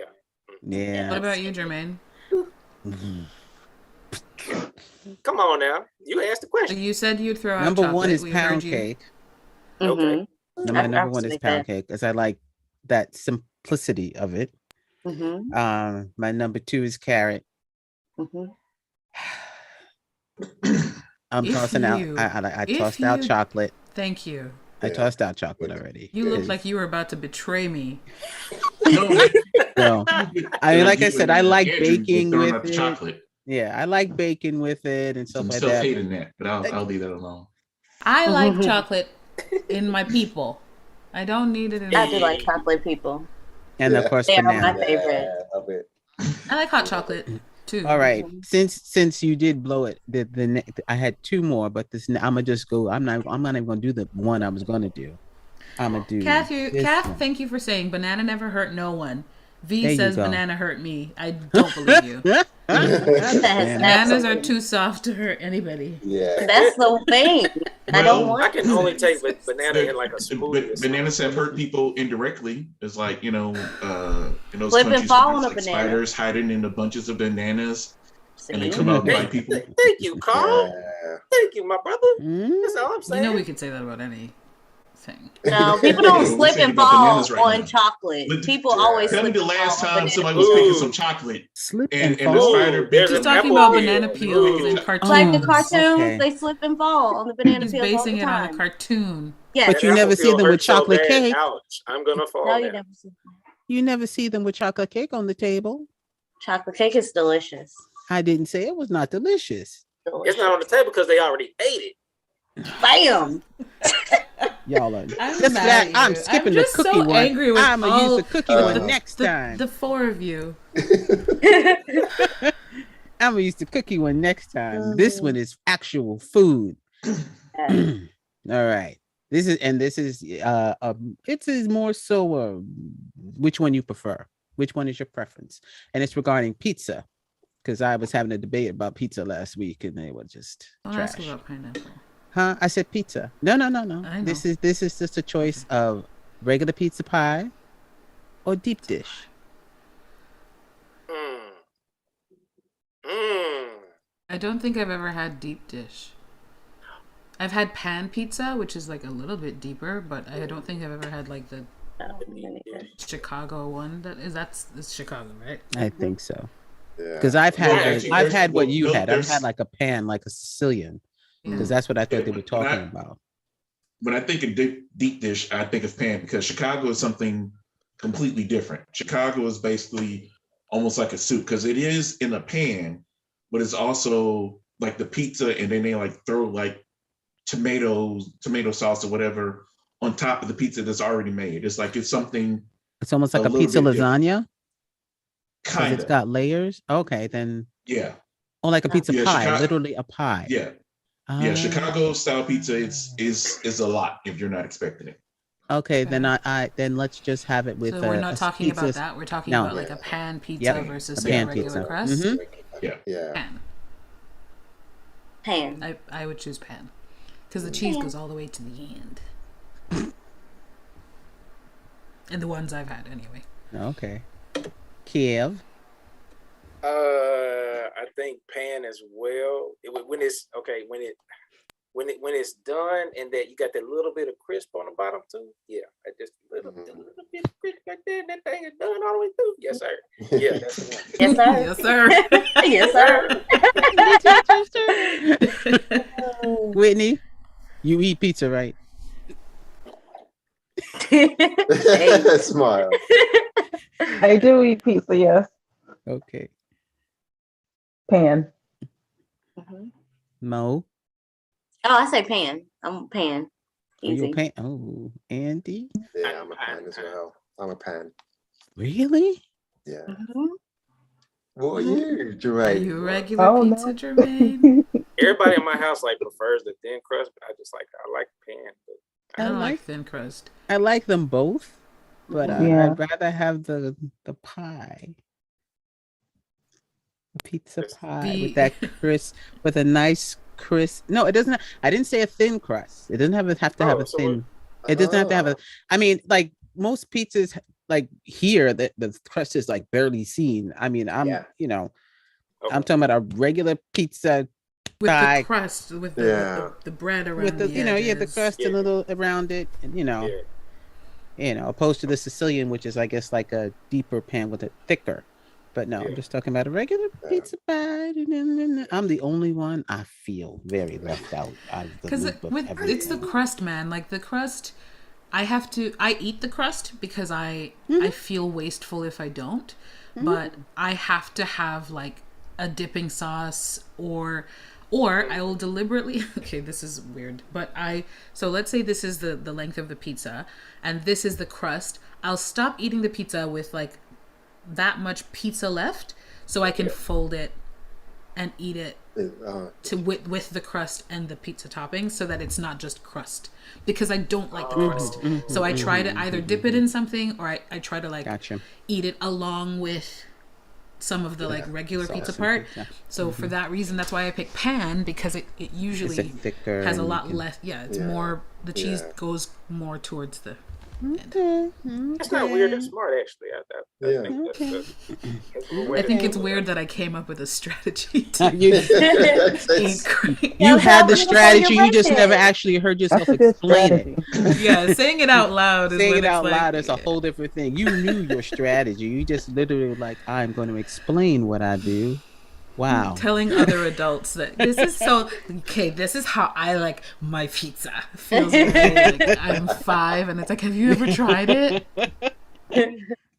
Yeah. What about you, Jermaine? Come on now. You asked the question. You said you'd throw out Number chocolate. 1 is We pound heard you. cake. Okay. My number 1 is pound cake because I like that simplicity of it. My number 2 is carrot. I'm tossing out. I tossed out chocolate. Thank you. I tossed out chocolate already. You look like you were about to betray me. No, I mean, like I said, I like baking with it. Chocolate. Yeah, I like baking with it and stuff I'm like still that. hating that, but I'll leave that alone. I like chocolate in my people. I don't need it in I do like chocolate people. And of course, They are banana. my favorite. Love it. I like hot chocolate too. All right, since you did blow it, I had 2 more, but this I'm gonna just go. I'm not even gonna do the one I was gonna do. I'm gonna do. Kath, one. thank you for saying banana never hurt no one. V There you says go. banana hurt me. I don't believe you. Bananas are too soft to hurt anybody. Yeah. That's the thing. I don't want. I can only take banana in like a smoothie. But bananas have hurt people indirectly. It's like, in those Slip and countries, fall on like a banana. spiders hiding in the bunches of bananas, and they come out and bite people. Thank you, Carl. Thank you, my brother. That's all I'm You saying. know we could say that about anything. No, people don't We're slip thinking and about fall bananas right on now. chocolate. But People always Tell me slip the and last fall on time banana. somebody was picking some chocolate Slip and the fall. spider bit There's them. He's talking apple about peel. banana peels and cartoons. Like the cartoons, Okay. they slip and fall on the banana He's peels all basing the it on a time. cartoon. Yes. But you That never apple see peel them with hurts so chocolate bad. cake. Ouch! I'm gonna fall. No, you now. never see. You never see them with chocolate cake on the table. Chocolate cake is delicious. I didn't say it was not delicious. It's not on the table because they already ate it. Bam. Y'all are I'm skipping the cookie so one. Angry with I'm gonna use the cookie one next the, time. The four of you. I'm gonna use the cookie one next time. This one is actual food. All right. This is it is more so which one you prefer. Which one is your preference? And it's regarding pizza. Because I was having a debate about pizza last week and they were just Don't trash. ask about pineapple. Huh? I said pizza. No. I know. This is just a choice of regular pizza pie or deep dish. I don't think I've ever had deep dish. I've had pan pizza, which is like a little bit deeper, but I don't think I've ever had like the Chicago one. That's Chicago, right? I think so. Because I've had what you had. I've had like a pan, like a Sicilian. Because that's what I thought they were talking about. When I think of deep dish, I think of pan because Chicago is something completely different. Chicago is basically almost like a soup because it is in a pan, but it's also like the pizza, and then they like throw like tomato sauce or whatever on top of the pizza that's already made. It's like it's something. It's almost like a pizza lasagna. Kind of. It's got layers. Okay, then. Yeah. Oh, like a pizza pie, literally a pie. Yeah. Yeah, Chicago style pizza is a lot if you're not expecting it. Okay, then then let's just have it with. So we're not talking about that. We're talking about like a pan pizza versus a regular pizza. Crust. Mm-hmm. Yeah. Pan. I would choose pan because the cheese goes all the way to the end. And the ones I've had anyway. Okay. Kev. I think pan as well. When it's done and that you got that little bit of crisp on the bottom too. Yeah, just a little bit of crisp right there. And that thing is done all the way through. Yes, sir. Yeah, that's the one. Yes, sir. Yes, sir. Whitney, you eat pizza, right? Smile. I do eat pizza, yes. Okay. Pan. Mo. Oh, I say pan. I'm pan. Easy. You a pan? Oh, Andy. Yeah, I'm a pan as well. I'm a pan. Really? Yeah. Mm-hmm. What are you, Jermaine? Are you a regular pizza, Jermaine? Everybody in my house like prefers the thin crust, but I like pan. I don't like thin crust. I like them both, but I'd rather have the pie. Pizza pie with that crisp, with a nice crisp. No, it doesn't. I didn't say a thin crust. It doesn't have to have a thin. It doesn't have to have a. I mean, like most pizzas, like here, the crust is like barely seen. I mean, I'm talking about a regular pizza with the crust, with the bread around with the edges. the crust a little around it, and opposed to the Sicilian, which is I guess like a deeper pan with a thicker. But no, I'm just talking about a regular pizza pie. I'm the only one I feel very left out. Because it's the crust, man. Like the crust, I eat the crust because I feel wasteful if I don't. But I have to have like a dipping sauce or I will deliberately, okay, this is weird, but so let's say this is the length of the pizza and this is the crust. I'll stop eating the pizza with like that much pizza left so I can fold it and eat it with the crust and the pizza topping so that it's not just crust because I don't like the crust. So I try to either dip it in something or I try to like eat it along with some of the like regular pizza part. So for that reason, that's why I pick pan because it usually has a lot less. Yeah, it's more, the cheese goes more towards the end. That's not weird. That's smart, actually. I think it's weird that I came up with a strategy to you had the strategy, you just never actually heard yourself explain it. Yeah, saying it out loud is a whole different thing. You knew your strategy. You just literally like, I'm going to explain what I do. Wow. Telling other adults that this is how I like my pizza. Feels like I'm 5 and it's like, have you ever tried it?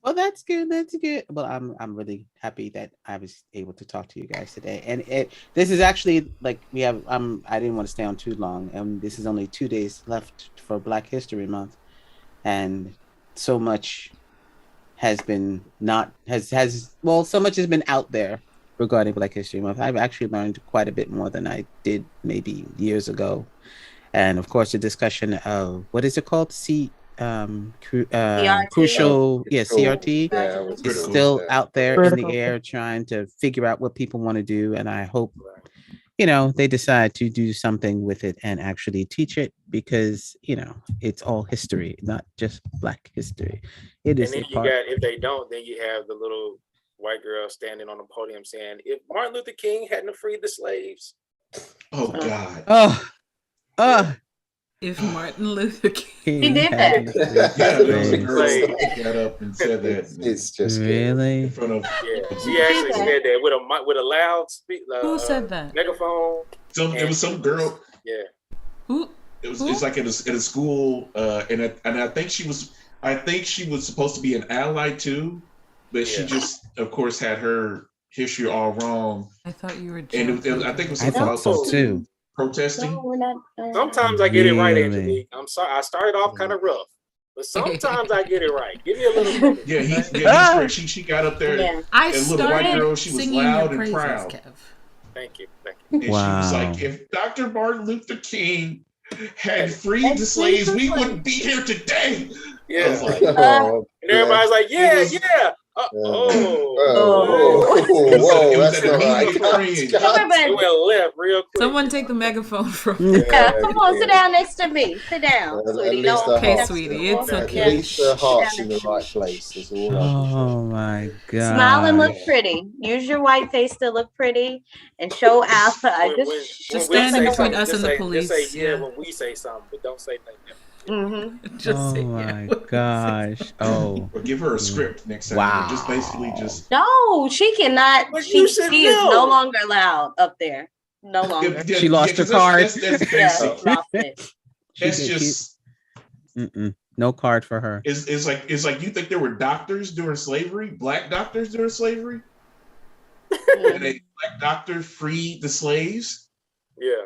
Well, that's good. That's good. Well, I'm really happy that I was able to talk to you guys today. And this is actually like we have. I didn't want to stay on too long, and this is only 2 days left for Black History Month, and so much has been so much has been out there regarding Black History Month. I've actually learned quite a bit more than I did maybe years ago, and of course the discussion of what is it called? Crucial, CRT is still out there in the air trying to figure out what people want to do. And I hope, they decide to do something with it and actually teach it because, it's all history, not just Black history. It is. And then if they don't, then you have the little white girl standing on the podium saying, if Martin Luther King hadn't freed the slaves. Oh, God. If Martin Luther King, he did that. There was a girl who got up and said that. It's just really in front of. She actually said that with a loud who said that? Megaphone. It was some girl. Yeah. Who? It's like at a school, and I think she was supposed to be an ally too, but she just, of course, had her history all wrong. I thought you were. And I think it was. I thought so too. Protesting. No, we're not, sometimes I get it right, Angelique. I'm sorry, I started off kind of rough, but sometimes I get it right. Give me a little bit. Yeah, he's great. She got up there. Yeah. I and little white girl, she was loud and proud. Kev. Thank you. And she was like, if Dr. Martin Luther King had freed the slaves, we wouldn't be here today. Yeah. Like, and everybody's like, yeah. That's not right. It went left real quick. Someone take the megaphone from me. Come on, sit down next to me. Sit down, sweetie. Okay, sweetie, it's okay. At least the heart's in the right place. Is all. Oh my God! Smile and look pretty. Use your white face to look pretty and show alpha. Just stand between us and the police. Just say when we say something, but don't say nothing. Just say my gosh! Oh, or give her a script next time. Wow! Just basically just. No, she cannot. She is no longer allowed up there. No longer. She lost her card. That's basic. That's just. No card for her. It's like you think there were doctors during slavery, Black doctors during slavery, and a Black doctor freed the slaves. Yeah.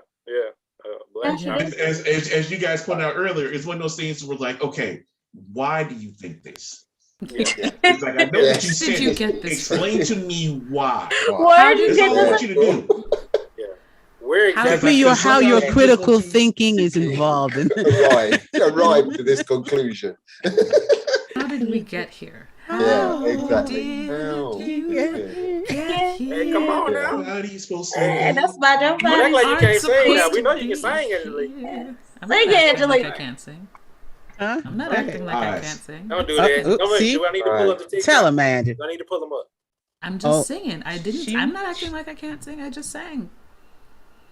As you guys pointed out earlier, it's one of those things where like, okay, why do you think this? It's like, I know what you said. Did you get this? Explain to me why. Why did you get this? I want you to do. Where exactly? How your critical thinking is involved in arrive to this conclusion. How did we get here? Exactly. Hey, come on now. How are you supposed to? That's my job. Don't act like you can't sing now. We know you can sing, Angelique. Sing, Angelique. I can't sing. Huh? I'm not acting like I can't sing. Don't do that. Do I need to pull up the TikTok? Tell him, Angie. Do I need to pull them up? I'm just singing. I'm not acting like I can't sing. I just sang.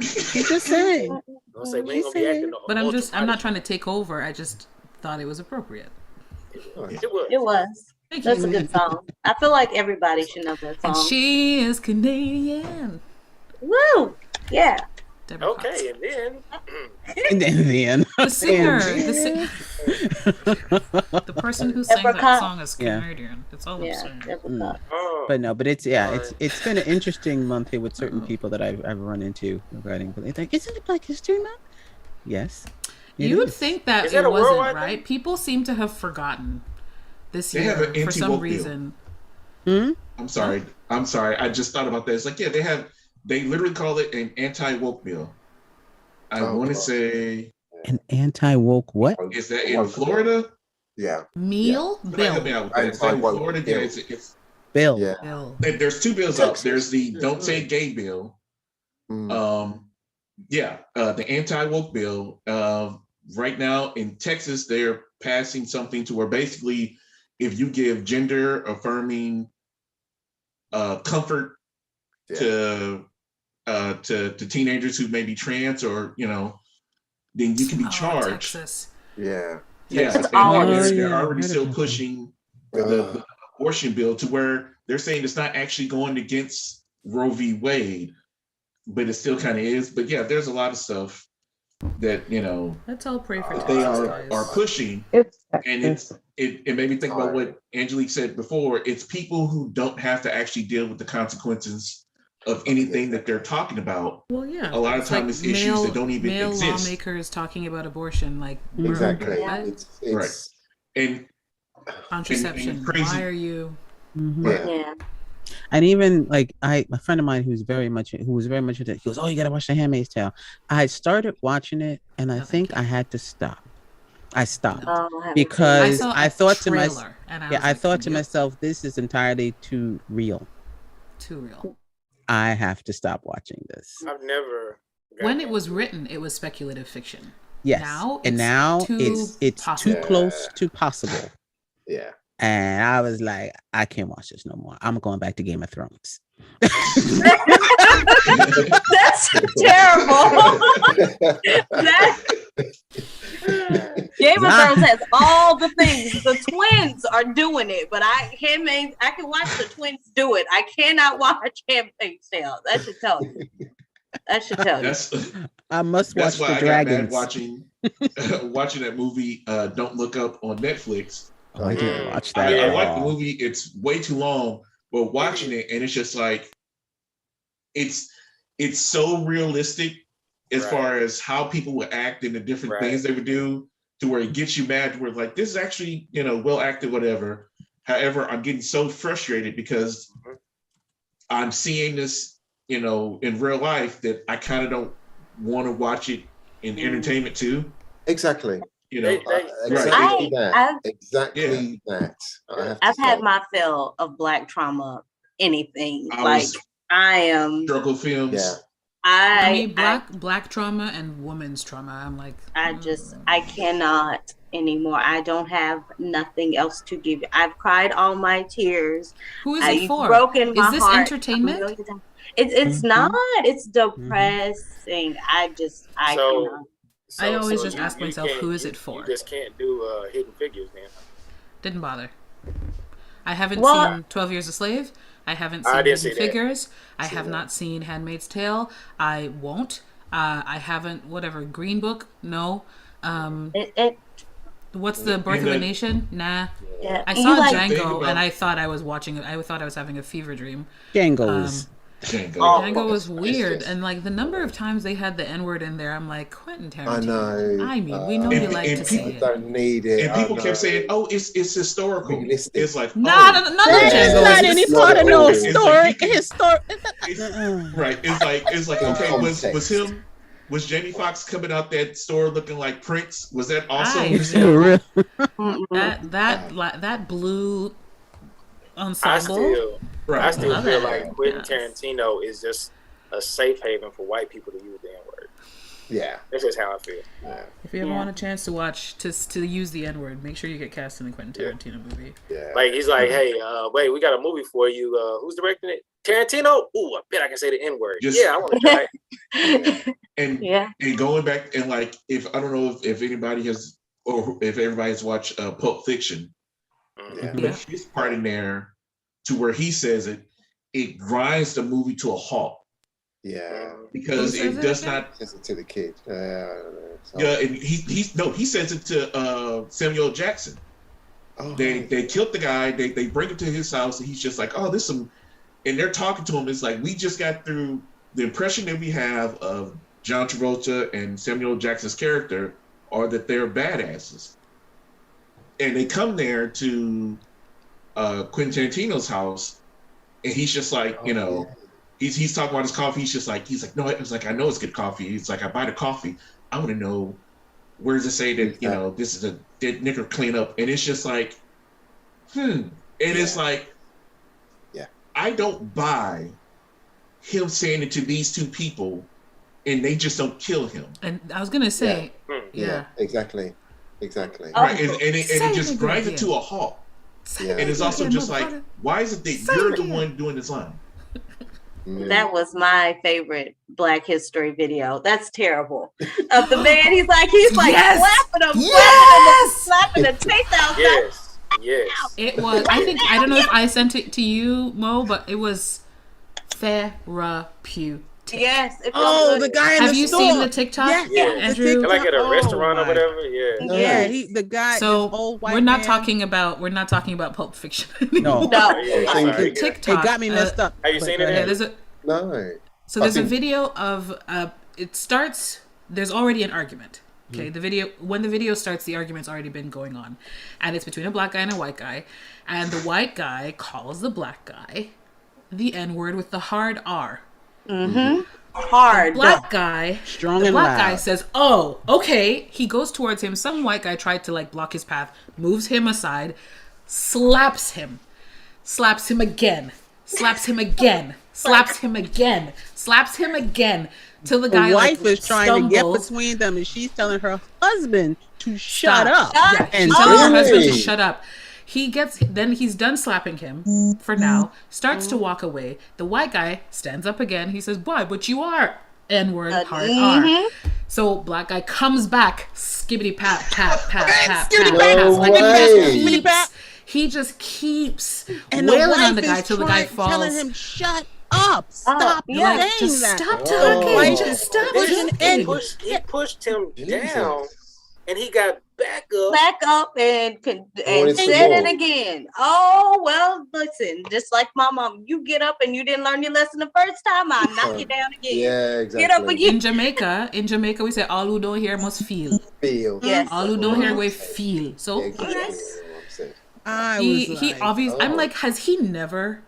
She just sang. Don't say we ain't gonna be acting. But I'm not trying to take over. I just thought it was appropriate. It was. That's a good song. I feel like everybody should know that song. And she is Canadian. Woo! Yeah. Okay, and then the singer, the person who sang that song is Canadian. That's all I'm saying. But no, but it's been an interesting month here with certain people that I've run into regarding. But they think, isn't it Black History Month? Yes. You would think that it wasn't, right? People seem to have forgotten this year for some reason. I'm sorry. I just thought about that. It's like, they literally call it an anti-woke bill. I want to say an anti-woke what? Is that in Florida? Yeah. Bill? Florida. It's Bill. Yeah. There's two bills up. There's the Don't Say Gay bill. The anti-woke bill. Right now in Texas, they're passing something to where basically if you give gender affirming comfort to teenagers who may be trans or then you can be charged. Texas. They're already still pushing the abortion bill to where they're saying it's not actually going against Roe v. Wade, but it still kind of is. But there's a lot of stuff that Let's all pray for they Texas, are pushing, and it made me think about what Angelique said before. It's people who don't have to actually deal with the consequences of anything that they're talking about. Well, yeah, a lot of times it's issues that don't even exist. Male lawmakers talking about abortion, like exactly, right, and contraception. Why are you? Yeah. And even like a friend of mine who was very much into it, he goes, "Oh, you gotta watch The Handmaid's Tale." I started watching it, and I think I had to stop. I stopped because I thought to myself, I thought to myself, this is entirely too real. Too real. I have to stop watching this. I've never. When it was written, it was speculative fiction. Yes, now it's too close to possible. Yeah. And I was like, I can't watch this no more. I'm going back to Game of Thrones. That's terrible. Game of Thrones has all the things. The twins are doing it, but I can watch the twins do it. I cannot watch Handmaid's Tale. That should tell you. I must watch the dragons. I got mad watching that movie, Don't Look Up, on Netflix. Oh, I didn't watch that. I like the movie. It's way too long, but watching it, and it's just like it's so realistic as far as how people would act and the different things they would do, to where it gets you mad. Where like, this is actually well acted, whatever. However, I'm getting so frustrated because I'm seeing this in real life that I kind of don't want to watch it in entertainment too. Exactly. Exactly that. I've had my fill of Black trauma. Anything I am struggle films. Yeah. I mean, black trauma and women's trauma. I'm like, I cannot anymore. I don't have nothing else to give you. I've cried all my tears. Who is it for? Broken my Is this heart entertainment? It's not. It's depressing. I cannot. I always just ask myself, who is it for? You just can't do Hidden Figures, man. Didn't bother. I haven't seen 12 Years a Slave. I haven't seen Hidden Figures. I have not seen Handmaid's Tale. I won't. I haven't, Green Book? No. What's the Birth of a Nation? Nah. Yeah. I saw Django and I thought I was watching it. I thought I was having a fever dream. Django was weird, and like the number of times they had the N-word in there, I'm like, Quentin Tarantino. I mean, we know you like to see it. Don't need it. And people kept saying, "Oh, it's historical." Realistic. It's like, none of it's not any part of no story. Right. It's like okay, was Jamie Foxx coming out that store looking like Prince? Was that also that blue ensemble? I still feel like Quentin Tarantino is just a safe haven for white people to use the N-word. Yeah. That's just how I feel. Yeah. If you ever want a chance to use the N-word, make sure you get cast in the Quentin Tarantino movie. Yeah. Like, he's like, hey, wait, we got a movie for you. Who's directing it? Tarantino? Ooh, I bet I can say the N-word. I want to try it. And going back, and like, if I don't know if anybody has, or if everybody has watched Pulp Fiction, but his part in there, to where he says it grinds the movie to a halt. Yeah, because it does not. Says it to the kid. And he says it to Samuel Jackson. Oh. They killed the guy. They bring him to his house, and he's just like, oh, this some, and they're talking to him. It's like, we just got through the impression that we have of John Travolta and Samuel Jackson's character are that they're badasses, and they come there to Quentin Tarantino's house, and he's just like, he's talking about his coffee. He's like, no, it was like, I know it's good coffee. He's like, I buy the coffee. I want to know, where does it say that, this is a dead nigger cleanup? And it's just like, and it's like, I don't buy him saying it to these two people, and they just don't kill him. And I was gonna say, exactly. Right, and it just grinds it to a halt. Yeah. And it's also just like, why is it that you're the one doing this line? That was my favorite Black History video. That's terrible. Of the man, he's like slapping him, slapping the taste out. Yes. It was. I don't know if I sent it to you, Mo, but it was therapeutic. Yes. Oh, the guy in Have the you store. seen the TikTok? Andrew? Like at a restaurant or whatever. Yeah. The guy. So old white we're not man. talking about Pulp Fiction. No. TikTok. It got me messed up. Have you seen it? Yeah, No. So there's a video of it starts. There's already an argument. Okay, when the video starts, the argument's already been going on, and it's between a black guy and a white guy, and the white guy calls the black guy the N-word with the hard R. Hard. The black guy, strong and loud. Guy says, "Oh, okay." He goes towards him. Some white guy tried to block his path, moves him aside, slaps him again, slaps him again, slaps him again, slaps him again. Till the guy wife is trying to get stumbles. between them, and she's telling her husband to shut up. Yeah, she's telling her husband to shut up. Then he's done slapping him for now, starts to walk away. The white guy stands up again. He says, "Boy, but you are N-word, hard R." So black guy comes back, skibbity pap, pap, pap, pap, pap. He just keeps wailing on the guy till the guy falls. Telling him, "Shut up! Stop saying that! Stop talking! Just stop He pushed him down, and he got back up and said it again. Oh, well, listen, just like my mom, you get up and you didn't learn your lesson the first time, I'll knock you down again. Yeah, exactly. Get up again. In Jamaica, we say all who don't hear must feel. Yes. All who don't hear we feel. So he obviously, I'm like, has he never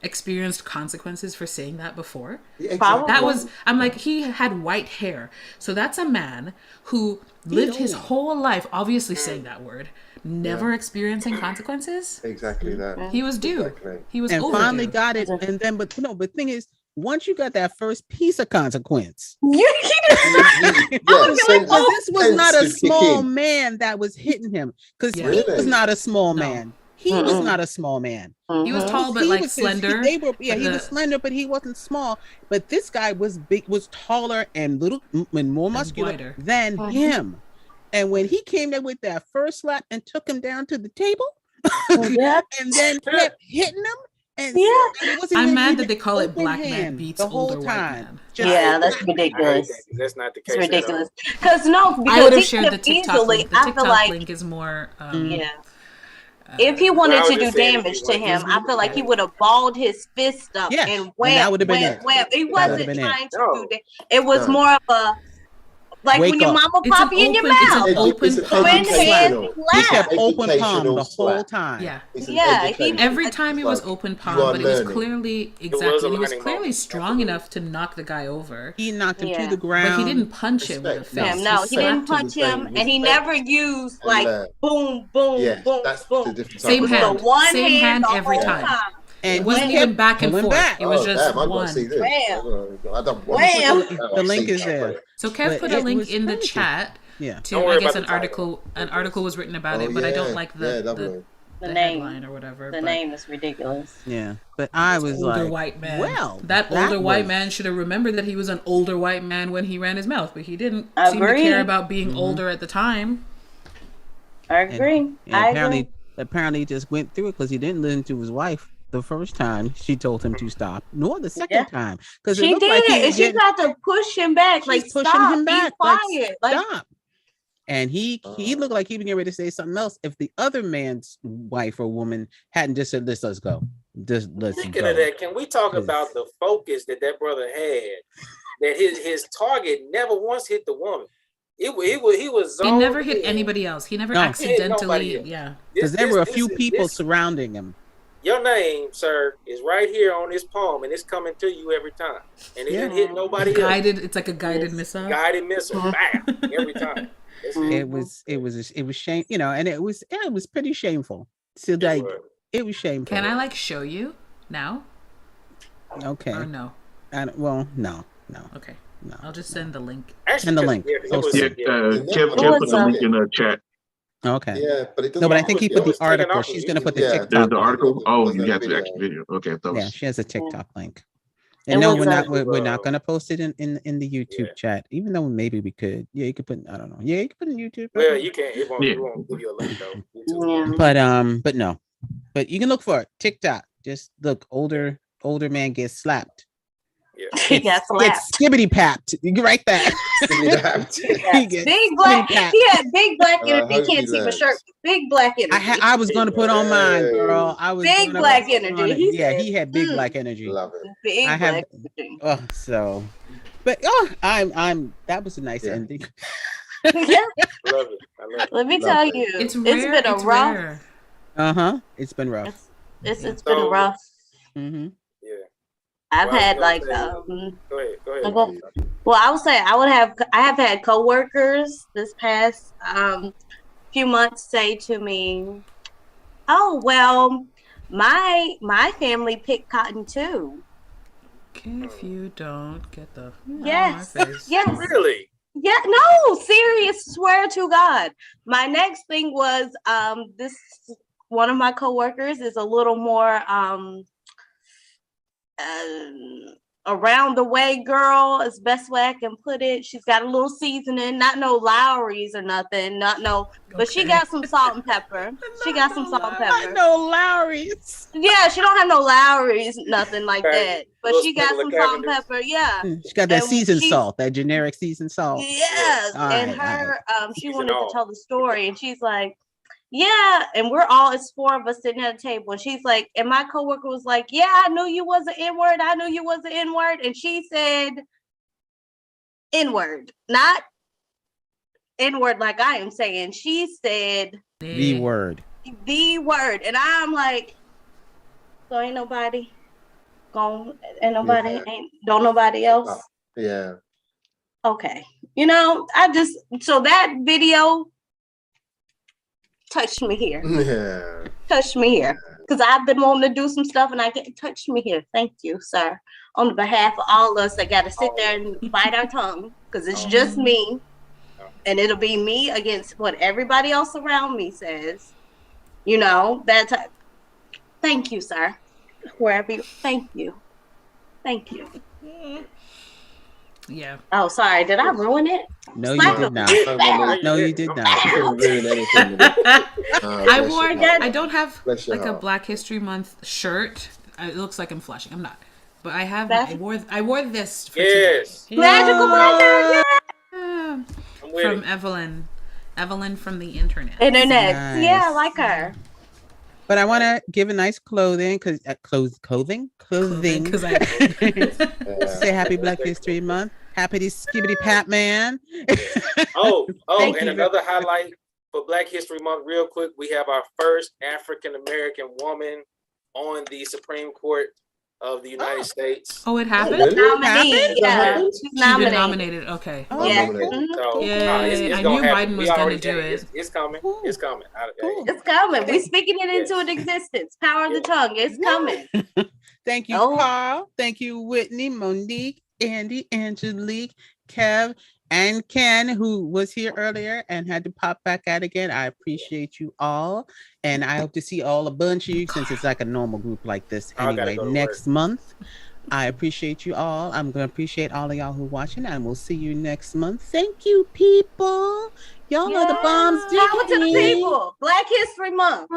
experienced consequences for saying that before? That was, I'm like, he had white hair, so that's a man who lived his whole life obviously saying that word, never experiencing consequences. Exactly that. He was due. Exactly. He was and finally got it, and then but thing is, once you got that first piece of consequence, this was not a small man that was hitting him, because he was not a small man. He was not a small man. He was tall, but slender. He was slender, but he wasn't small. But this guy was big, was taller and more muscular than him. And when he came there with that first slap and took him down to the table, and then kept hitting him. And I'm mad that they call it black man beats the whole older time. white man. Yeah, that's ridiculous. That's not the case. It's ridiculous. Because I would have shared the TikTok link. The TikTok link is more. If he wanted to do damage to him, I feel like he would have balled his fist up and wham. He wasn't trying to do that. It was more of a when your mama pop you in your mouth. It's an open He kept open palm the whole time. Yeah. Every time it was open palm, but it was clearly he was clearly strong enough to knock the guy over. He knocked him to the ground, but he didn't punch him with a fist. No, he didn't punch him, and he never used boom, boom, boom, boom. Same hand every time. And it wasn't even back and forth. It was just one. The link is there. So Kev put a link in the chat. To I guess an article was written about it, but I don't like the name headline or whatever. The name is ridiculous. Yeah, but I was older white man. Well, that older white man should have remembered that he was an older white man when he ran his mouth, but he didn't seem to care about being older at the time. I agree. Apparently, he just went through it because he didn't listen to his wife. The first time she told him to stop, nor the second time, because she did, and she tried to push him back, pushing him back, be quiet, stop. And he looked like he was getting ready to say something else if the other man's wife or woman hadn't just said, let's go. Just let's go. Speaking of that, can we talk about the focus that brother had? That his target never once hit the woman. He was. He never hit anybody else. He never accidentally. Because there were a few people surrounding him. Your name, sir, is right here on this palm, and it's coming to you every time. And it didn't hit nobody else. It's like a guided missile. Guided missile, bam, every time. It was shame, and it was pretty shameful. So it was shameful. Can I show you now? Okay. Or no? No. Okay. No. I'll just send the link. Send the link. Kev put the link in the chat. Okay. Yeah, but it doesn't. No, but I think he put the article. She's going to put the TikTok. There's the article. Oh, you have the actual video. Okay. Yeah, she has a TikTok link. And no, we're not going to post it in the YouTube chat, even though maybe we could. Yeah, you could put. I don't know. Yeah, you could put it in YouTube. Well, you can't. It won't give you a link though. But no. But you can look for it. TikTok. Just look. Older man gets slapped. He got slapped. Skibbity papped. You right there. Big black. He had big black energy. Can't see my shirt. Big black energy. I was going to put on mine, girl. I was big black energy. He had big black energy. Love it. Big black energy. Oh, so, but I'm. That was a nice ending. Yeah. Love it. Let me tell you, it's been a rough. It's been rough. It's been rough. Mm-hmm. Yeah. I've had like go ahead. Well, I would say I have had coworkers this past few months say to me, "Oh, well, my family picked cotton too." If you don't get the yes, really. Yeah, no, serious, swear to God. My next thing was this one of my coworkers is a little more around the way girl, is best way I can put it. She's got a little seasoning, not no Lowry's or nothing, but she got some salt and pepper. Not no Lowry's. Yeah, she don't have no Lowry's, nothing like that. But she got some salt and pepper. Yeah, she got that seasoned salt, that generic seasoned salt. Yes, and her, she wanted to tell the story, and she's like, yeah, and it's 4 of us sitting at a table, and she's like, and my coworker was like, yeah, I knew you was an N-word, and she said N-word, not N-word like I am saying. She said the word, and I'm like, so ain't nobody don't nobody else. Yeah. Okay, so that video touched me here. Yeah. Touched me here. Because I've been wanting to do some stuff and I get touched me here. Thank you, sir. On behalf of all of us that got to sit there and bite our tongue. Because it's just me. And it'll be me against what everybody else around me says. Thank you, sir. Wherever you, thank you. Yeah. Oh, sorry. Did I ruin it? No, you did not. No, you did not. I wore. I don't have like a Black History Month shirt. It looks like I'm flushing. I'm not, but I have. I wore this. For yes. Magical Blender. Yeah. From Evelyn. Evelyn from the internet. Nice. Yeah, I like her. But I want to give a nice clothing because clothing. Because I say Happy Black History Month. Happy Skibbity Pat Man. And another highlight for Black History Month, real quick, we have our first African American woman on the Supreme Court of the United States. Oh, it happened? She's nominated. Okay. Yeah. I knew Biden was going to do it. It's coming. Cool. It's coming. We're speaking it into an existence. Power of the tongue. It's coming. Thank you, Carl. Thank you, Whitney, Monique, Andy, Angelique, Kev, and Ken, who was here earlier and had to pop back out again. I appreciate you all. And I hope to see a bunch of you since it's like a normal group like this anyway next month. I appreciate you all. I'm going to appreciate all of y'all who are watching, and we'll see you next month. Thank you, people. Y'all are the bombs. Power to the people. Black History Month.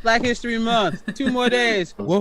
Black History Month. 2 more days. Whoa.